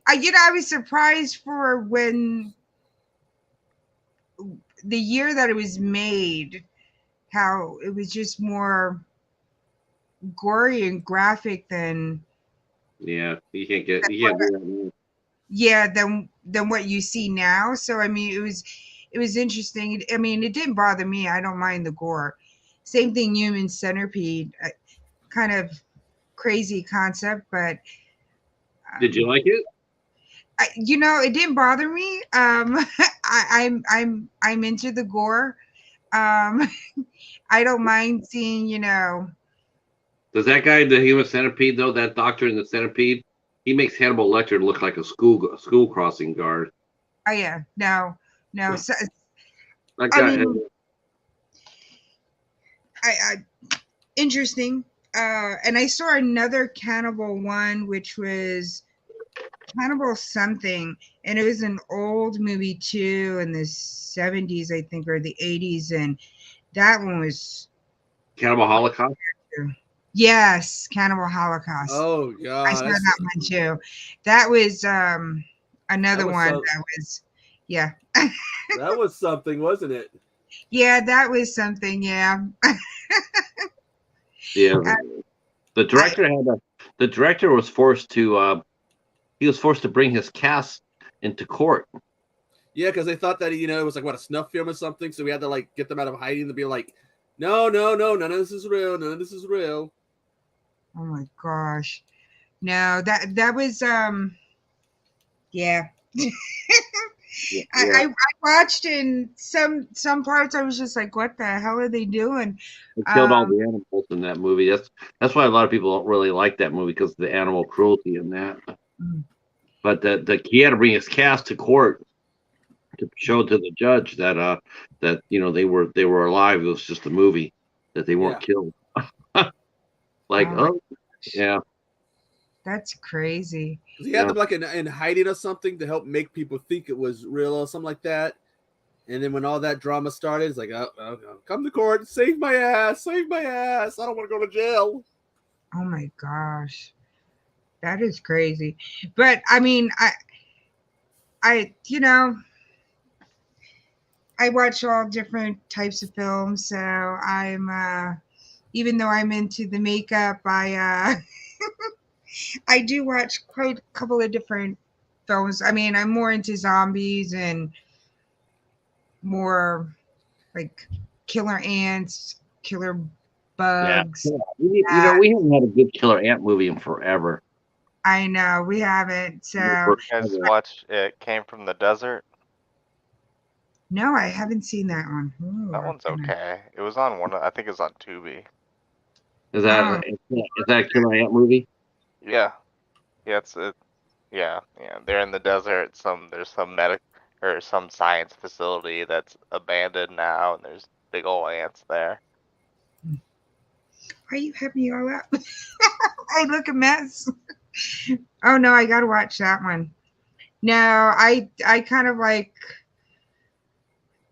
I was surprised for when the year that it was made, how it was just more gory and graphic than Yeah, you can't do that. yeah than what you see now. So I mean, it was interesting. I mean, it didn't bother me. I don't mind the gore. Same thing, Human Centipede, kind of crazy concept, but Did you like it? it didn't bother me. I'm into the gore. Um, I don't mind seeing, Does that guy, the Human Centipede, though, that doctor in the Centipede, he makes Hannibal Lecter look like a school crossing guard. oh yeah, no. So, That I guy. mean, I interesting. And I saw another cannibal one, which was Cannibal something, and it was an old movie too, in the 70s, I think, or the 80s, and that one was Cannibal Holocaust. yes, Cannibal Holocaust. Oh I god, saw that one too. That was another was one so- that was yeah. that was something, wasn't it? Yeah, that was something, yeah. Yeah. The director was forced to he was forced to bring his cast into court. Yeah, because they thought that it was like a snuff film or something, so we had to like get them out of hiding to be like, no, none of this is real, none of this is real. Oh my gosh. No, that was yeah. Yeah. I watched in some parts. I was just like, what the hell are they doing? They killed all the animals in that movie. That's why a lot of people don't really like that movie, because of the animal cruelty in that. But he had to bring his cast to court to show to the judge that they were alive. It was just a movie, that they weren't killed. Like, yeah. That's crazy. He had them like in hiding or something to help make people think it was real or something like that. And then when all that drama started, it's like, oh, come to court, save my ass, I don't want to go to jail. Oh my gosh, that is crazy. But I mean, I watch all different types of films, so I'm even though I'm into the makeup, I I do watch quite a couple of different films. I mean, I'm more into zombies and more like killer ants, killer bugs. Yeah. We haven't had a good killer ant movie in forever. I know we haven't. So You guys watch It Came from the Desert? no, I haven't seen that one. Ooh, That one's okay. It was on I think it was on Tubi. Is that a killer ant movie? Yeah. Yeah, yeah. They're in the desert. There's some science facility that's abandoned now, and there's big old ants there. Why you have me all up? I look a mess. Oh no, I gotta watch that one. No, I kind of like,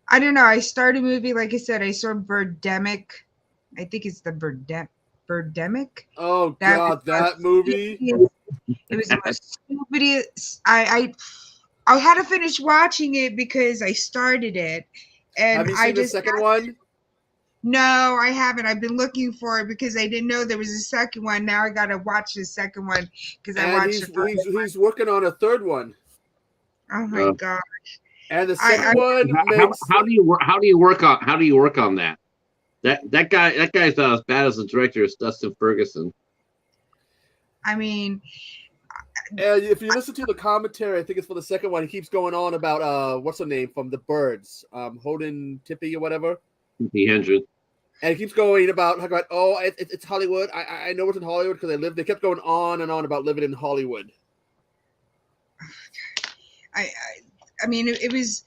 I don't know. I started a movie, like I said, I saw Birdemic. I think it's the Birdemic. Oh god, that movie. It was the most stupidest. I had to finish watching it because I started it, and have you seen the second one? No, I haven't. I've been looking for it because I didn't know there was a second one. Now I gotta watch the second one because I watched he's working on a third one. Oh my gosh! And the second one makes. How do you work on that? That guy's not as bad as the director as Dustin Ferguson. I mean, and if you listen to the commentary, I think it's for the second one. He keeps going on about what's her name from The Birds, Holden Tippy or whatever. Tippy Hendren. And he keeps going about it's Hollywood. I know it's in Hollywood because I live. They kept going on and on about living in Hollywood. I mean, it was.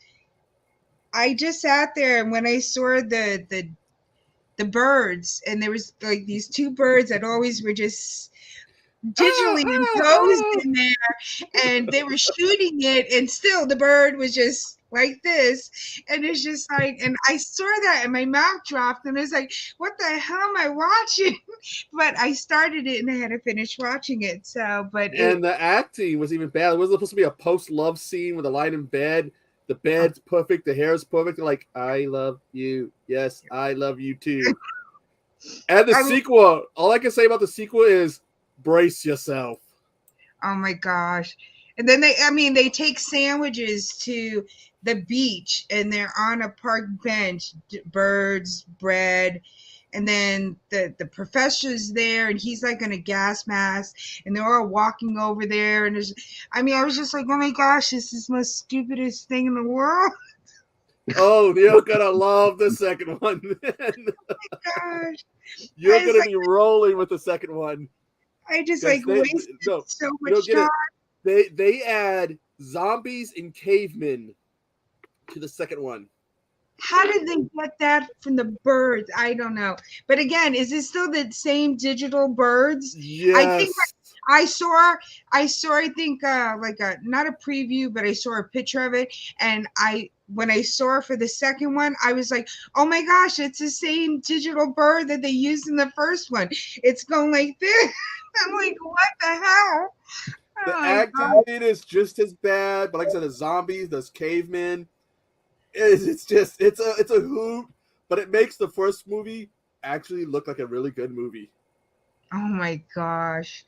I just sat there, and when I saw the birds, and there was like these two birds that always were just digitally imposed in there, and they were shooting it, and still the bird was just like this, and it's just like, and I saw that and my mouth dropped, and it's like, what the hell am I watching? But I started it and I had to finish watching it. So, but And the acting was even bad. It wasn't supposed to be a post-love scene with a line in bed. The bed's perfect. The hair is perfect. They're like, I love you. Yes, I love you too. And the I mean, sequel, all I can say about the sequel is brace yourself. oh my gosh. And then they take sandwiches to the beach and they're on a park bench, birds, bread. And then the professor's there and he's like in a gas mask and they're all walking over there. And I was just like, oh my gosh, this is the most stupidest thing in the world. Oh, you're gonna love the second one. Gosh. You're I was gonna like, be rolling with the second one. I just Because like wasted so you don't much get time. it. They add zombies and cavemen to the second one. How did they get that from the birds? I don't know. But again, is it still the same digital birds? I think Yes. I saw I think like a not a preview, but I saw a picture of it. And when I saw it for the second one, I was like, oh my gosh, it's the same digital bird that they used in the first one. It's going like this. I'm like, what the hell? The Oh my acting God. is just as bad, but like I said, the zombies, those cavemen, it's a hoot, but it makes the first movie actually look like a really good movie. Oh my gosh.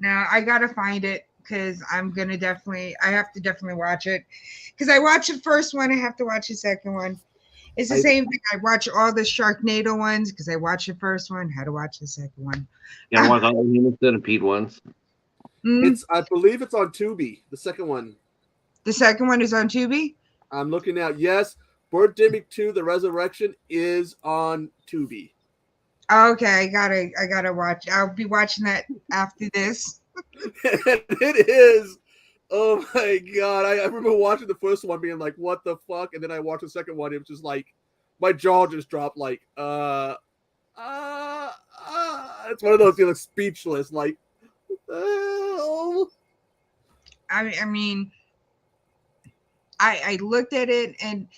Now I gotta find it because I have to definitely watch it. Because I watched the first one, I have to watch the second one. It's the I- same thing. I watch all the Sharknado ones because I watched the first one, had to watch the second one. Yeah, I watch all the Human Centipede ones. I believe it's on Tubi, the second one. The second one is on Tubi. I'm looking out. Yes, Birdemic 2, The Resurrection is on Tubi. Okay, I gotta watch. I'll be watching that after this. It is. Oh my god! I remember watching the first one, being like, "What the fuck?" And then I watched the second one. It was just like, my jaw just dropped. Like, it's one of those, speechless. Like, oh. I mean, I looked at it and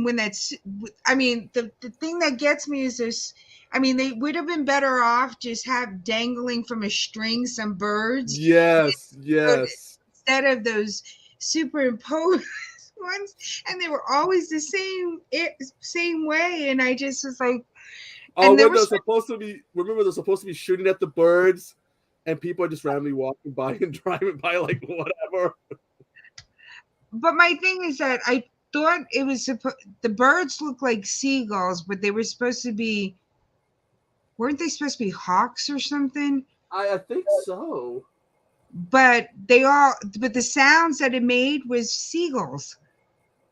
when the thing that gets me is they would have been better off just have dangling from a string some birds Yes. instead of those superimposed ones, and they were always the same way, and I just was like, Oh, and there when they're was supposed to be, remember they're supposed to be shooting at the birds, and people are just randomly walking by and driving by, like, whatever. but my thing is that I thought it was the birds look like seagulls, but they were supposed to be, weren't they supposed to be hawks or something? I think so. But the sounds that it made was seagulls.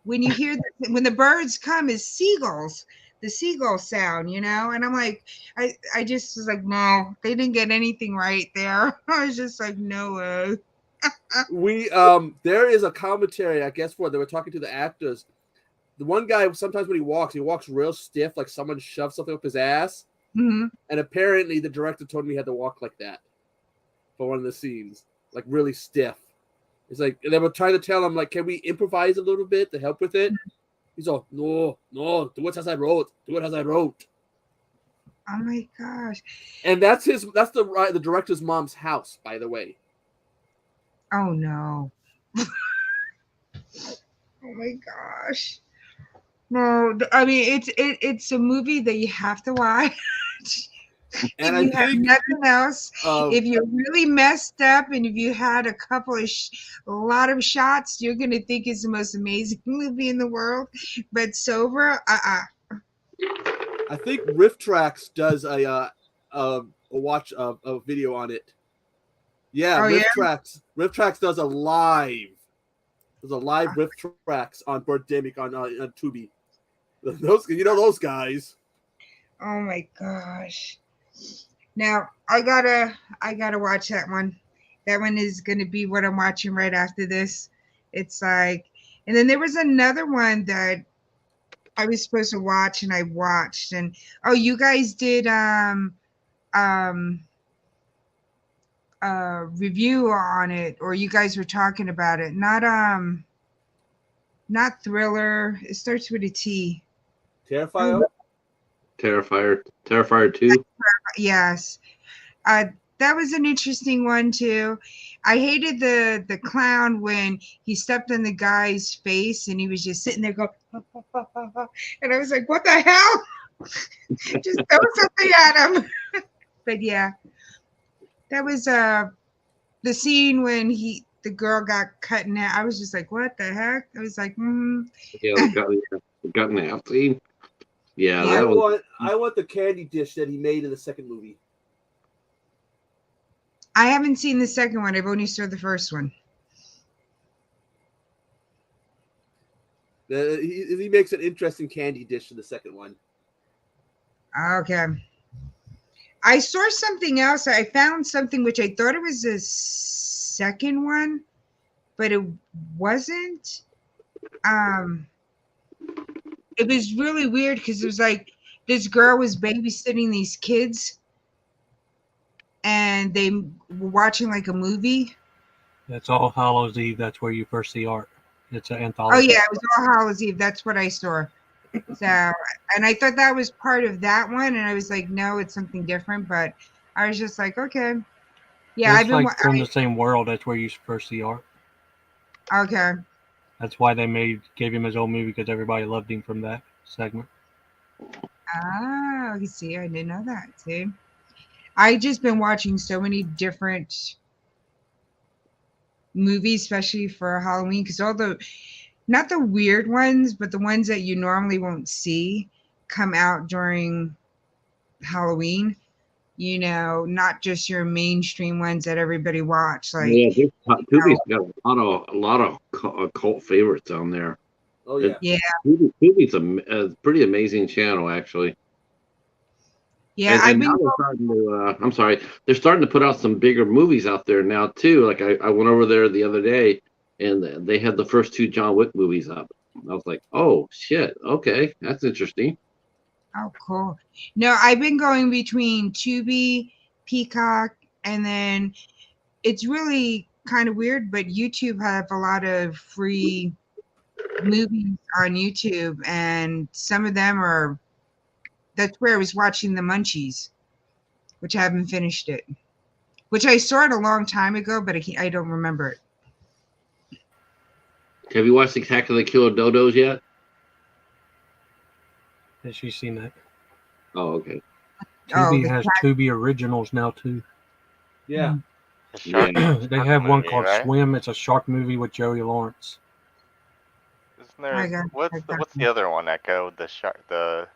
When you hear when the birds come is seagulls, the seagull sound, and I'm like, I just was like, no, they didn't get anything right there. I was just like, no way. There is a commentary, I guess, where they were talking to the actors. The one guy, sometimes when he walks real stiff, like someone shoved something up his ass. Mm-hmm. And apparently the director told me he had to walk like that for one of the scenes, like really stiff. It's like, and they were trying to tell him, like, can we improvise a little bit to help with it? He's all, no, do it as I wrote. Oh my gosh. And that's the director's mom's house, by the way. Oh no. Oh my gosh. No, I mean it's a movie that you have to watch. And if you have nothing else, if you're really messed up and if you had a lot of shots, you're gonna think it's the most amazing movie in the world. But sober, I think Riff Tracks does a watch a video on it. Yeah, Riff Tracks does a live. There's a live Riff Tracks on Birdemic on Tubi. Those guys. Oh my gosh. Now I gotta watch that one. That one is gonna be what I'm watching right after this. It's like, and then there was another one that I was supposed to watch and I watched, and you guys did review on it, or you guys were talking about it. Not not thriller. It starts with a T. Terrifier. Terrifier 2. Yes. That was an interesting one too. I hated the clown when he stepped on the guy's face and he was just sitting there going, and I was like, what the hell? Just throw something at him. But yeah, that was the scene when the girl got cut in half. I was just like, what the heck? I was like, Yeah, the gun in half scene. Yeah, Yeah. that was. I want the candy dish that he made in the second movie. I haven't seen the second one. I've only saw the first one. He makes an interesting candy dish in the second one. Okay. I saw something else. I found something which I thought it was the second one, but it wasn't. It was really weird because it was like this girl was babysitting these kids and they were watching like a movie. That's All Hallows Eve. That's where you first see art. It's an Oh anthology. yeah, it was All Hallows Eve. That's what I saw. So, and I thought that was part of that one, and I was like, no, it's something different. But I was just like, okay, yeah, It's I've been like from the same world. That's where you first see art. okay. That's why they gave him his own movie, because everybody loved him from that segment. Ah, you see, I didn't know that. See, I just been watching so many different movies, especially for Halloween, because all the not the weird ones, but the ones that you normally won't see come out during Halloween. You know, not just your mainstream ones that everybody watch. Like, Yeah, Tubi's got a lot of cult favorites on there. Oh yeah. yeah, Tubi's a pretty amazing channel, actually. yeah. And I've now been they're starting to. I'm sorry, they're starting to put out some bigger movies out there now too. Like I went over there the other day, and they had the first 2 John Wick movies up. I was like, oh shit, okay, that's interesting. oh cool. No, I've been going between Tubi, Peacock, and then it's really kind of weird, but YouTube have a lot of free movies on YouTube, and some of them are. That's where I was watching the Munchies, which I haven't finished it. Which I saw it a long time ago, but I don't remember it. Have you watched Attack of the Killer Dodos yet? Has she seen that? Oh, okay. Tubi the has Tubi originals now too. Yeah. The shark, They have one movie, called right? Swim. It's a shark movie with Joey Lawrence. Isn't I there? got- What's I got the other one, Echo? The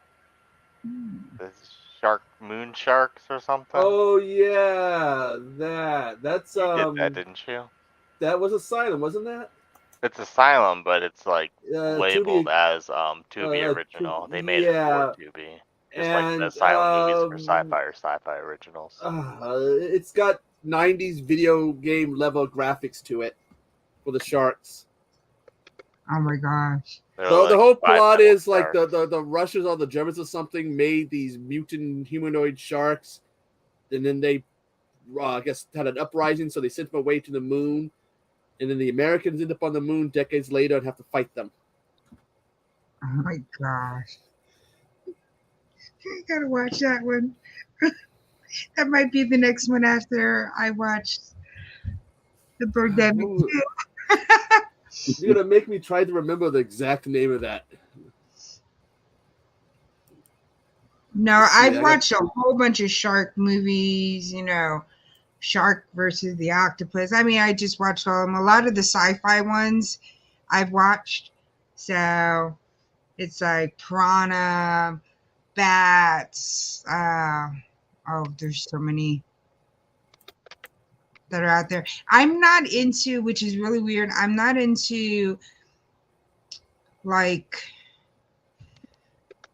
shark moon sharks or something? Oh yeah, that's You did that, didn't you? that was Asylum, wasn't that? It's Asylum, but it's like labeled Tubi, as Tubi original. They made it yeah, for Tubi. Just like the and Asylum movies for sci-fi or sci-fi originals. it's got 90s video game level graphics to it for the sharks. Oh my gosh. They're The like whole plot bipedal is like sharks. the Russians or the Germans or something made these mutant humanoid sharks, and then they, I guess, had an uprising, so they sent them away to the moon, and then the Americans end up on the moon decades later and have to fight them. Oh my gosh. I gotta watch that one. That might be the next one after I watch the Birdemic. You're gonna make me try to remember the exact name of that. No, I've I got- watched a whole bunch of shark movies, you know, Shark versus the Octopus. I mean, I just watched all of them. A lot of the sci-fi ones I've watched. So it's like Piranha, Bats. There's so many that are out there. I'm not into, which is really weird, I'm not into like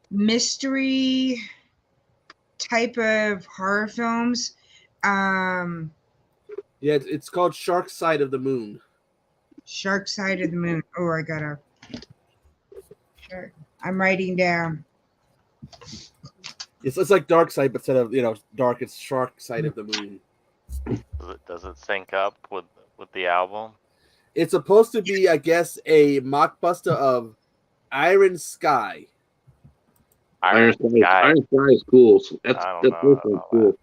mystery type of horror films. Yeah, it's called Shark Side of the Moon. Shark Side of the Moon. Oh, I gotta. Sure. I'm writing down. It's like Dark Side, but instead of dark, it's Shark Side of the Moon. Does it sync up with the album? It's supposed to be, I guess, a mockbuster of Iron Sky. Iron Sky. Iron Sky is cool. So I don't know first one's about cool.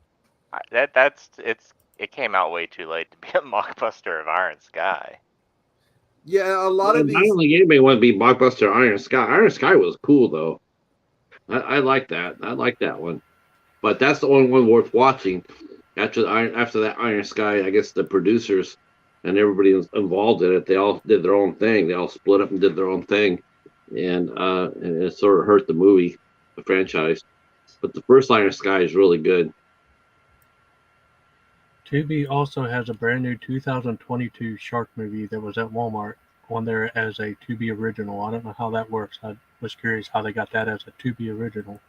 that. It came out way too late to be a mockbuster of Iron Sky. Yeah, a lot of I these. don't think anybody want to be Blockbuster Iron Sky. Iron Sky was cool though. I like that. I like that one. But that's the only one worth watching. After that Iron Sky, I guess the producers and everybody was involved in it, they all did their own thing. They all split up and did their own thing, and it sort of hurt the movie, the franchise. But the first Iron Sky is really good. Tubi also has a brand new 2022 shark movie that was at Walmart on there as a Tubi original. I don't know how that works. I was curious how they got that as a Tubi original.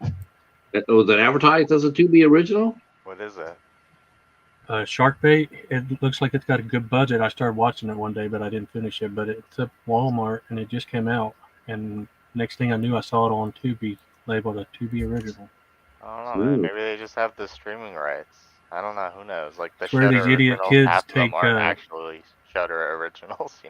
Was it advertised as a Tubi original? What is it? Shark Bait. It looks like it's got a good budget. I started watching it one day, but I didn't finish it. But it's at Walmart, and it just came out. And next thing I knew, I saw it on Tubi, labeled a Tubi original. I don't know, man. Maybe they just have the streaming rights. I don't know. Who knows? Like the It's where Shudder these idiot originals, kids half of them take, aren't actually Shudder originals.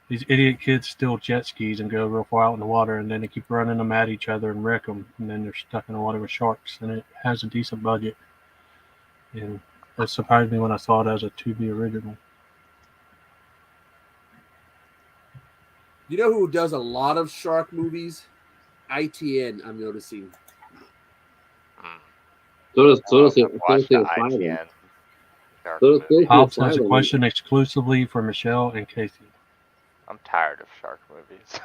These idiot kids steal jet skis and go real far out in the water, and then they keep running them at each other and wreck them, and then they're stuck in the water with sharks. And it has a decent budget, and it surprised me when I saw it as a Tubi original. You know who does a lot of shark movies? ITN, I'm noticing. So does Watch the IGN. Shark movie. Hobbs has a question exclusively for Michelle and Casey. I'm tired of shark movies.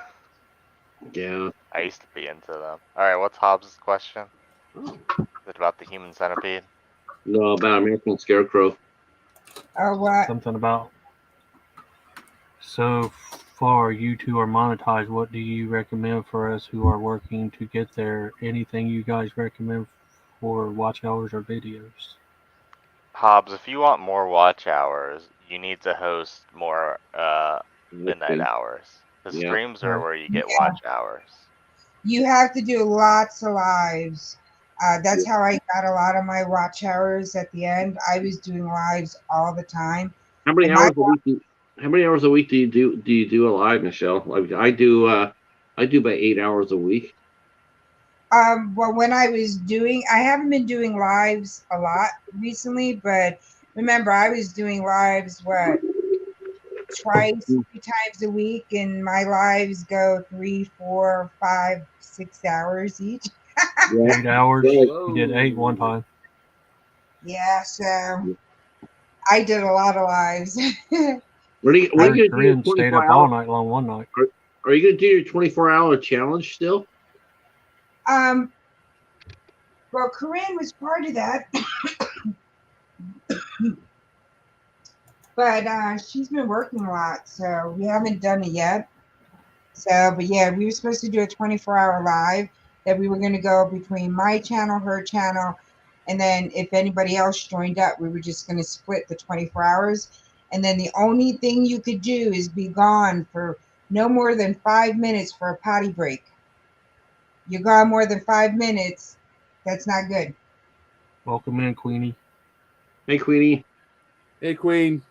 Yeah. I used to be into them. All right, what's Hobbs' question? Is it about the human centipede? No, about American Scarecrow. Oh, what? Something about. So far, you two are monetized. What do you recommend for us who are working to get there? Anything you guys recommend for watch hours or videos? Hobbs, if you want more watch hours, you need to host more midnight hours. The streams are where you get watch hours. You have to do lots of lives. That's how I got a lot of my watch hours at the end. I was doing lives all the time. How many hours a week? How many hours a week do you do a live, Michelle? Like I do about 8 hours a week. Well, when I haven't been doing lives a lot recently, but remember, I was doing lives twice, 3 times a week, and my lives go 3, 4, 5, 6 hours each. 8 hours. You did 8 one time. Yeah, so I did a lot of lives. What are you going to do? Stayed up all night long one night. Are you going to do your 24-hour challenge still? Well, Corinne was part of that, but she's been working a lot, so we haven't done it yet. So, but yeah, we were supposed to do a 24-hour live that we were going to go between my channel, her channel, and then if anybody else joined up, we were just going to split the 24 hours. And then the only thing you could do is be gone for no more than 5 minutes for a potty break. You're gone more than 5 minutes, that's not good. Welcome in, Queenie. Hey, Queenie. Hey, Queen.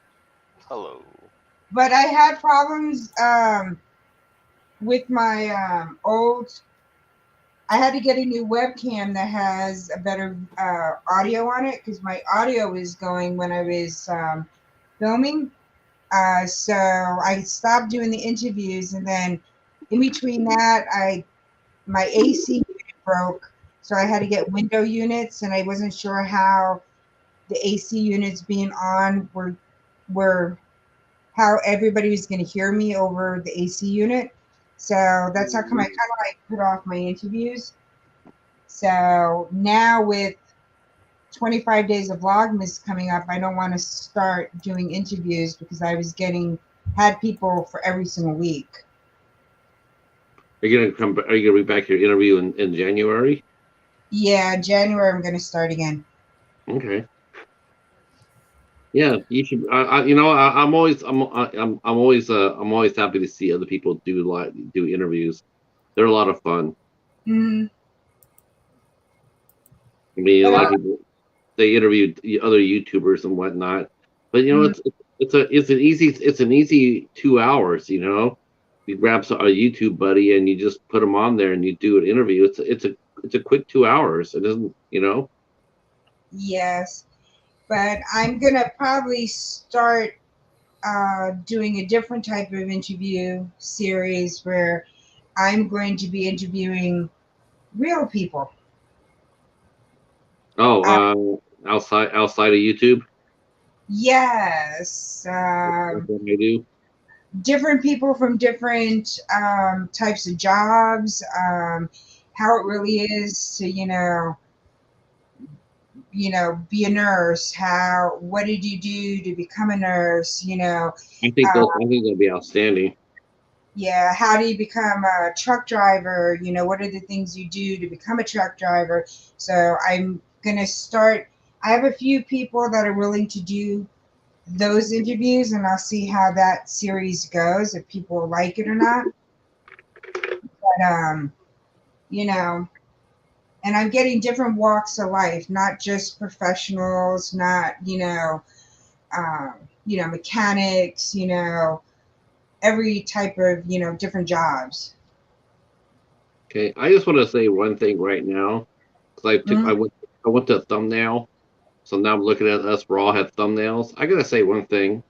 Hello. But I had problems with my old. I had to get a new webcam that has a better audio on it because my audio was going when I was filming. So I stopped doing the interviews, and then in between that, my AC unit broke, so I had to get window units, and I wasn't sure how the AC units being on were how everybody was going to hear me over the AC unit. So that's how come I kind of like put off my interviews. So now with 25 days of Vlogmas coming up, I don't want to start doing interviews because I was had people for every single week. Are you going to be back your interview in January? Yeah, January I'm going to start again. Okay. Yeah, you should. I'm always happy to see other people do interviews. They're a lot of fun. Mm-hmm. I mean, a lot of people they interview other YouTubers and whatnot, but it's an easy 2 hours. You know, you grab a YouTube buddy and you just put them on there and you do an interview. It's a quick 2 hours. It isn't, you know. Yes, but I'm gonna probably start doing a different type of interview series where I'm going to be interviewing real people. Oh, Uh, outside of YouTube. yes, That's what I do. different people from different types of jobs, how it really is to, be a nurse. What did you do to become a nurse? I think that'll be outstanding. Yeah, how do you become a truck driver? What are the things you do to become a truck driver? So I'm gonna start. I have a few people that are willing to do those interviews, and I'll see how that series goes, if people like it or not. But and I'm getting different walks of life, not just professionals, not mechanics, every type of different jobs. Okay, I just want to say one thing right now because Mhm. I went to a thumbnail, so now I'm looking at us. We all have thumbnails. I gotta say one thing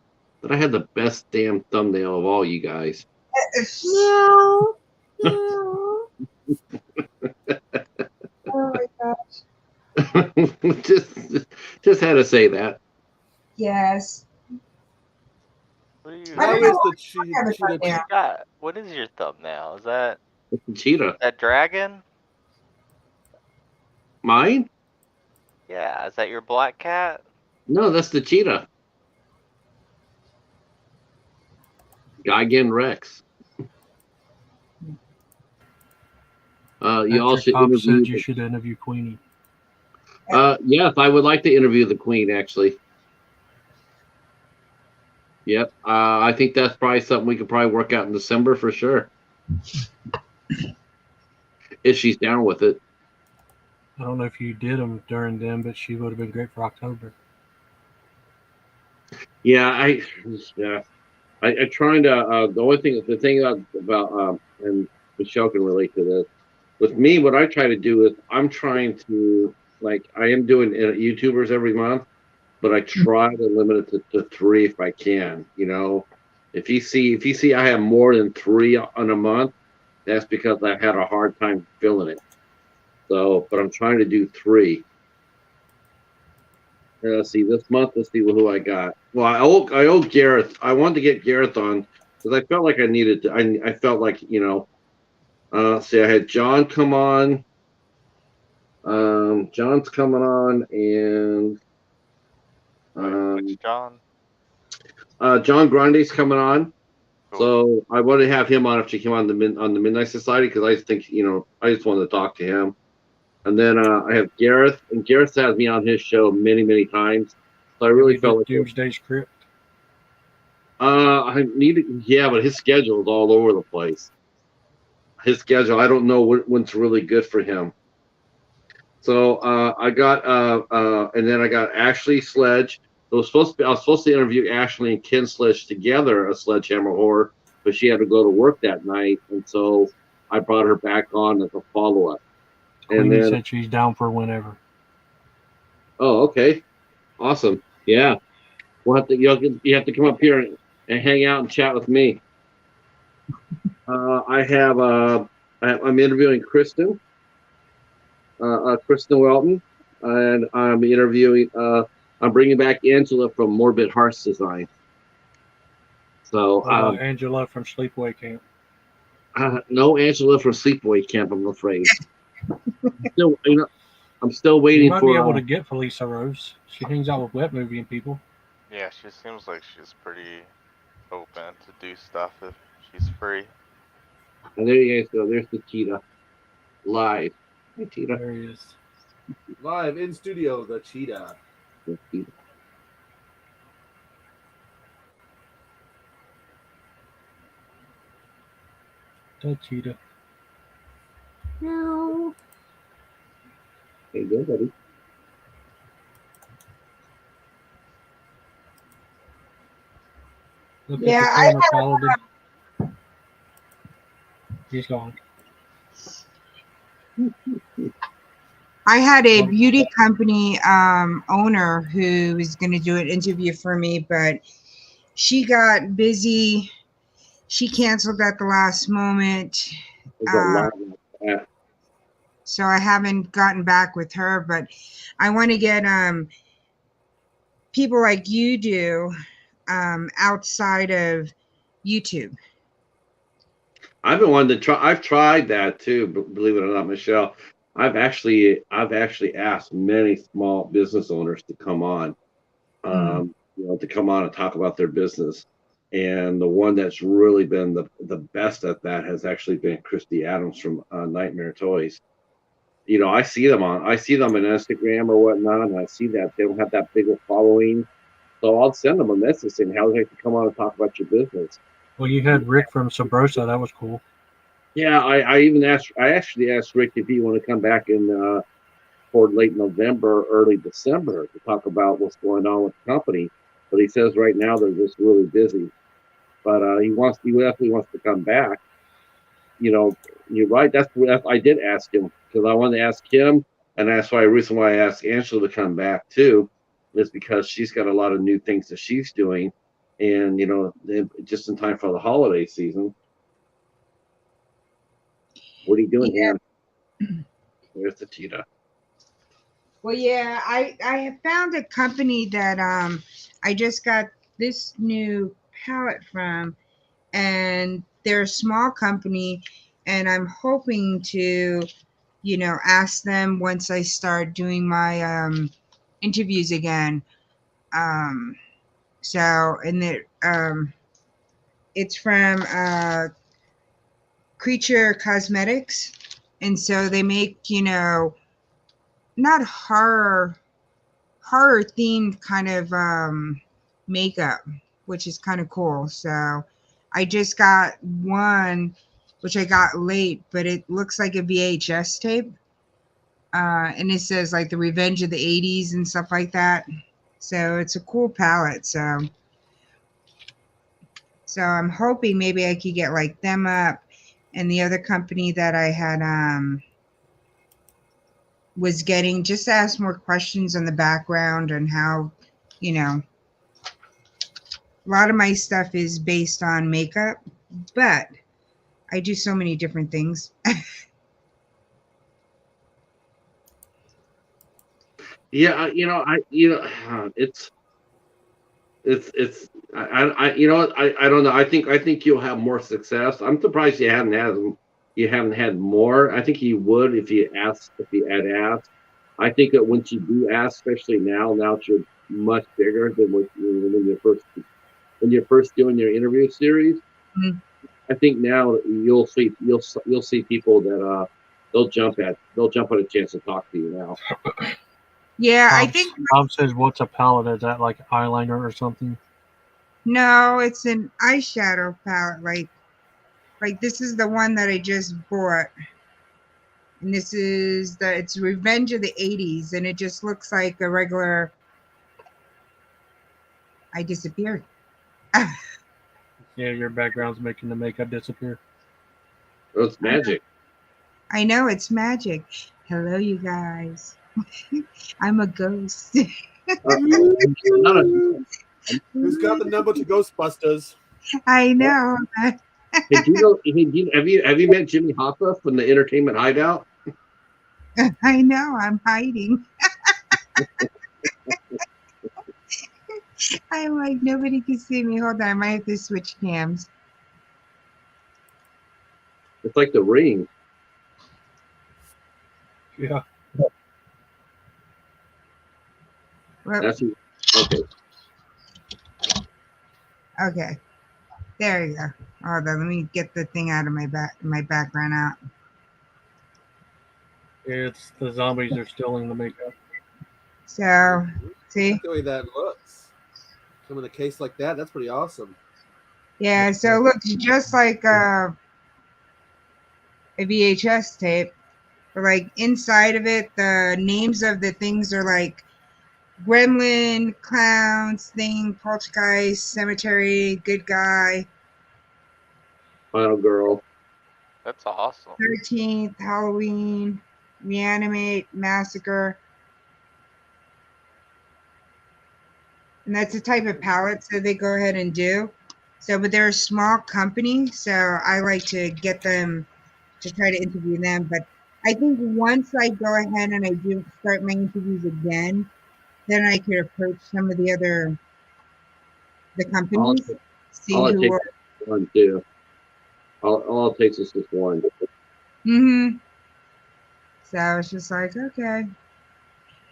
that I had the best damn thumbnail of all you guys. Meow. Meow. Oh my God. just just had to say that. Yes. What do you I don't How know is why the I don't have a cheetah? what do thumbnail. you got? What is your thumbnail? Is It's a cheetah. that dragon? Mine? Yeah, is that your black cat? No, that's the cheetah. Gigan Rex. You all Patrick should Pop interview. said you should interview Queenie. Yes, I would like to interview the Queen. Actually, yep. I think that's probably something we could probably work out in December for sure, if she's down with it. I don't know if you did them during them, but she would have been great for October. Yeah, yeah, I trying to. The thing about and Michelle can relate to this. With me, what I try to do is I'm trying to I am doing YouTubers every month, but I try to limit it to three if I can. You know, if you see I have more than three on a month, that's because I had a hard time filling it. So, but I'm trying to do three. Let's see this month. Let's see who I got. Well, I owe Gareth. I wanted to get Gareth on because I felt like I needed to. I felt like see, I had John come on. John's coming on, and Which John? John Grande's coming on. Cool. So I wanted to have him on if she came on on the Midnight Society because I think I just wanted to talk to him. And then I have Gareth, and Gareth has me on his show many times. So I really We felt did like Doomsday Script. I needed, yeah, but his schedule is all over the place. His schedule, I don't know when's really good for him. So I got and then I got Ashley Sledge. I was supposed to interview Ashley and Ken Sledge together, a Sledgehammer Horror, but she had to go to work that night, and so I brought her back on as a follow up. And Queenie then said she's down for whenever. oh, okay, awesome, yeah. We'll have to you have to come up here and hang out and chat with me. I have I'm interviewing Kristen Welton, and I'm interviewing. I'm bringing back Angela from Morbid Hearts Design. So What about Angela from Sleepaway Camp? no Angela from Sleepaway Camp, I'm afraid. Still, I'm still You waiting might for. be able to get Felisa Rose. She hangs out with wet movie and people. Yeah, she seems like she's pretty open to do stuff if she's free. And there you guys go. There's the cheetah live. Hey, cheetah. There he is. Live in studio, the cheetah. The cheetah. The cheetah. Meow. Hey, there, buddy. Look Yeah, at the corner, Paladin. He's gone. I had a beauty company owner who was going to do an interview for me, but she got busy. She canceled at the last moment. There's a lot of that. So I haven't gotten back with her, but I want to get people like you do outside of YouTube. I've been wanting to try. I've tried that too. Believe it or not, Michelle. I've actually asked many small business owners to come on, to come on and talk about their business. And the one that's really been the best at that has actually been Christy Adams from Nightmare Toys. I see them on Instagram or whatnot, and I see that they don't have that big of following. So I'll send them a message saying, "How would you like to come on and talk about your business?" Well, you had Rick from Sabrosa. That was cool. Yeah, I actually asked Rick if he want to come back in for late November, early December to talk about what's going on with the company. But he says right now they're just really busy. But he definitely wants to come back. You're right. That's what I did ask him, because I wanted to ask him, and that's why the reason why I asked Angela to come back too, is because she's got a lot of new things that she's doing, and just in time for the holiday season. What are you doing, Yeah. Dan? There's the cheetah. Well, yeah, I have found a company that I just got this new palette from, and they're a small company, and I'm hoping to, ask them once I start doing my interviews again. It's from Creature Cosmetics, and so they make not horror themed kind of makeup, which is kind of cool. So I just got one, which I got late, but it looks like a VHS tape. And it says like the Revenge of the 80s and stuff like that. So it's a cool palette. So I'm hoping maybe I could get like them up, and the other company that I had was getting, just to ask more questions on the background and how, a lot of my stuff is based on makeup, but I do so many different things. Yeah, I don't know. I think you'll have more success. I'm surprised you haven't had more. I think you would if you had asked. I think that once you do ask, especially now that you're much bigger than when you're first doing your interview series. Mhm. I think now you'll see people that they'll jump at a chance to talk to you now. Yeah, I think Tom says, "What's a palette? Is that like eyeliner or something?" no, it's an eyeshadow palette. Like this is the one that I just bought, and this is it's Revenge of the 80s, and it just looks like a regular. I disappeared. Yeah, your background's making the makeup disappear. Oh, it's magic. I know, it's magic. Hello, you guys. I'm a ghost. Who's got the number to Ghostbusters? I know. Have you met Jimmy Hoffa from the Entertainment Hideout? I know. I'm hiding. I'm like, nobody can see me. Hold on. I might have to switch cams. It's like The Ring. Yeah. Well, Okay. okay. There you go. Hold on. Let me get the thing out of my background out. It's the zombies are stealing the makeup. So, see? The way that looks. Some in a case like that, that's pretty awesome. Yeah, so it looks just like a VHS tape. But like inside of it, the names of the things are like Gremlin, Clowns, Thing, Poltergeist, Cemetery, Good Guy, Final Girl. That's awesome. 13th, Halloween, Reanimate, Massacre. And that's the type of palettes that they go ahead and do. So, but they're a small company, so I like to get them to try to interview them. But I think once I go ahead and I do start my interviews again, then I could approach some of the All, companies, see all it who takes are. is one, too. All it takes is just one. So it's just like, okay,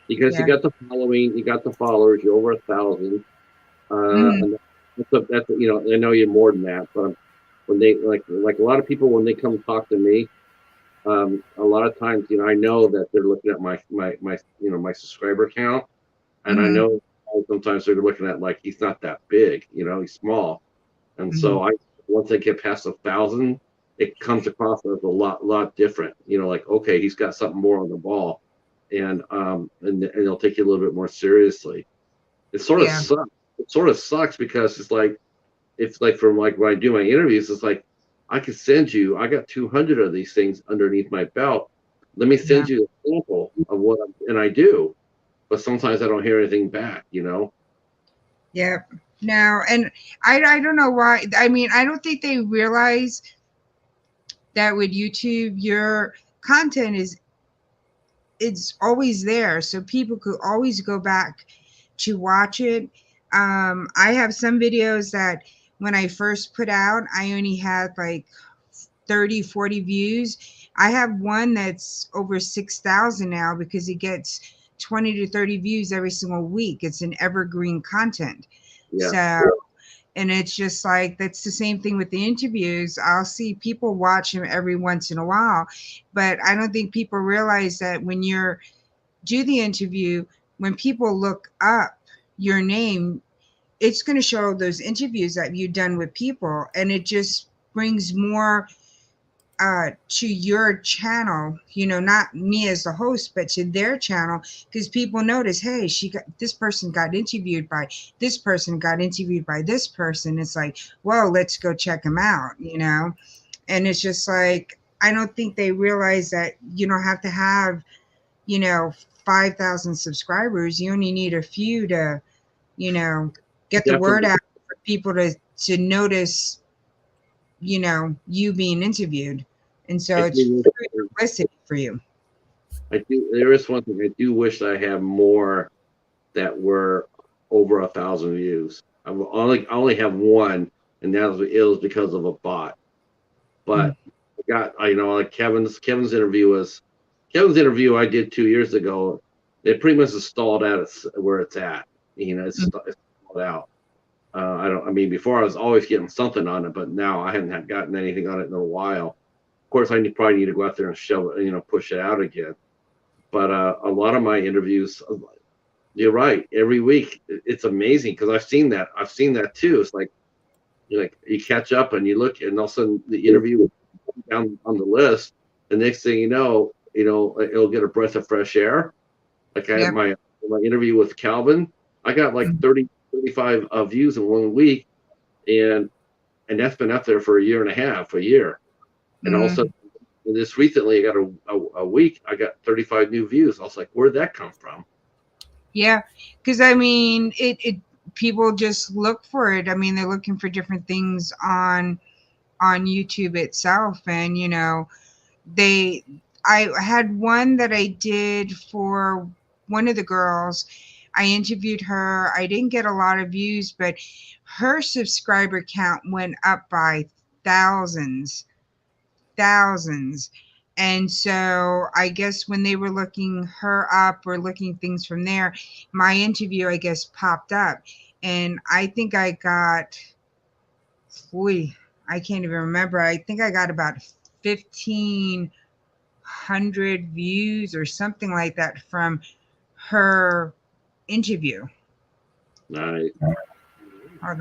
Because you yeah. got the following, you got the followers, you're over 1,000. And that's you know, I know you're more than that, but when they like a lot of people when they come talk to me, a lot of times, you know, I know that they're looking at my you know my subscriber count, and I know sometimes they're looking at like he's not that big, you know, he's small, and so I once they get past 1,000, it comes across as a lot different, you know, like okay, he's got something more on the ball, and they'll take you a little bit more seriously. It sort of Yeah. sucks. It sort of sucks because it's like from like when I do my interviews, it's like I could send you. I got 200 of these things underneath my belt. Let me send you a sample of what, and I do, but sometimes I don't hear anything back. You know. Yep. No, and I don't know why. I mean, I don't think they realize that with YouTube, your content is it's always there, so people could always go back to watch it. I have some videos that when I first put out, I only had like 30, 40 views. I have one that's over 6,000 now because it gets 20 to 30 views every single week. It's an evergreen content. Yeah. So, and it's just like that's the same thing with the interviews. I'll see people watch them every once in a while, but I don't think people realize that when you're do the interview, when people look up your name, it's going to show those interviews that you've done with people, and it just brings more to your channel, you know, not me as the host, but to their channel, because people notice, hey, she got this person got interviewed by this person, got interviewed by this person. It's like, well, let's go check them out, you know. And it's just like I don't think they realize that you don't have to have, you know, 5,000 subscribers. You only need a few to, you know, get the word Definitely. out for people to notice, you know, you being interviewed. And so I it's do. free publicity for you. I do. There is one thing I do wish I had more that were over 1,000 views. I only have one, and it was because of a bot. But I you know like Kevin's interview I did 2 years ago. It pretty much is stalled at where it's at. You know, it's stalled out. I mean, before I was always getting something on it, but now I haven't gotten anything on it in a while. Of course, probably need to go out there and shove it, you know, push it out again. But a lot of my interviews, you're right. Every week, it's amazing because I've seen that. I've seen that too. It's like you catch up and you look, and all of a sudden the interview down on the list. The next thing you know, it'll get a breath of fresh air. Like I had my interview with Calvin. I got like 30, 35 views in 1 week, and that's been up there for a year. And also, this recently, I got a week. I got 35 new views. I was like, where'd that come from? Yeah, because I mean, it people just look for it. I mean, they're looking for different things on YouTube itself, and you know, I had one that I did for one of the girls. I interviewed her. I didn't get a lot of views, but her subscriber count went up by thousands, thousands. And so I guess when they were looking her up or looking things from there, my interview, I guess, popped up. And I think I got, I can't even remember. I think I got about 1,500 views or something like that from her interview. Nice. Hold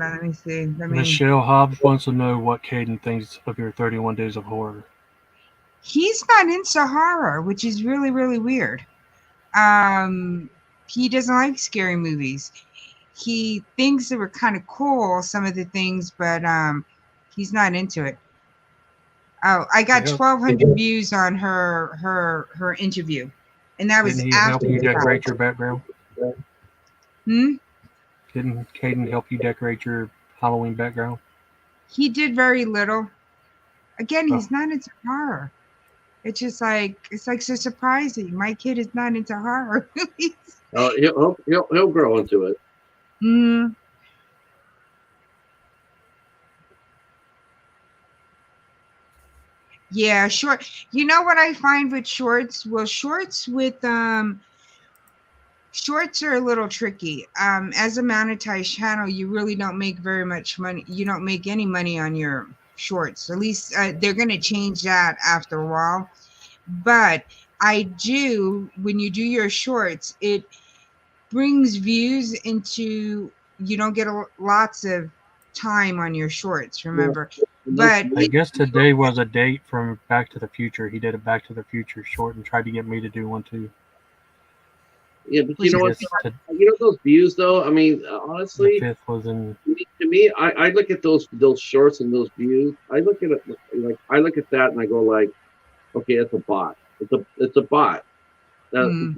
on, let me see. Michelle Hobbs wants to know what Caden thinks of your 31 Days of Horror. He's not into horror, which is really, really weird. he doesn't like scary movies. He thinks they were kind of cool, some of the things, but he's not into it. Oh, I got Yeah. 1,200 views on her interview, and that was Didn't he help after you the decorate fact. your background? Hmm? Didn't Caden help you decorate your Halloween background? He did very little. Again, Oh. he's not into horror. It's just like it's like so surprising. My kid is not into horror movies. He'll grow into it. Mm. Yeah, short. You know what I find with shorts? Well, shorts are a little tricky. As a monetized channel, you really don't make very much money. You don't make any money on your shorts. At least they're going to change that after a while. But I do, when you do your shorts, it brings views into, you don't get lots of time on your shorts, remember? But I guess today was a date from Back to the Future. He did a Back to the Future short and tried to get me to do one too. Yeah, but Was you know what? You know those views though. I mean, The honestly, 5th was in. to me, I look at those shorts and those views. I look at it like I look at that and I go like, okay, it's a bot. It's a bot. To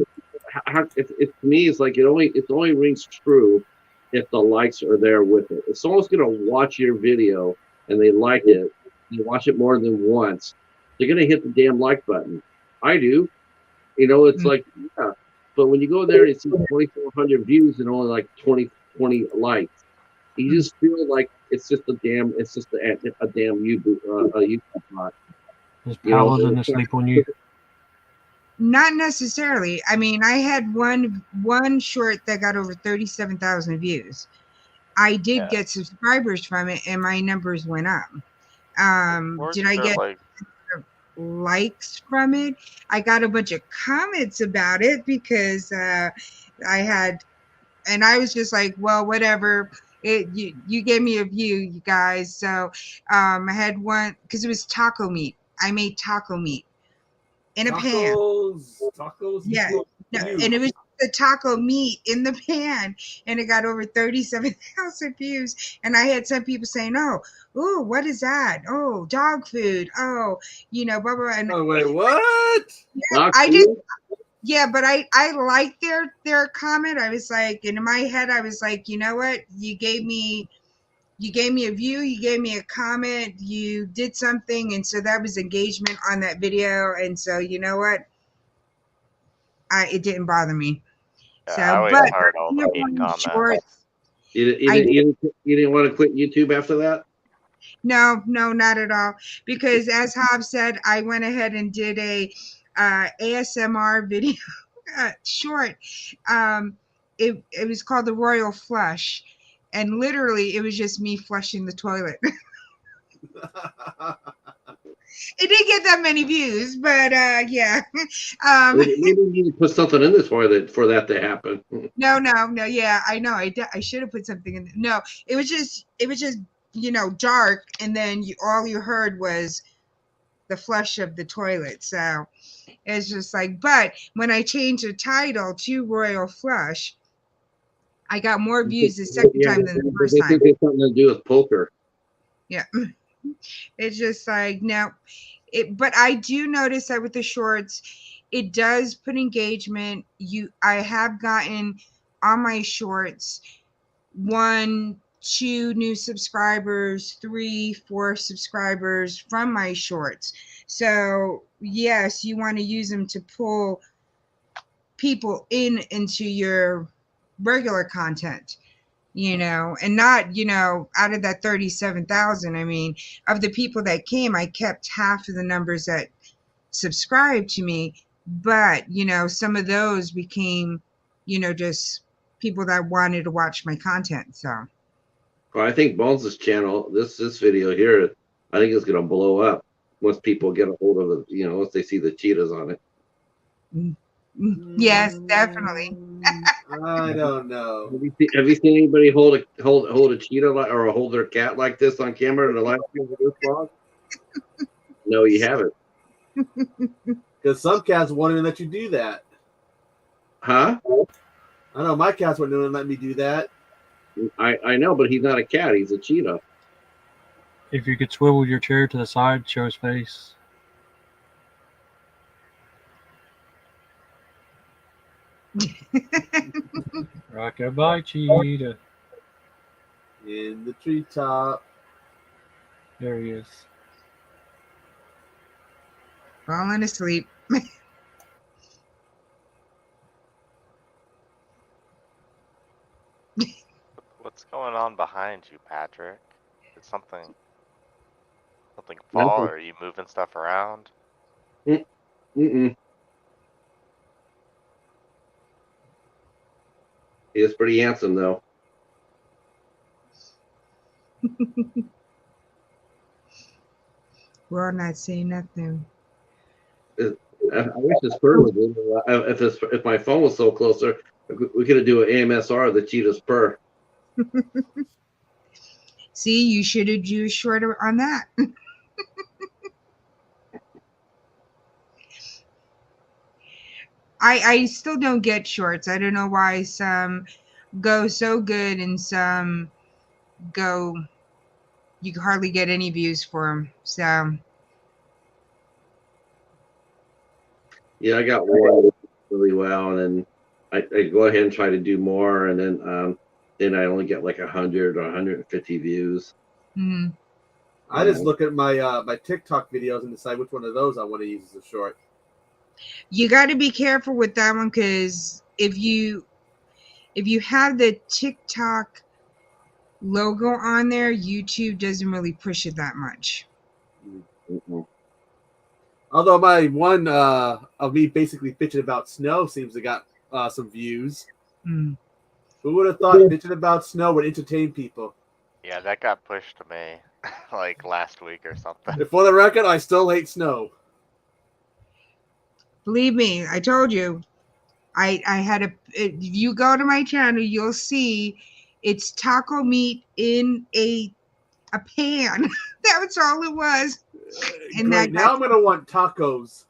me, it's like it only rings true if the likes are there with it. If someone's gonna watch your video and they like it, you watch it more than once, they're gonna hit the damn like button. I do. You know, it's like, yeah. But when you go there and you see 2,400 views and only like 20 likes, you just feel like it's just a damn YouTube bot. Is Paladin asleep on you? not necessarily. I mean, I had one short that got over 37,000 views. I did get subscribers from it, and my numbers went up. Did I get likes from it? I got a bunch of comments about it because I had, and I was just like, well, whatever. You gave me a view, you guys. So I had one because it was taco meat. I made taco meat in a pan. Tacos. Yeah, and it was the taco meat in the pan, and it got over 37,000 views. And I had some people saying, "Oh, what is that? Oh, dog food. Oh, blah blah." And oh wait, what? Yeah, I just. Yeah, but I liked their comment. I was like, and in my head, I was like, you know what? You gave me a view, you gave me a comment, you did something, and so that was engagement on that video. And so you know what? It didn't bother me. Yeah, So, I always but heard all the hate comments. You didn't want to quit YouTube after that? No, not at all. Because as Hobbs said, I went ahead and did a ASMR video short. It was called the Royal Flush, and literally it was just me flushing the toilet. It didn't get that many views, but yeah. Maybe you need to put something in this for that to happen. No. Yeah, I know. I should have put something in. No, it was just dark, and then all you heard was the flush of the toilet. So it's just like, but when I changed the title to Royal Flush, I got more views the second time than the first time. It's something to do with poker. Yeah. It's just like, no. But I do notice that with the shorts, it does put engagement. I have gotten on my shorts 1, 2 new subscribers, 3, 4 subscribers from my shorts. So yes, you want to use them to pull people into your regular content, and not, out of that 37,000. I mean, of the people that came, I kept half of the numbers that subscribed to me, but some of those became, just people that wanted to watch my content. So Well, I think Bones' channel, this video here, I think it's gonna blow up once people get a hold of it. Once they see the cheetahs on it. Yes, definitely. I don't know. Have you seen anybody hold a cheetah or hold their cat like this on camera in the live stream of this vlog? No, you haven't. Because some cats won't even let you do that. Huh? I know my cats wouldn't let me do that. I know, but he's not a cat. He's a cheetah. If you could swivel your chair to the side, show his face. Rockabye, cheetah. In the treetop. There he is. Falling asleep. What's going on behind you, Patrick? Did something fall? Or are you moving stuff around? Mm-mm. He is pretty handsome, though. Well, not saying nothing. I wish this purr was good. If my phone was so closer, we could do an AMSR of the cheetah's purr. See, you should have used shorter on that. I still don't get shorts. I don't know why some go so good and some go, you can hardly get any views for them. So Yeah, I got one really well, and then I go ahead and try to do more, and then I only get like 100 or 150 views. mhm. I just look at my my TikTok videos and decide which one of those I want to use as a short. You got to be careful with that one, because if you have the TikTok logo on there, YouTube doesn't really push it that much. Mm-hmm. Although my one of me basically bitching about snow seems to got some views. Mm. Who would have thought bitching about snow would entertain people? Yeah, that got pushed to me like last week or something. And for the record, I still hate snow. Believe me, I told you. I had if you go to my channel, you'll see it's taco meat in a pan. That's all it was. And Great. Now I'm gonna want tacos.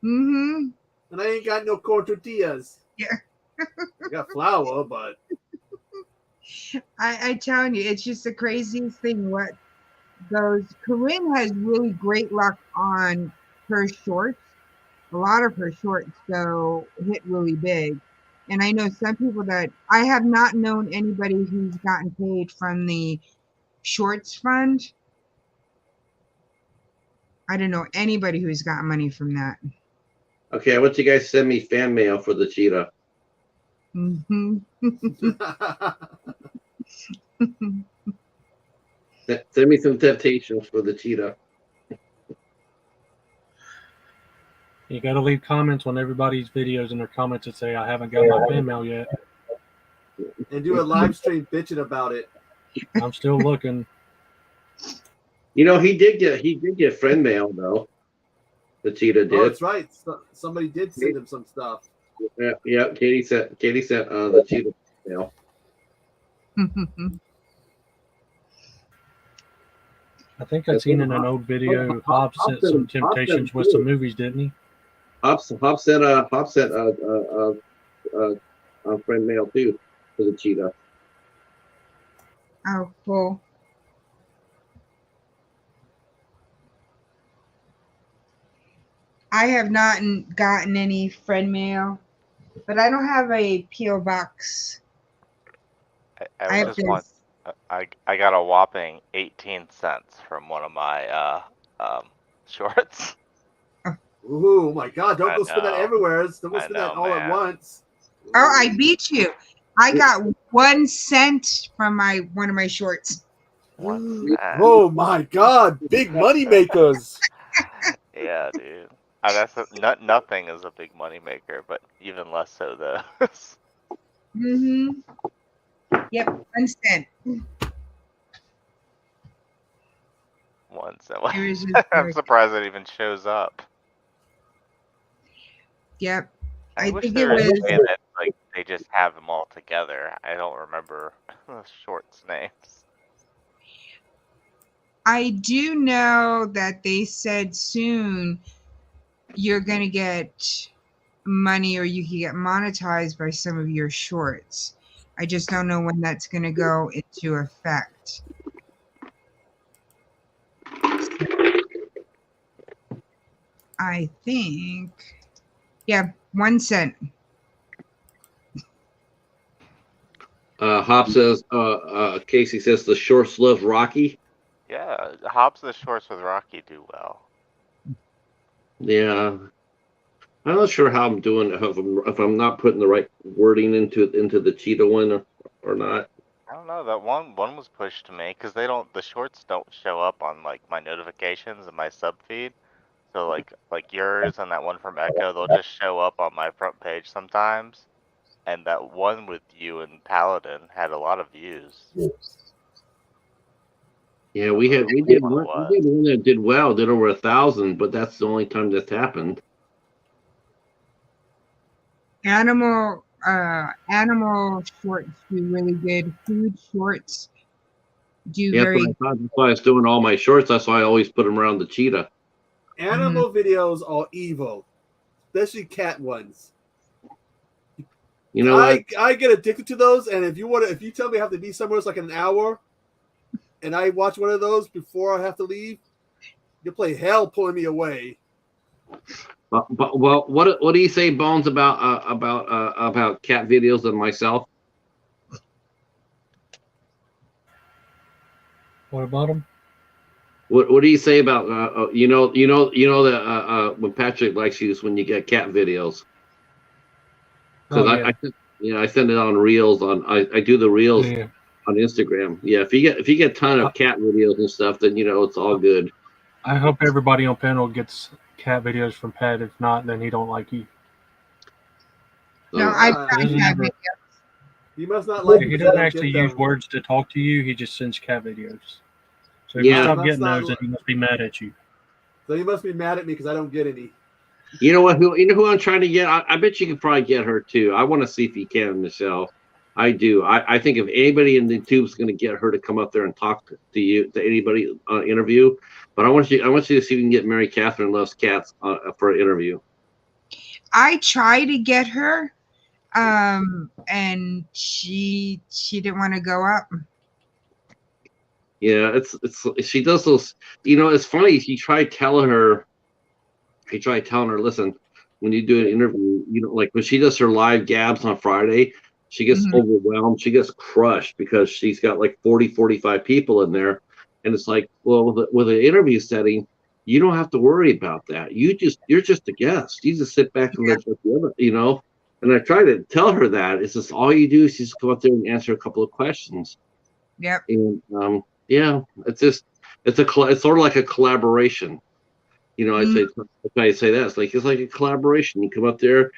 Mm-hmm. And I ain't got no corn tortillas. Yeah. I got flour, but I telling you, it's just the craziest thing. What goes? Corinne has really great luck on her shorts. A lot of her shorts go hit really big. And I know some people that I have not known anybody who's gotten paid from the shorts fund. I don't know anybody who's got money from that. Okay, I want you guys to send me fan mail for the cheetah. Mm-hmm. Send me some temptations for the cheetah. You got to leave comments on everybody's videos in their comments that say, I haven't got my fan mail yet. and do a live stream bitching about it. I'm still looking. You know, he did get friend mail though. The cheetah did. Oh, that's right. Somebody did send him some stuff. Yeah. Katie sent the cheetah mail. I think I'd seen in an old video, Hobbs sent some temptations with some movies, didn't he? Hobbs sent a friend mail too for the cheetah. Oh, cool. I have not gotten any friend mail, but I don't have a P.O. box. I got a whopping 18 cents from one of my shorts. Ooh, my God. Don't I go spend that know. everywhere. Don't go I spend that know, all at man. once. Oh, I beat you. I got 1 cent from one of my shorts. 1 cent. Oh, my God. Big money makers. Yeah, dude. Nothing is a big money maker, but even less so those. Mm-hmm. Yep, 1 cent. 1 cent. It was just I'm like- surprised it even shows up. Yep. I wish think there it was a was. way that like they just have them all together. I don't remember the shorts names. I do know that they said soon you're gonna get money or you can get monetized by some of your shorts. I just don't know when that's going to go into effect. I think, yeah, 1 cent. Hop says, Casey says the shorts love Rocky. Yeah, Hobbs the shorts with Rocky do well. Yeah, I'm not sure how I'm doing if I'm not putting the right wording into the cheetah one or not. I don't know, that one was pushed to me because the shorts don't show up on like my notifications and my sub feed. So like yours and that one from Echo, they'll just show up on my front page sometimes. And that one with you and Paladin had a lot of views. Yeah, we did one that did well, did over 1,000, but that's the only time that's happened. Animal shorts do really good. Food shorts do very. That's why I was doing all my shorts. That's why I always put them around the cheetah. Animal videos are evil, especially cat ones. You know what? I get addicted to those, and if you tell me I have to be somewhere it's like an hour, and I watch one of those before I have to leave, you play hell pulling me away. But well, what do you say, Bones, about cat videos and myself? What about him? What do you say about you know that when Patrick likes you is when you get cat videos? Because I send it on reels I do the reels on Instagram. Yeah, if you get a ton of cat videos and stuff, then it's all good. I hope everybody on panel gets cat videos from Pat. If not, then he don't like you. No, I got cat videos. You must not like. He doesn't actually use words to talk to you. He just sends cat videos. So if you stop getting those, then he must be mad at you. So you must be mad at me because I don't get any. You know what? Who I'm trying to get? I bet you can probably get her too. I want to see if you can, Michelle. I do. I think if anybody in the tube's going to get her to come up there and talk to you, to anybody interview. But I want you to see if you can get Mary Catherine Loves Cats for an interview. I tried to get her, and she didn't want to go up. Yeah, she does those. It's funny. He tried telling her, listen, when you do an interview, like when she does her live gabs on Friday, she gets overwhelmed. She gets crushed because she's got like 40, 45 people in there. And it's like, well, with an interview setting, you don't have to worry about that. You're just a guest. You just sit back and let the other, And I try to tell her that it's just all you do is just go out there and answer a couple of questions. Yep. And yeah, it's sort of like a collaboration. I say that it's like a collaboration. You come out there,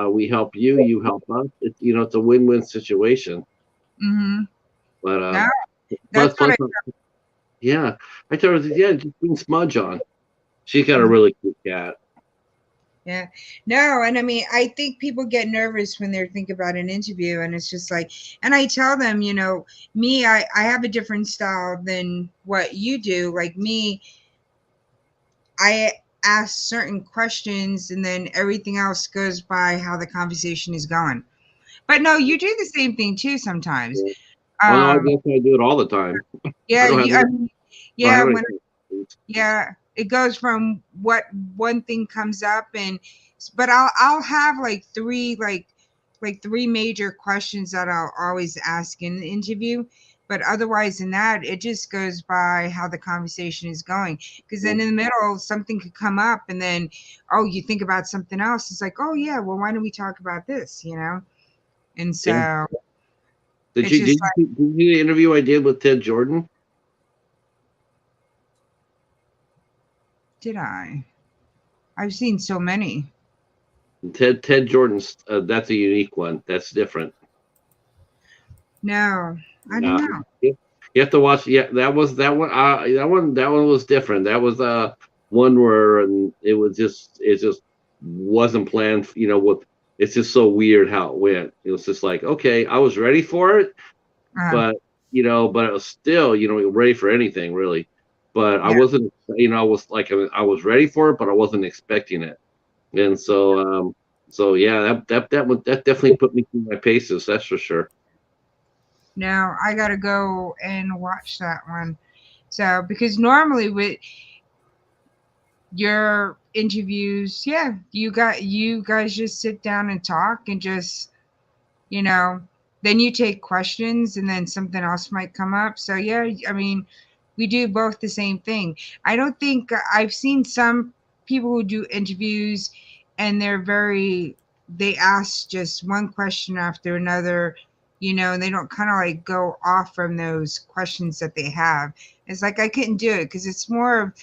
we help you, you help us. It's a win-win situation. Mm-hmm. But that's what yeah, I told her, just bring Smudge on. She's got a really cute cat. Yeah, no, and I mean, I think people get nervous when they think about an interview, and it's just like, and I tell them, me, I have a different style than what you do. Like me, I ask certain questions, and then everything else goes by how the conversation is going. But no, you do the same thing too sometimes. No, I guess I do it all the time. It goes from what one thing comes up, but I'll have like three major questions that I'll always ask in the interview. But otherwise than that, it just goes by how the conversation is going. Because then in the middle, something could come up, and then you think about something else. It's like, oh yeah, well, why don't we talk about this? And so. Yeah. Did you see the interview I did with Ted Jordan? Did I? I've seen so many. Ted Jordan's that's a unique one. That's different. No, I don't know. You have to watch. Yeah, that one. That one was different. That was one where it just wasn't planned. It's just so weird how it went. It was just like, okay, I was ready for it, but it was still, ready for anything really. But I wasn't, I was ready for it, but I wasn't expecting it. And so yeah, that definitely put me through my paces. That's for sure. Now I gotta go and watch that one. So because normally with your interviews, yeah, you guys just sit down and talk and just, you know, then you take questions and then something else might come up. So yeah, I mean, we do both the same thing. I don't think I've seen some people who do interviews and they ask just one question after another, and they don't kind of like go off from those questions that they have. It's like I couldn't do it because it's more of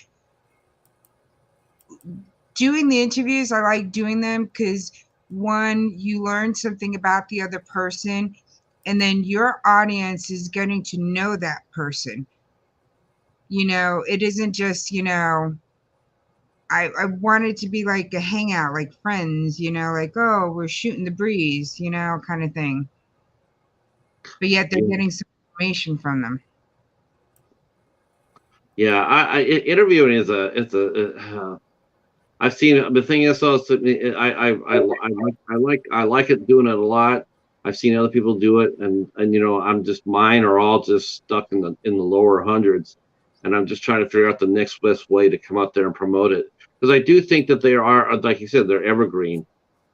doing the interviews. I like doing them because one, you learn something about the other person, and then your audience is getting to know that person. It isn't just, I want it to be like a hangout, like friends, like, oh, we're shooting the breeze, kind of thing. But yet they're Yeah. getting some information from them. Yeah, interviewing is I've seen it. The thing is, though, I like it, doing it a lot. I've seen other people do it, and I'm just, mine are all just stuck in the lower hundreds, and I'm just trying to figure out the next best way to come out there and promote it, because I do think that they are, like you said, they're evergreen.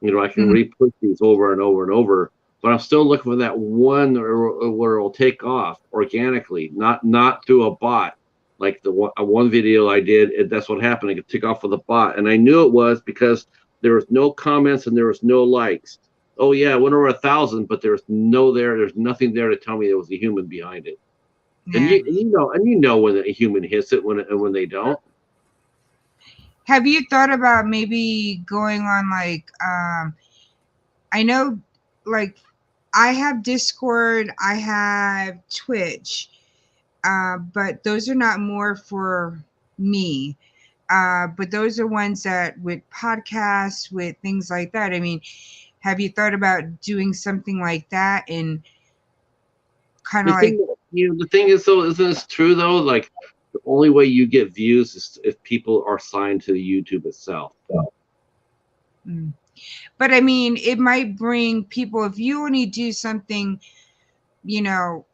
I can Mhm. re-push these over and over and over, but I'm still looking for that one where it'll take off organically, not through a bot. Like the one video I did, that's what happened. I could tick off with a bot, and I knew it was because there was no comments and there was no likes. Oh yeah, it went over 1,000, but there's nothing there to tell me there was a human behind it. And Yeah. you know when a human hits it, when they don't. Have you thought about maybe going on like, I know, like, I have Discord, I have Twitch, but those are not more for me. But those are ones that with podcasts, with things like that. I mean, have you thought about doing something like that and kind of The like, thing, the thing is, though, isn't this true though? Like, the only way you get views is if people are signed to YouTube itself. mm. But I mean, it might bring people if you only do something, you know,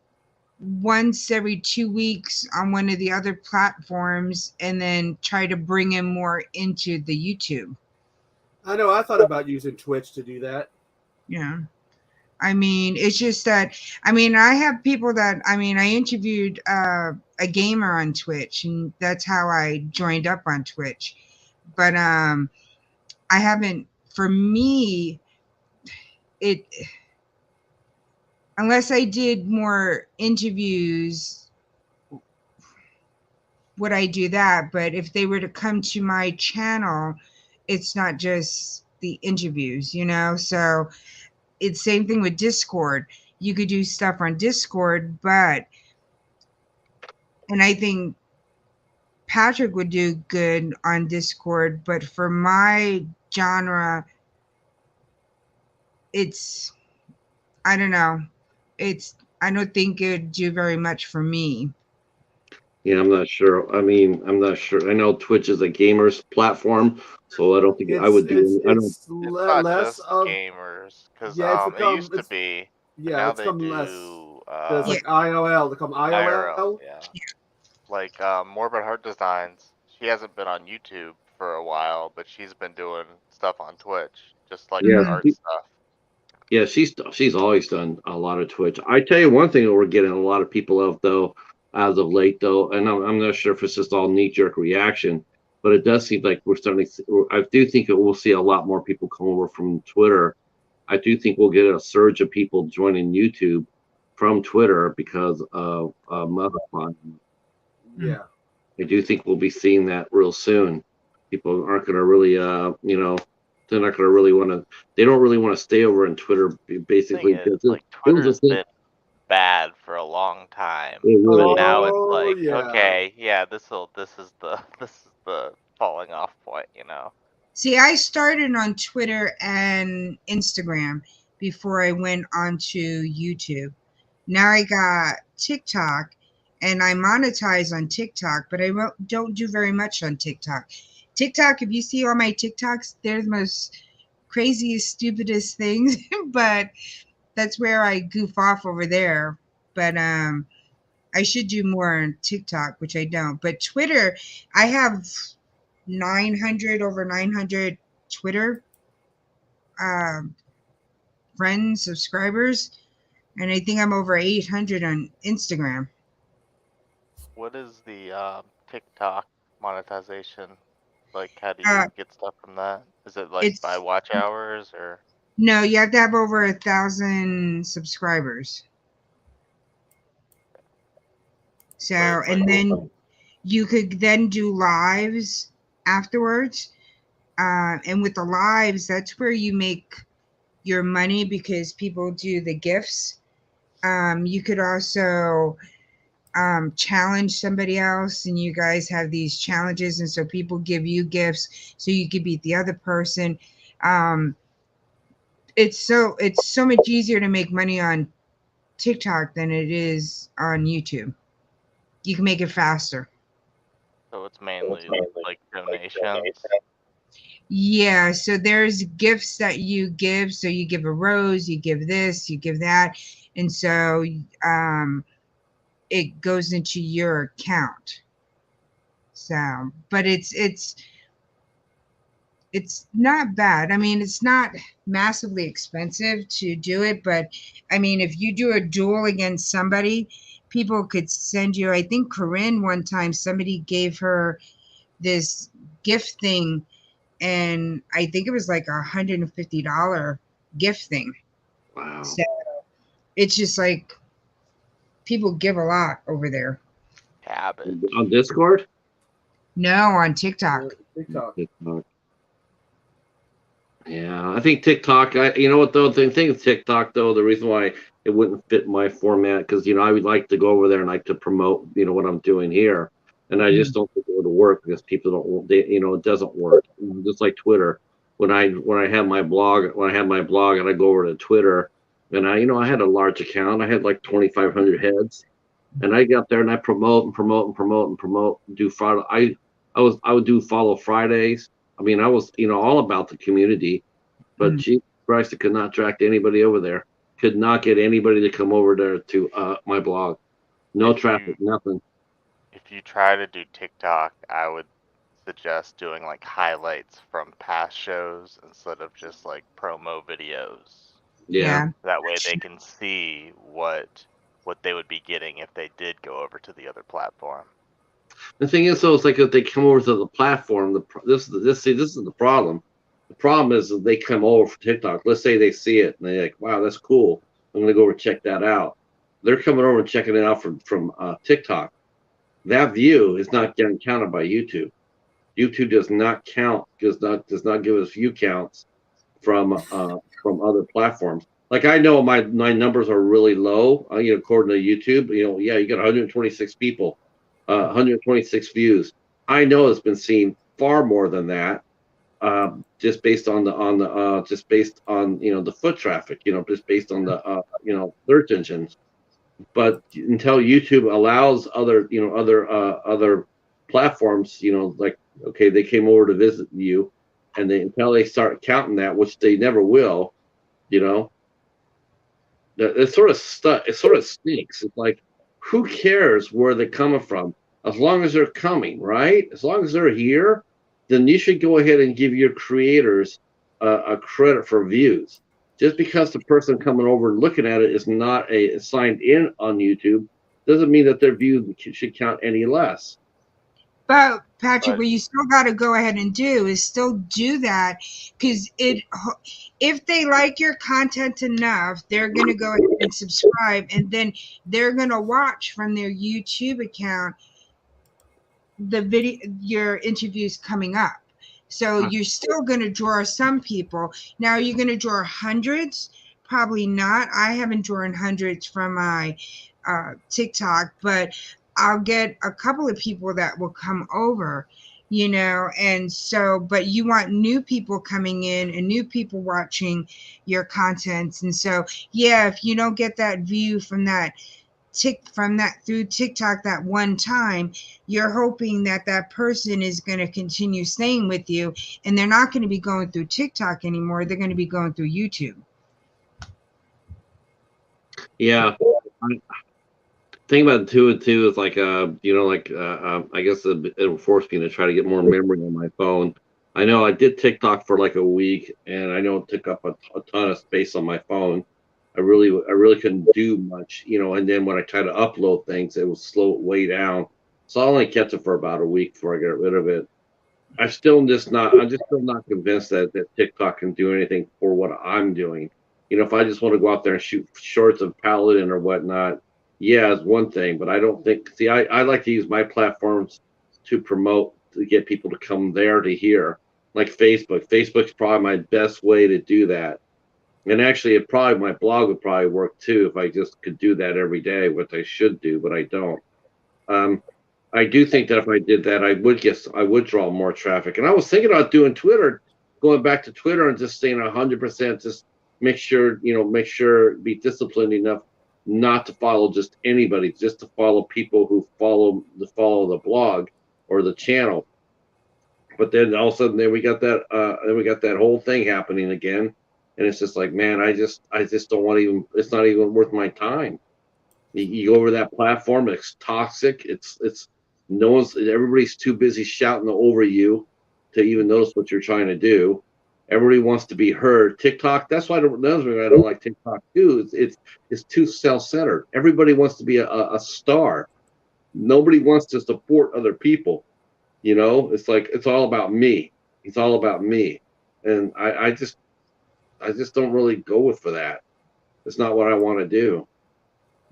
once every 2 weeks on one of the other platforms and then try to bring in more into the YouTube. I know. I thought about using Twitch to do that. Yeah. I mean, it's just that, I mean, I have people that, I mean, I interviewed a gamer on Twitch, and that's how I joined up on Twitch. But I haven't, for me, it, unless I did more interviews, would I do that? But if they were to come to my channel, it's not just the interviews, So it's same thing with Discord. You could do stuff on Discord, and I think Patrick would do good on Discord, but for my genre, it's, I don't know. I don't think it'd do very much for me. Yeah, I'm not sure. I mean, I'm not sure. I know Twitch is a gamers platform, so I don't think I It's would do it's any. I don't. it's It's not less just of gamers, because yeah. It's it become used to be, but yeah. now It's they become less. do There's Yeah. like IOL. They come IRL, IOL. yeah. Like Morbid Heart Designs. She hasn't been on YouTube for a while, but she's been doing stuff on Twitch, just like Yeah, her Mhm. art stuff. yeah. She's always done a lot of Twitch. I tell you one thing that we're getting a lot of people of, though, as of late, though, and I'm not sure if it's just all knee jerk reaction, but it does seem like we're starting. I do think that we'll see a lot more people come over from Twitter. I do think we'll get a surge of people joining YouTube from Twitter because of Motherfund. Mm. Yeah. I do think we'll be seeing that real soon. People aren't going to really, they're not going to really want to. They don't really want to stay over on Twitter, Thing basically, is, because like, it was a Twitter's thing. been bad for a long time, It but really now has. it's Oh like, yeah. okay, yeah, this is the this is the falling off point. See, I started on Twitter and Instagram before I went onto YouTube. Now I got TikTok and I monetize on TikTok, but I don't do very much on TikTok. TikTok, if you see all my TikToks, they're the most craziest, stupidest things, but that's where I goof off over there. But I should do more on TikTok, which I don't. But Twitter, I have 900 Twitter um, friends, subscribers, and I think I'm over 800 on Instagram. What is the TikTok monetization? Like, how do Uh, you get stuff from that? Is it like by it's watch hours or? no, you have to have over 1,000 subscribers. So, But like, and then you could then do lives afterwards. And with the lives, that's where you make your money because people do the gifts. You could also challenge somebody else, and you guys have these challenges, and so people give you gifts so you could beat the other person. Um, it's so much easier to make money on TikTok than it is on YouTube. You can make it faster. so it's mainly like donations. Yeah, so there's gifts that you give. So you give a rose, you give this, you give that, and so it goes into your account. So, but it's not bad. I mean, it's not massively expensive to do it, but I mean, if you do a duel against somebody, people could send you. I think Corinne one time somebody gave her this gift thing, and I think it was like $150 gift thing. Wow. So it's just like people give a lot over there. Cabbage. On Discord? No, on TikTok. TikTok. TikTok. Yeah, I think TikTok. You know what though? The thing with TikTok though, the reason why it wouldn't fit my format because I would like to go over there and like to promote what I'm doing here, and I just don't think it would work because people don't. It doesn't work. Just like Twitter. When I had my blog, and I go over to Twitter, and I had a large account. I had like 2,500 heads, and I got there and I promote and promote and promote and promote. Do follow. I would do follow Fridays. I mean, I was all about the community, but Jesus Christ, I could not attract anybody over there. Could not get anybody to come over there to my blog. No traffic, nothing. If you try to do TikTok, I would suggest doing like highlights from past shows instead of just like promo videos. Yeah. That way they can see what they would be getting if they did go over to the other platform. The thing is, though, it's like if they come over to the platform, this is the problem. The problem is that they come over for TikTok. Let's say they see it and they're like, "Wow, that's cool. I'm gonna go over and check that out." They're coming over and checking it out from TikTok. That view is not getting counted by YouTube. YouTube does not count, does not give us view counts from other platforms. Like I know my numbers are really low, according to YouTube. You got 126 people, 126 views. I know it's been seen far more than that, just based on the foot traffic, just based on the search engines. But until YouTube allows other platforms, like okay, they came over to visit you, and until they start counting that, which they never will, it sort of stinks. It's like, who cares where they're coming from? As long as they're coming, right? As long as they're here, then you should go ahead and give your creators a credit for views. Just because the person coming over and looking at it is not signed in on YouTube, doesn't mean that their view should count any less. But Patrick, what you still got to go ahead and do is still do that, because if they like your content enough, they're going to go ahead and subscribe, and then they're going to watch from their YouTube account your interviews coming up. So you're still going to draw some people. Now, you're going to draw hundreds? Probably not. I haven't drawn hundreds from my TikTok, but I'll get a couple of people that will come over, and so, but you want new people coming in and new people watching your contents. And so, yeah, if you don't get that view from that through TikTok that one time, you're hoping that that person is going to continue staying with you, and they're not going to be going through TikTok anymore. They're going to be going through YouTube. Yeah. Thing about two and two is like I guess it'll force me to try to get more memory on my phone. I know I did TikTok for like a week, and I know it took up a ton of space on my phone. I really couldn't do much, and then when I tried to upload things, it would slow it way down. So I only kept it for about a week before I got rid of it. I'm just still not convinced that TikTok can do anything for what I'm doing. If I just want to go out there and shoot shorts of Paladin or whatnot, yeah, it's one thing. But I don't think. See, I like to use my platforms to promote, to get people to come there to hear, like Facebook. Facebook's probably my best way to do that. And actually, my blog would probably work too if I just could do that every day, what I should do, but I don't. Um, I do think that if I did that, I would draw more traffic. And I was thinking about doing Twitter, going back to Twitter and just staying 100%. Just make sure, be disciplined enough not to follow just anybody, just to follow people who follow the blog or the channel. But then all of a sudden, then we got that whole thing happening again, and it's just like, man, I just don't want to even. It's not even worth my time. You go over that platform, it's toxic. It's everybody's too busy shouting over you to even notice what you're trying to do. Everybody wants to be heard. TikTok, that's why another reason I don't like TikTok too. It's too self-centered. Everybody wants to be a star. Nobody wants to support other people. It's like it's all about me. It's all about me, and I just don't really go for that. It's not what I want to do.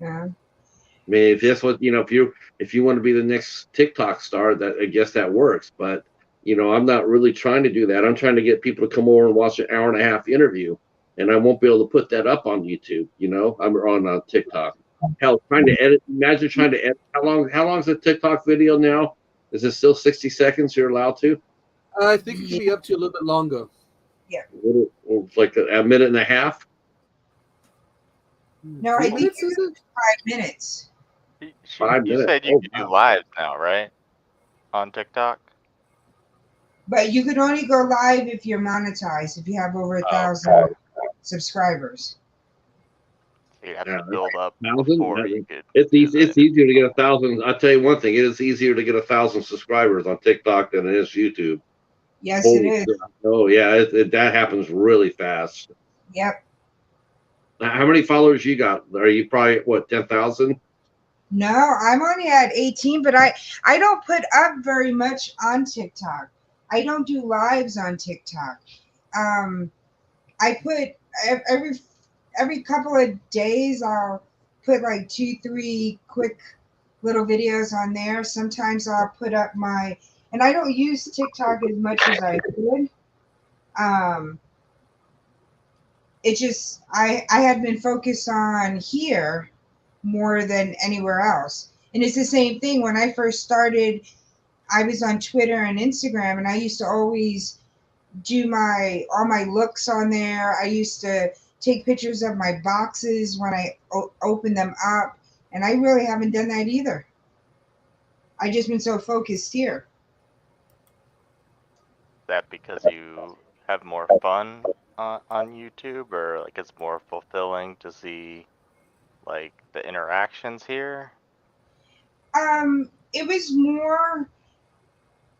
Yeah. I mean, if that's what if you want to be the next TikTok star, that I guess that works. But I'm not really trying to do that. I'm trying to get people to come over and watch an hour and a half interview, and I won't be able to put that up on YouTube. I'm on TikTok. Hell, trying to edit. Imagine trying to edit. How long is a TikTok video now? Is it still 60 seconds? You're allowed to? I think it should be up to a little bit longer. Yeah. Like a minute and a half. No, I think it's 5 minutes. You said you could do lives now, right? On TikTok? But you could only go live if you're monetized, if you have over 1,000 subscribers. So you have to build up 1,000? before you could. It's easier to get 1,000. I'll tell you one thing: it is easier to get 1,000 subscribers on TikTok than it is YouTube. Yes, it is. Oh yeah, that happens really fast. Yep. How many followers you got? Are you probably 10,000? No, I'm only at 18, but I don't put up very much on TikTok. I don't do lives on TikTok. I put every couple of days I'll put like 2-3 quick little videos on there. Sometimes I'll put up and I don't use TikTok as much as I could. It just I had been focused on here more than anywhere else. And it's the same thing. When I first started, I was on Twitter and Instagram, and I used to always do all my looks on there. I used to take pictures of my boxes when I open them up, and I really haven't done that either. I just been so focused here. Is that because you have more fun on YouTube, or like it's more fulfilling to see like the interactions here? It was more,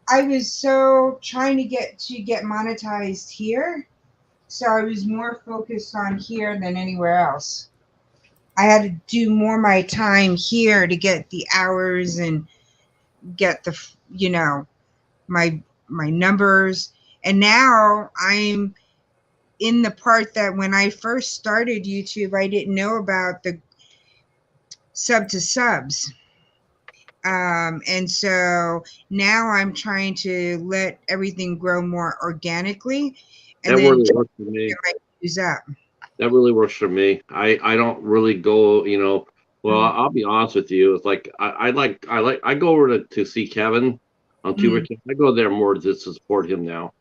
I was so trying to get monetized here, so I was more focused on here than anywhere else. I had to do more my time here to get the hours and get the my numbers. And now I'm in the part that when I first started YouTube, I didn't know about the sub to subs. And so now I'm trying to let everything grow more organically, and That then really works for me. get my views up. That really works for me. I don't really go, well, I'll be honest with you. It's like I go over to see Kevin on Tuber. I go there more to support him now.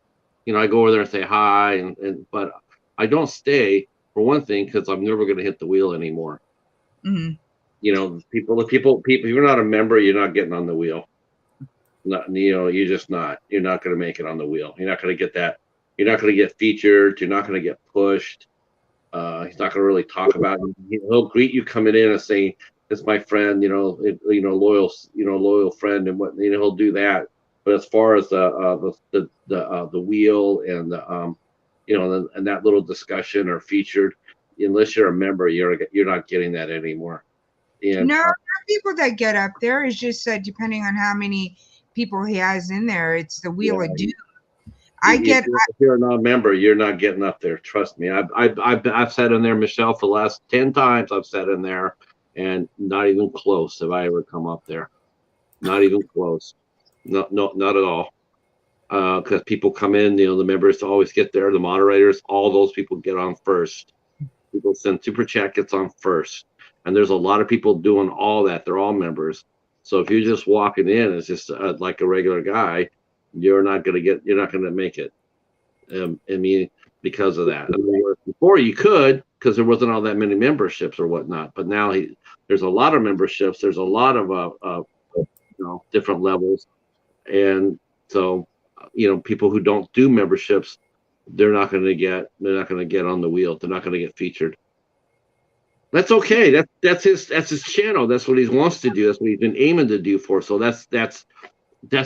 I go over there and say hi, but I don't stay for one thing because I'm never going to hit the wheel anymore. Mm-hmm. you know, people. If you're not a member, you're not getting on the wheel. Not, you know, you're just not. You're not going to make it on the wheel. You're not going to get that. You're not going to get featured. You're not going to get pushed. He's not going to really talk about it. He'll greet you coming in and saying, "It's my friend," loyal friend, and what, he'll do that. But as far as the wheel and and that little discussion or featured, unless you're a member, you're not getting that anymore. And No, there are people that get up there. It's just that depending on how many people he has in there, it's the wheel of doom. if you're not a member, you're not getting up there. Trust me. I've sat in there, Michelle, for the last 10 times. I've sat in there, and not even close have I ever come up there. Not even close. No, not at all. Because people come in, the members always get there. The moderators, all those people get on first. People send super chat, gets on first, and there's a lot of people doing all that. They're all members. So if you're just walking in as just like a regular guy, you're not going to make it. I mean, because of that. I mean, before you could, because there wasn't all that many memberships or whatnot. But now there's a lot of memberships. There's a lot of different levels, and so people who don't do memberships, they're not going to get on the wheel. They're not going to get featured. That's okay. That's his channel. That's what he wants to do. That's what he's been aiming to do for. So that's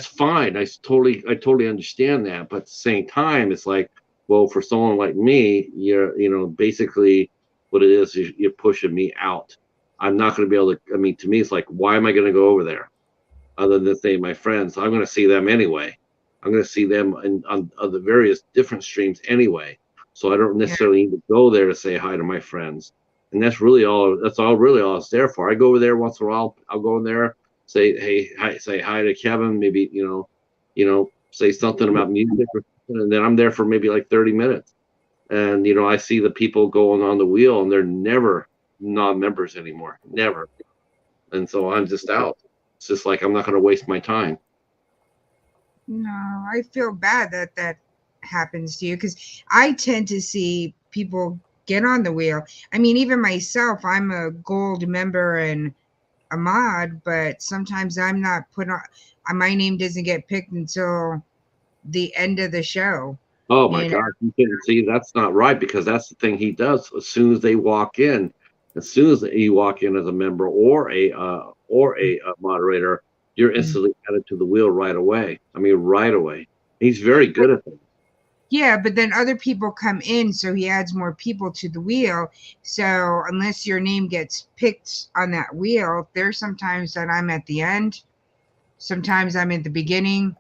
fine. I totally understand that. But at the same time, it's like, well, for someone like me, you're basically what it is you're pushing me out. I'm not going to be able to. I mean, to me, it's like, why am I going to go over there? Other than say my friends, I'm going to see them anyway. I'm going to see them on the various different streams anyway. So I don't necessarily need to go there to say hi to my friends. And that's really all. That's really all it's there for. I go over there once in a while. I'll go in there, say hi to Kevin. Maybe say something about music, and then I'm there for maybe like 30 minutes. And I see the people going on the wheel, and they're never non-members anymore, never. And so I'm just out. It's just like I'm not going to waste my time. No, I feel bad that happens to you, because I tend to see people get on the wheel. I mean, even myself, I'm a gold member and a mod, but sometimes I'm not put on. My name doesn't get picked until the end of the show. Oh my God! You can see that's not right, because that's the thing he does. As soon as you walk in as a member or a moderator, you're instantly added to the wheel right away. I mean, right away. He's very good at it. Yeah, but then other people come in, so he adds more people to the wheel. So unless your name gets picked on that wheel, there's sometimes that I'm at the end, sometimes I'm at the beginning.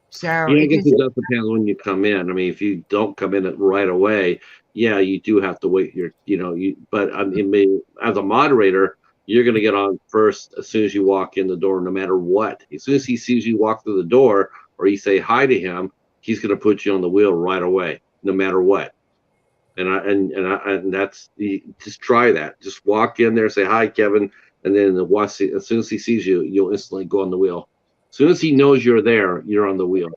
So I guess it does depend when you come in. I mean, if you don't come in right away, yeah, you do have to wait but I mean, as a moderator, you're going to get on first as soon as you walk in the door, no matter what. As soon as he sees you walk through the door or you say hi to him, he's going to put you on the wheel right away, no matter what. And that's just try that. Just walk in there, say hi, Kevin, and then as soon as he sees you, you'll instantly go on the wheel. As soon as he knows you're there, you're on the wheel.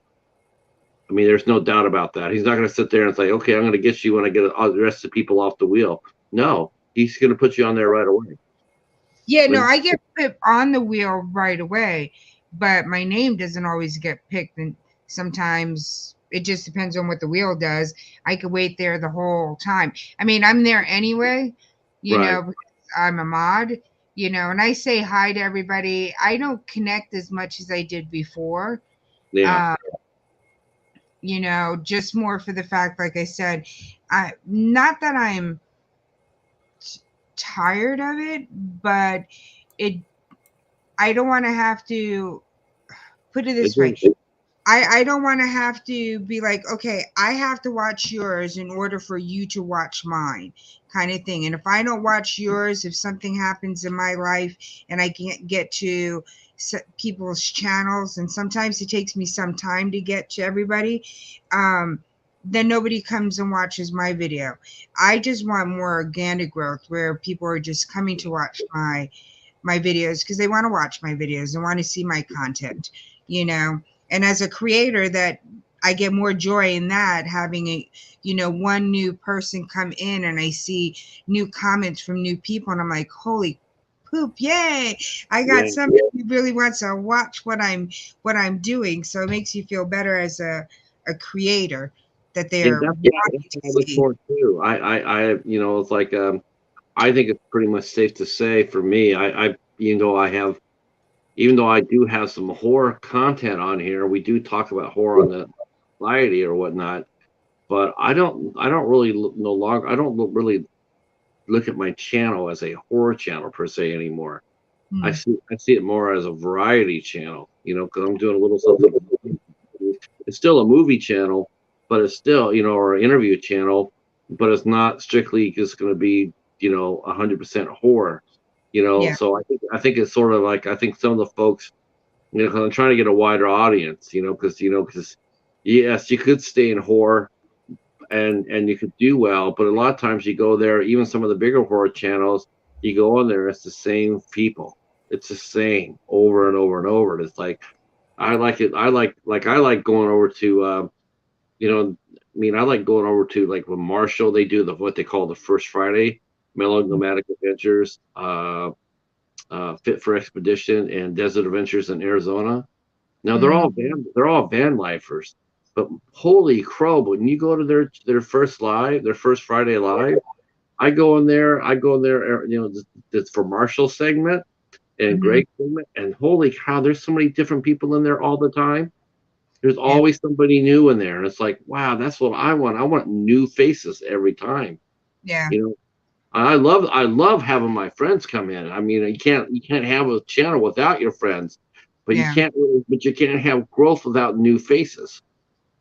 I mean, there's no doubt about that. He's not going to sit there and say, okay, I'm going to get you when I get the rest of the people off the wheel. No, he's going to put you on there right away. Yeah, no, I get put on the wheel right away, but my name doesn't always get picked. And sometimes it just depends on what the wheel does. I could wait there the whole time. I mean, I'm there anyway, because I'm a mod, and I say hi to everybody. I don't connect as much as I did before. Yeah. Just more for the fact, like I said, not that I'm tired of it, but I don't want to have to put it this way. I don't want to have to be like, okay, I have to watch yours in order for you to watch mine, kind of thing. And if I don't watch yours, if something happens in my life and I can't get to people's channels, and sometimes it takes me some time to get to everybody, then nobody comes and watches my video. I just want more organic growth where people are just coming to watch my videos because they want to watch my videos and want to see my content, And as a creator, that I get more joy in that, having one new person come in and I see new comments from new people, and I'm like, holy PoPuP. Yay! I got Yeah. somebody who really wants to watch what I'm doing, so it makes you feel better as a creator that Yeah, they're that's wanting to what I look see. for too. It's like I think it's pretty much safe to say for me, even though I do have some horror content on here, we do talk about horror on the society or whatnot. But I don't really no longer, I don't really look at my channel as a horror channel per se anymore. Hmm. I see it more as a variety channel, because I'm doing a little something. It's still a movie channel, but it's still, or an interview channel, but it's not strictly just going to be, 100% horror, Yeah, So I think it's sort of like I think some of the folks, 'cause I'm trying to get a wider audience, because yes, you could stay in horror and you could do well, but a lot of times you go there, even some of the bigger horror channels, you go on there, it's the same people. It's the same over and over and over. And it's like I like it. I like going over to I like going over to like when Marshall they do what they call the First Friday Melodramatic Adventures, Fit for Expedition, and Desert Adventures in Arizona. Now they're all van lifers, but holy crow! When you go to their first Friday live, I go in there, this for Marshall segment and hmm, Greg segment, and holy cow, there's so many different people in there all the time. There's yeah, always somebody new in there, and it's like, wow, that's what I want. I want new faces every time. yeah, You know, I love having my friends come in. I mean, you can't have a channel without your friends, but yeah. you can't have growth without new faces.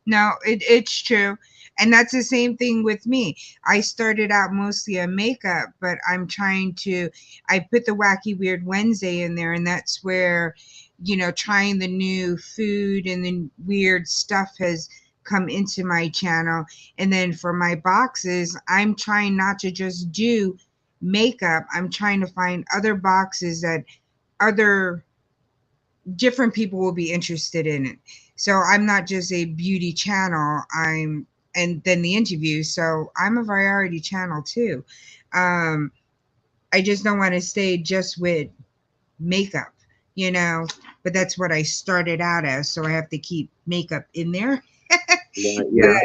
No, it's true. And that's the same thing with me. I started out mostly on makeup, but I put the Wacky Weird Wednesday in there, and that's where, trying the new food and the weird stuff has come into my channel. And then for my boxes, I'm trying not to just do makeup, I'm trying to find other boxes that other different people will be interested in it. So I'm not just a beauty channel. And then the interview. So I'm a variety channel too. Um, I just don't want to stay just with makeup, you know, but that's what I started out as. So I have to keep makeup in there. Yeah, But yeah,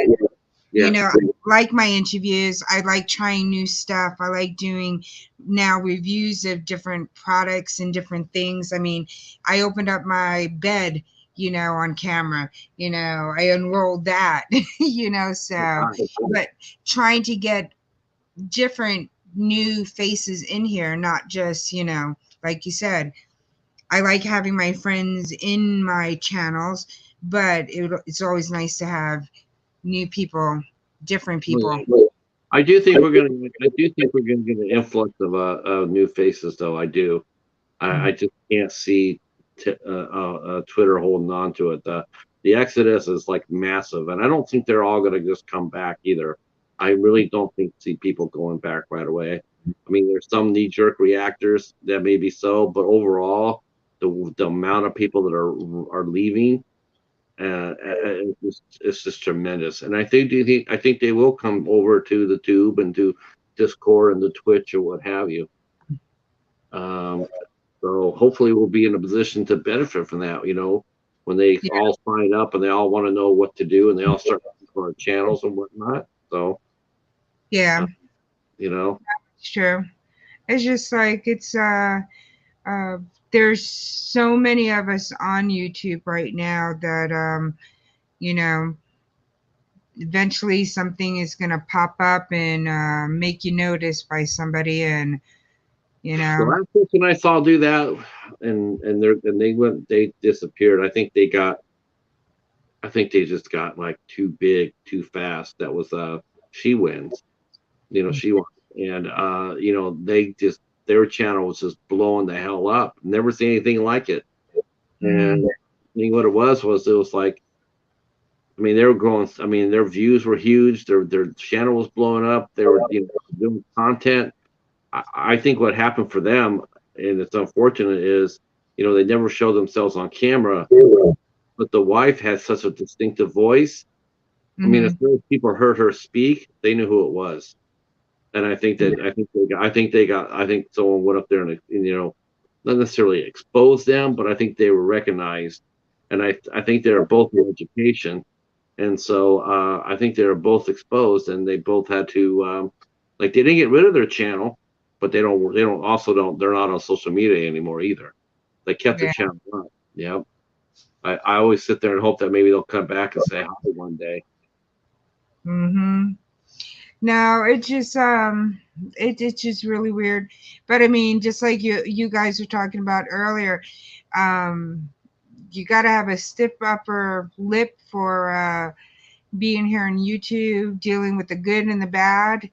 you yeah. know, I like my interviews. I like trying new stuff. I like doing now reviews of different products and different things. I mean, I opened up my bed, on camera, I unrolled that, so, Nice. but trying to get different new faces in here, not just, like you said, I like having my friends in my channels, but it's always nice to have new people, different people. I do think we're gonna get an influx of new faces, though. I do. I just can't see Twitter holding on to it. The exodus is like massive, and I don't think they're all going to just come back either. I really don't see people going back right away. I mean, there's some knee-jerk reactors that may be so, but overall, the amount of people that are leaving, it's just tremendous. And I think they will come over to the tube and to Discord and the Twitch or what have you. Um, so hopefully we'll be in a position to benefit from that, when they Yeah, all sign up and they all want to know what to do and they all start looking for our channels and whatnot. So, yeah, uh, you know, it's true. It's just like uh there's so many of us on YouTube right now that you know, eventually something is gonna pop up and make you notice by somebody, and you the know, last person I saw do that they disappeared. I think they just got like too big, too fast. That was She Wins. She won. And their channel was just blowing the hell up. Never seen anything like it. mm, And I think what it was it was like, I mean, they were growing. I mean, their views were huge. Their channel was blowing up. They were doing content. I think what happened for them, and it's unfortunate, is they never show themselves on camera. But the wife has such a distinctive voice. I mean, as mm-hmm, soon as people heard her speak, they knew who it was. and I think someone went up there and not necessarily exposed them, but I think they were recognized, and I think they were both in education, and so I think they were both exposed, and they both had to like they didn't get rid of their channel, but they're not on social media anymore either. They kept their Yeah. channel up. Yeah. I always sit there and hope that maybe they'll come back and say hi one day. Mm-hmm. No, it's just really weird. But I mean, just like you guys were talking about earlier, um, you got to have a stiff upper lip for being here on YouTube, dealing with the good and the bad.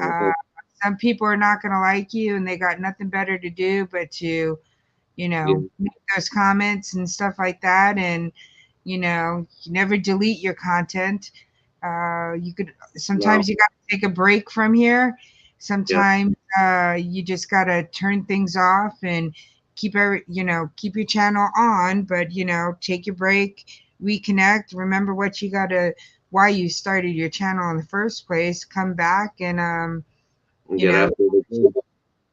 Uh, some people are not going to like you, and they got nothing better to do but to, Yeah. make those comments and stuff like that. And, you never delete your content. You could sometimes Wow. you got to take a break from here. Yeah. Sometimes you just got to turn things off and keep your channel on, but take your break, reconnect, remember why you started your channel in the first place, come back and And you get know, after it.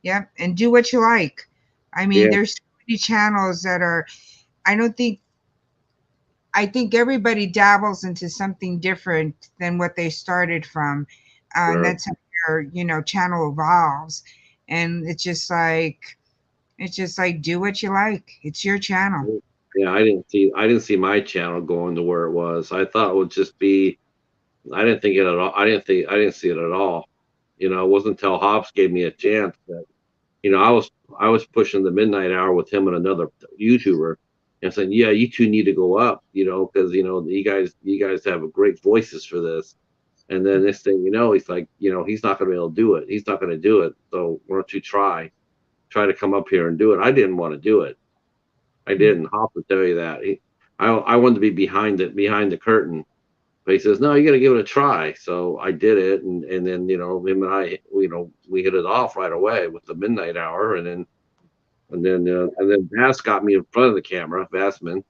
yep, and do what you like. I mean, Yeah. there's so many channels that are I don't think I think everybody dabbles into something different than what they started from. And Sure. that's how your, channel evolves. And it's just like do what you like. It's your channel. Yeah, I didn't see my channel going to where it was. I thought it would just be I didn't think it at all. I didn't see it at all. It wasn't until Hobbs gave me a chance that I was pushing the midnight hour with him and another YouTuber and saying, yeah, you two need to go up, because you guys have great voices for this. And then this thing, he's like, he's not gonna be able to do it. He's not gonna do it. So why don't you try to come up here and do it? I didn't want to do it. I didn't. Hobbs will tell you that. I wanted to be behind the curtain. But he says, no, you got to give it a try. So I did it, and then him and I, we hit it off right away with the midnight hour, and then Bass got me in front of the camera, Bassman,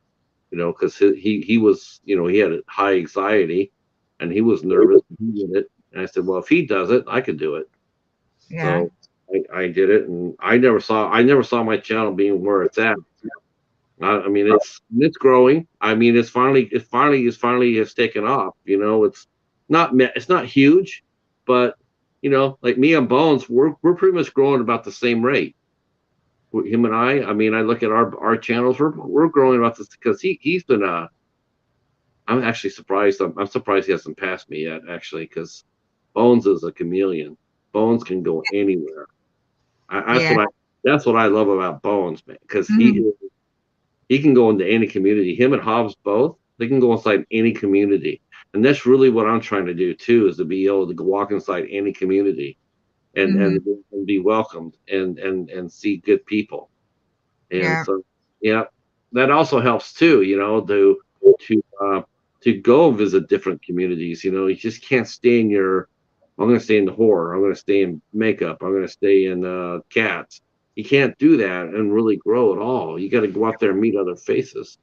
because he was, he had high anxiety, and he was nervous. He did it, and I said, well, if he does it, I can do it. Yeah. So I did it, and I never saw my channel being where it's at. I mean, it's growing. I mean, it's finally has taken off. It's not huge, but like me and Bones, we're pretty much growing about the same rate. Him and I mean, I look at our channels, we're growing about this because he's been I'm actually surprised. I'm surprised he hasn't passed me yet, actually, because Bones is a chameleon. Bones can go anywhere. Yeah. That's what I love about Bones, man, because Mhm. he can go into any community. Him and Hobbs both, they can go inside any community. And that's really what I'm trying to do too, is to be able to walk inside any community and Mhm. and be welcomed and see good people. And Yeah. so yeah, that also helps too, to to go visit different communities. You just can't stay in your I'm gonna stay in the horror, I'm gonna stay in makeup, I'm gonna stay in cats. You can't do that and really grow at all. You got to go out there and meet other faces.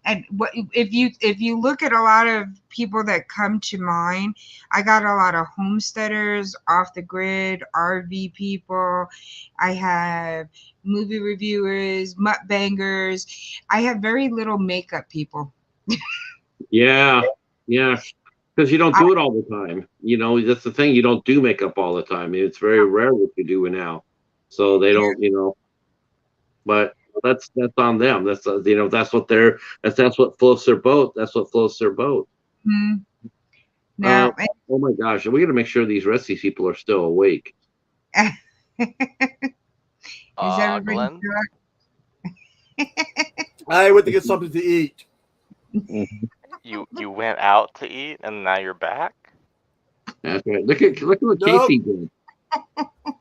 And what if you look at a lot of people that come to mind, I got a lot of homesteaders, off the grid, RV people. I have movie reviewers, mukbangers. I have very little makeup people. Yeah, yeah, because you don't I, do it all the time. That's the thing. You don't do makeup all the time. It's very rare that you do it now. So they don't, but that's on them. That's what floats their boat. That's what floats their boat. Mhm. Uh, No. oh my gosh, we got to make sure these rest of these people are still awake. Is everybody Glenn, I went to get something to eat. you went out to eat and now you're back? That's right. Look at what Nope. Casey did.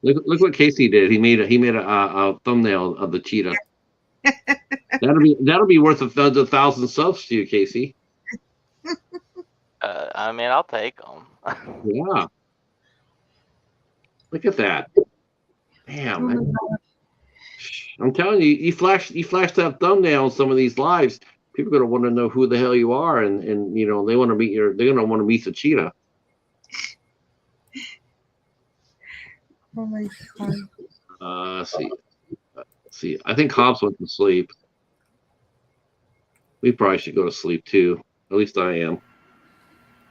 Look what Casey did. He made a thumbnail of the cheetah. That'll be worth a thousand subs to you, Casey. I mean, I'll take them. Yeah. Look at that. Damn, man. I'm telling you, you flash that thumbnail on some of these lives. People are gonna want to know who the hell you are, and they're gonna want to meet the cheetah. Oh my god. Let's see. I think Hobbs went to sleep. We probably should go to sleep too. At least I am.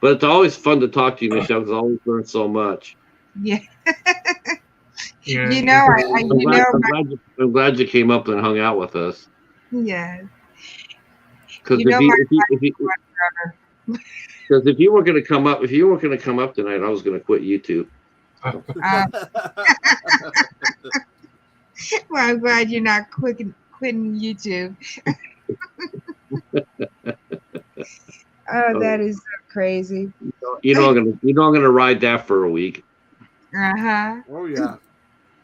But it's always fun to talk to you, Michelle, because I always learn so much. Yeah. Yeah. You know, I'm glad you came up and hung out with us. yeah. Because You know if you weren't going to come up, tonight, I was going to quit YouTube. well, I'm glad you're not quitting YouTube. Oh, that is so crazy. You know I'm gonna ride that for a week. Uh-huh. Oh yeah.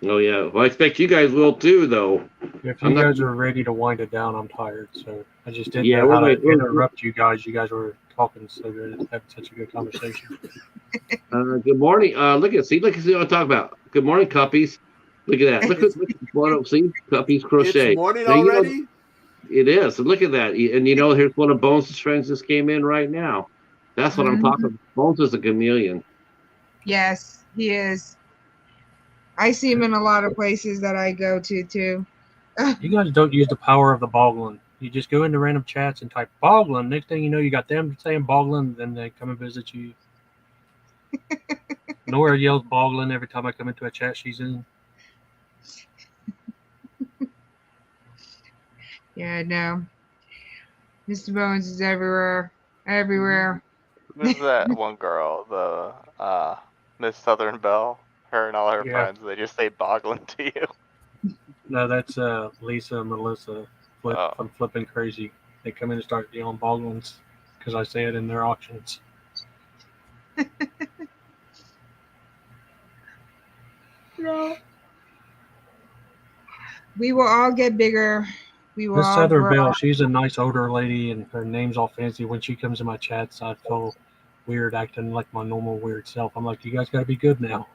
Oh yeah. Well, I expect you guys will too, though. If you guys are ready to wind it down, I'm tired, so I just didn't Yeah, know how to we're- interrupt you guys. You guys were talking so good, having such a good conversation. Good morning. Look at what I'm talking about. Good morning, Cuppies. Look at that. Look at what I'm seeing. Cuppies crochet. It's morning Now, already. It is. And look at that. And here's one of Bones' friends just came in right now. That's what I'm talking about. Bones is a chameleon. Yes, he is. I see him in a lot of places that I go to too. You guys don't use the power of the boglin. You just go into random chats and type boglin. Next thing you know, you got them saying boglin, then they come and visit you. Nora yells boglin every time I come into a chat she's in. Yeah, no. Mr. Bones is everywhere. Everywhere. Who's that one girl, the Miss Southern Belle? Her and all her friends, they just say boggling to you. No, that's Lisa and Melissa from Flipping Crazy. They come in and start yelling boglins because I say it in their auctions. No. We will all get bigger. We will Miss all Southern grow. Belle, she's a nice older lady, and her name's all fancy. When she comes in my chats, I feel weird, acting like my normal weird self. I'm like, you guys got to be good now.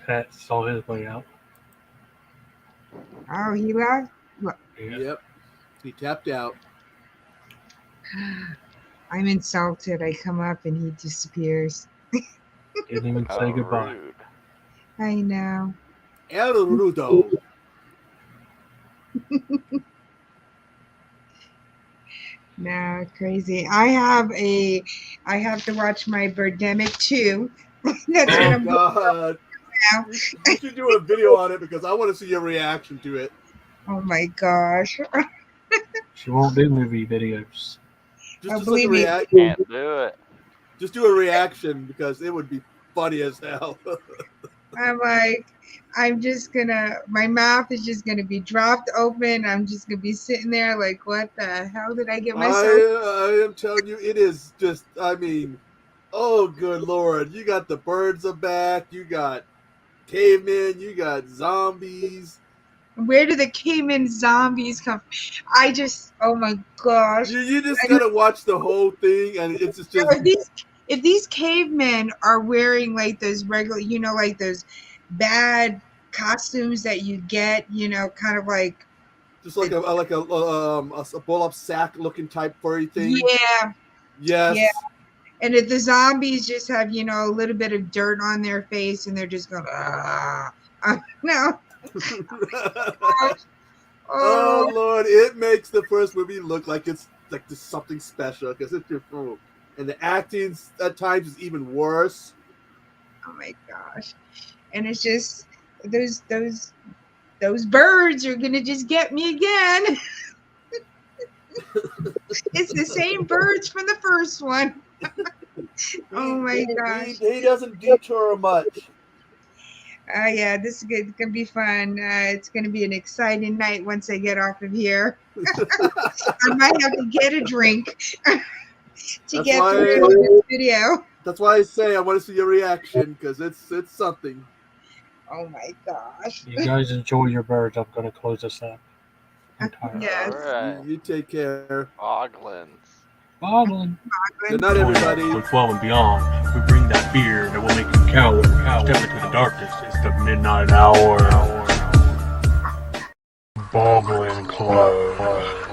Pat saw his way out. Oh, he left? Yeah. Yep. He tapped out. I'm insulted. I come up and he disappears. Didn't even say goodbye. Rude. I know. El Rudo. No, crazy. I have to watch my Birdemic 2. That's what Oh I'm God. now. You should do a video on it because I want to see your reaction to it. Oh my gosh. She won't do movie videos. Just like a believe me. reaction. Can't do it. Just do a reaction because it would be funny as hell. I'm like, my mouth is just gonna be dropped open. I'm just gonna be sitting there like, what the hell did I get myself? I am telling you, it is just, I mean, oh good Lord. You got the birds are back. You got cavemen. You got zombies. Where do the caveman zombies come from? Oh my gosh. You just gotta watch the whole thing, and it's just If these cavemen are wearing like those regular, like those bad costumes that you get, kind of like just like a blow-up sack looking type furry thing. Yeah. Yes. Yeah. And if the zombies just have, a little bit of dirt on their face and they're just going, no. Oh Lord, it makes the first movie look like it's like just something special because it's just, and the acting at times is even worse. Oh my gosh. And it's just those birds are gonna just get me again. It's the same birds from the first one. Oh my gosh. He doesn't detour much. Yeah, this is good. It's gonna be fun. It's gonna be an exciting night once I get off of here. I might have to get a drink to get through this video. That's why I say I want to see your reaction because it's something. Oh my gosh. You guys enjoy your birds. I'm going to close this up. I'm tired. Yes. All right. You take care. Boglins. Boglin. Good night, everybody. With 12 and beyond, we bring that beer that will make you cower. Step into the darkness. It's the midnight hour. Boglin Club.